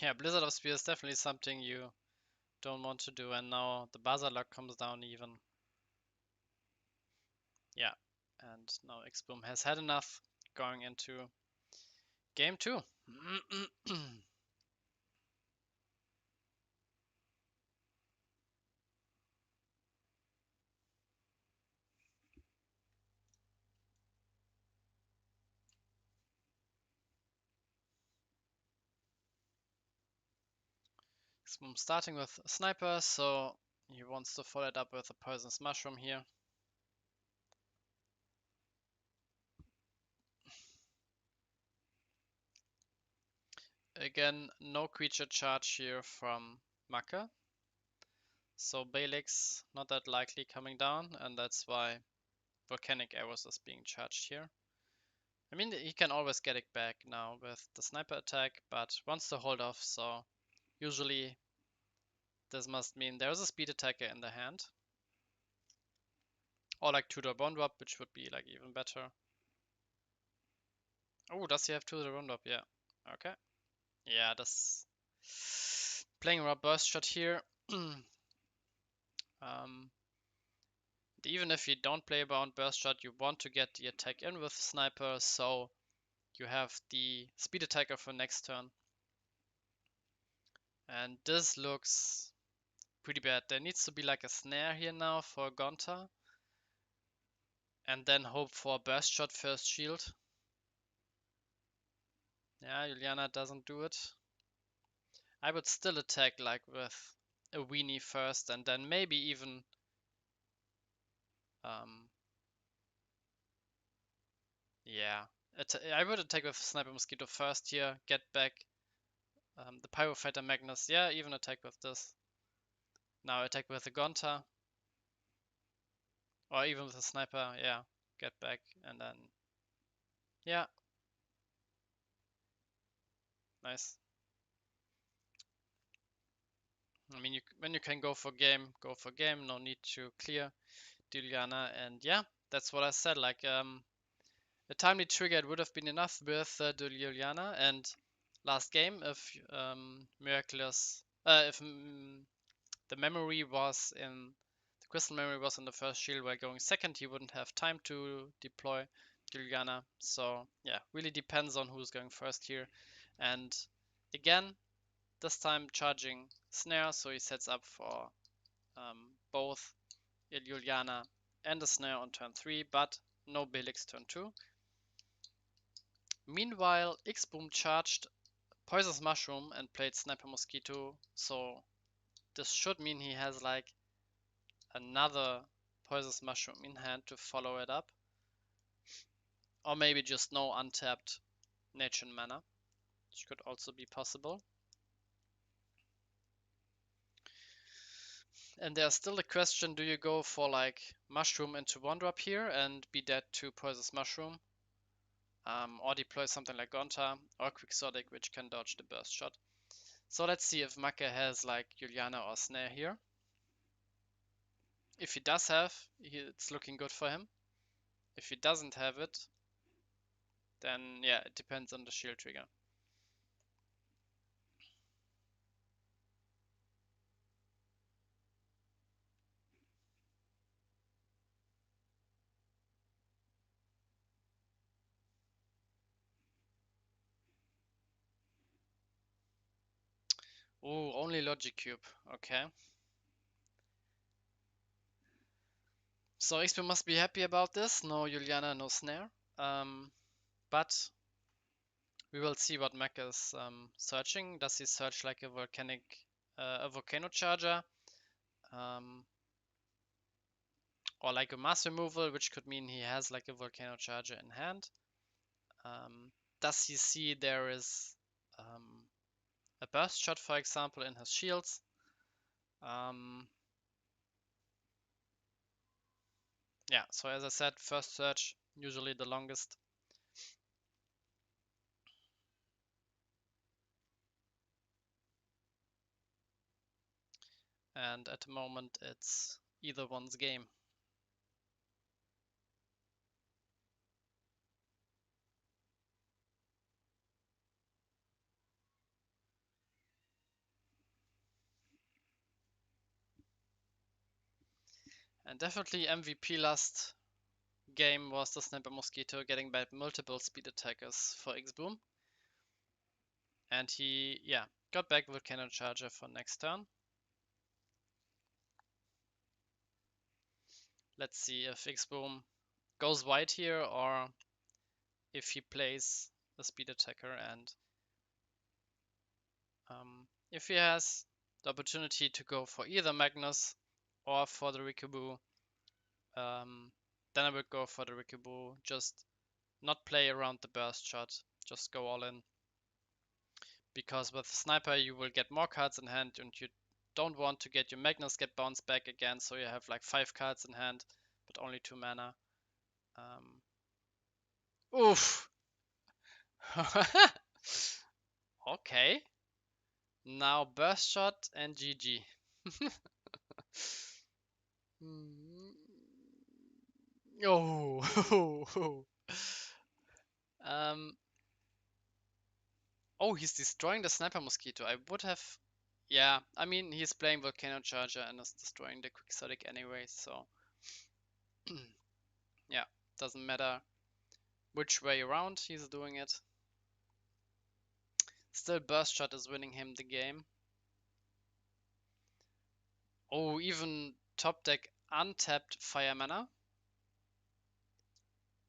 Yeah, Blizzard of Spear is definitely something you don't want to do, and now the buzzer luck comes down even. Yeah, and now Xboom has had enough going into game 2. Xboom starting with a sniper, so he wants to follow it up with a poisonous mushroom here. Again, no creature charge here from Maka. So Balix not that likely coming down, and that's why Volcanic Arrows is being charged here. I mean, he can always get it back now with the sniper attack, but wants to hold off, so usually this must mean there's a speed attacker in the hand. Or like 2-drop 1-drop, which would be like even better. Oh, does he have 2-drop 1-drop? Yeah. Okay. Yeah, that's playing around burst shot here. Even if you don't play around burst shot, you want to get the attack in with sniper, so you have the speed attacker for next turn. And this looks pretty bad. There needs to be like a snare here now for Gonta. And then hope for burst shot first shield. Yeah, Juliana doesn't do it. I would still attack like with a weenie first and then maybe even yeah. I would attack with Sniper Mosquito first here, get back the Pyrofighter Magnus. Yeah, even attack with this. Now attack with the Gonta. Or even with the Sniper, yeah. Get back and then yeah. Nice. I mean, when you can go for game, go for game. No need to clear Juliana. And yeah, that's what I said. Like a timely trigger it would have been enough with Juliana. And last game, if Miraculous, if the memory was in the crystal memory was in the first shield while going second, he wouldn't have time to deploy Juliana. So yeah, really depends on who's going first here. And again, this time charging snare, so he sets up for both Juliana and the snare on turn 3, but no Belix turn 2. Meanwhile, Xboom charged Poisonous Mushroom and played Sniper Mosquito, so this should mean he has like another Poisonous Mushroom in hand to follow it up. Or maybe just no untapped nature mana, which could also be possible. And there's still the question, do you go for like Mushroom into 1-drop here and be dead to Poisonous Mushroom? Or deploy something like Gonta or Quixotic, which can dodge the burst shot. So let's see if Maka has like Juliana or Snare here. If he does have, it's looking good for him. If he doesn't have it, then yeah, it depends on the shield trigger. Oh, only Logic Cube. Okay. So XP must be happy about this. No Juliana, no Snare. But we will see what Mac is searching. Does he search like a volcano charger? Or like a mass removal, which could mean he has like a volcano charger in hand. Does he see there is a burst shot, for example, in his shields? Yeah, so as I said, first search, usually the longest. And at the moment, it's either one's game. And definitely MVP last game was the Sniper Mosquito getting back multiple speed attackers for X-Boom. And he, yeah, got back Volcano Charger for next turn. Let's see if X-Boom goes wide here or if he plays a speed attacker, and if he has the opportunity to go for either Magnus or for the Rikubu, then I would go for the Rikubu, just not play around the burst shot, just go all in. Because with Sniper you will get more cards in hand and you don't want to get your Magnus get bounced back again, so you have like 5 cards in hand, but only 2 mana. Oof! Okay. Now burst shot and GG. Oh. Oh, he's destroying the Sniper Mosquito. I would have. Yeah, I mean, he's playing Volcano Charger and is destroying the Quixotic anyway, so. Yeah, doesn't matter which way around he's doing it. Still, Burst Shot is winning him the game. Oh, even top deck untapped Fire Mana.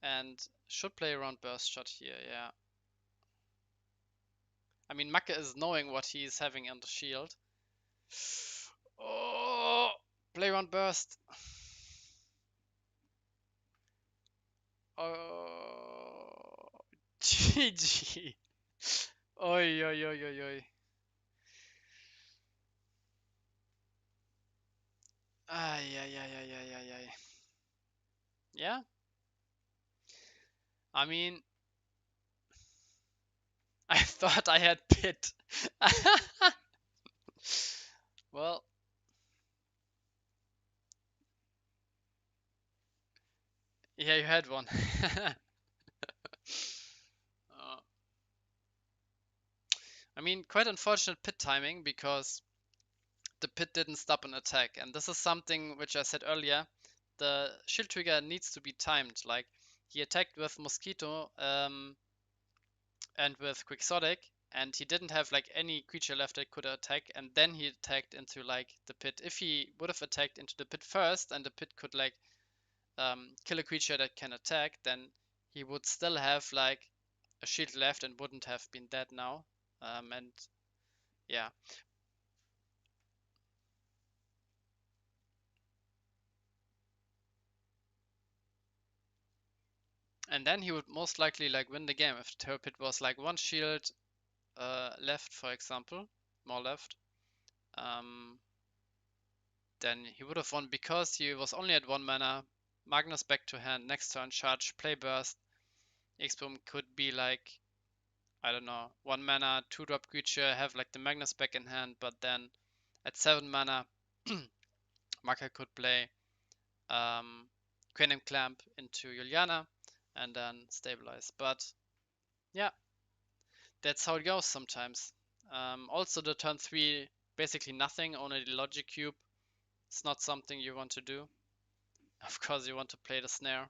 And should play around Burst Shot here, yeah. I mean, Macke is knowing what he's having on the shield. Oh, play around Burst. Oh, GG. Oi, oi, oi, oi, oi. Ay, ay, ay, ay, ay, ay, ay. Yeah? I mean, I thought I had Pit. Well, yeah, you had one. uh, I mean, quite unfortunate Pit timing because the Pit didn't stop an attack. And this is something which I said earlier. The shield trigger needs to be timed. Like, he attacked with Mosquito and with Quixotic, and he didn't have like any creature left that could attack, and then he attacked into like the pit. If he would have attacked into the pit first and the pit could like kill a creature that can attack, then he would still have like a shield left and wouldn't have been dead now. And yeah. And then he would most likely like win the game if Terror Pit was like one shield left, for example, more left. Then he would have won because he was only at 1 mana. Magnus back to hand, next turn charge, play burst. X-Boom could be like, I don't know, 1 mana, 2-drop creature, have like the Magnus back in hand, but then at 7 mana, Maka could play Quantum Clamp into Juliana and then stabilize. But yeah, that's how it goes sometimes. Also, the turn 3, basically nothing, only the Logic Cube. It's not something you want to do. Of course, you want to play the snare.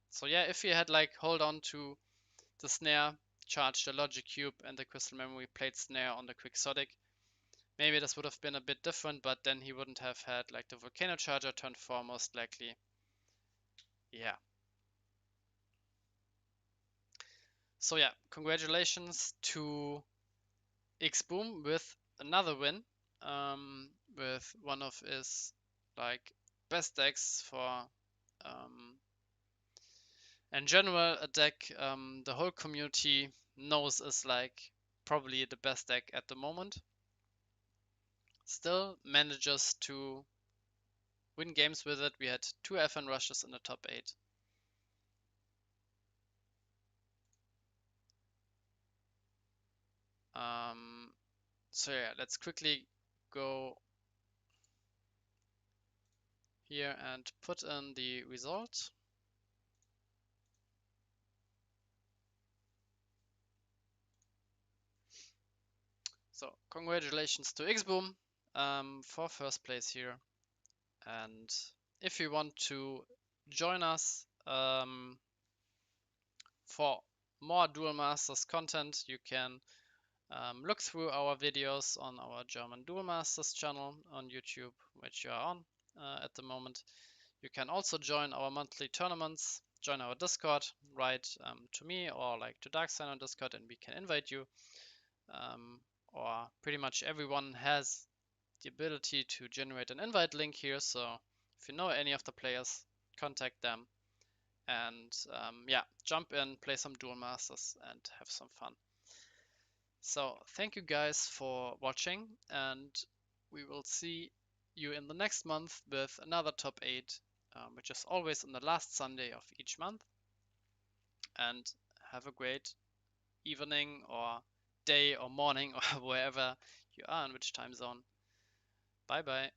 So yeah, if you had like hold on to the snare, charge the Logic Cube and the Crystal Memory, played snare on the Quixotic, maybe this would have been a bit different, but then he wouldn't have had like the Volcano Charger turn 4 most likely. Yeah. So yeah, congratulations to X-Boom with another win. With one of his like best decks for in general, a deck the whole community knows is like probably the best deck at the moment. Still manages to win games with it. We had 2 FN rushes in the top 8. So yeah, let's quickly go here and put in the result. So congratulations to X-Boom for first place here. And if you want to join us for more Duel Masters content, you can look through our videos on our German Duel Masters channel on YouTube, which you are on at the moment. You can also join our monthly tournaments, join our Discord, write to me or like to Darksign on Discord, and we can invite you. Or pretty much everyone has the ability to generate an invite link here, so if you know any of the players, contact them and yeah, jump in, play some Duel Masters and have some fun. So thank you guys for watching, and we will see you in the next month with another top 8, which is always on the last Sunday of each month. And have a great evening or day or morning or wherever you are in which time zone. Bye bye.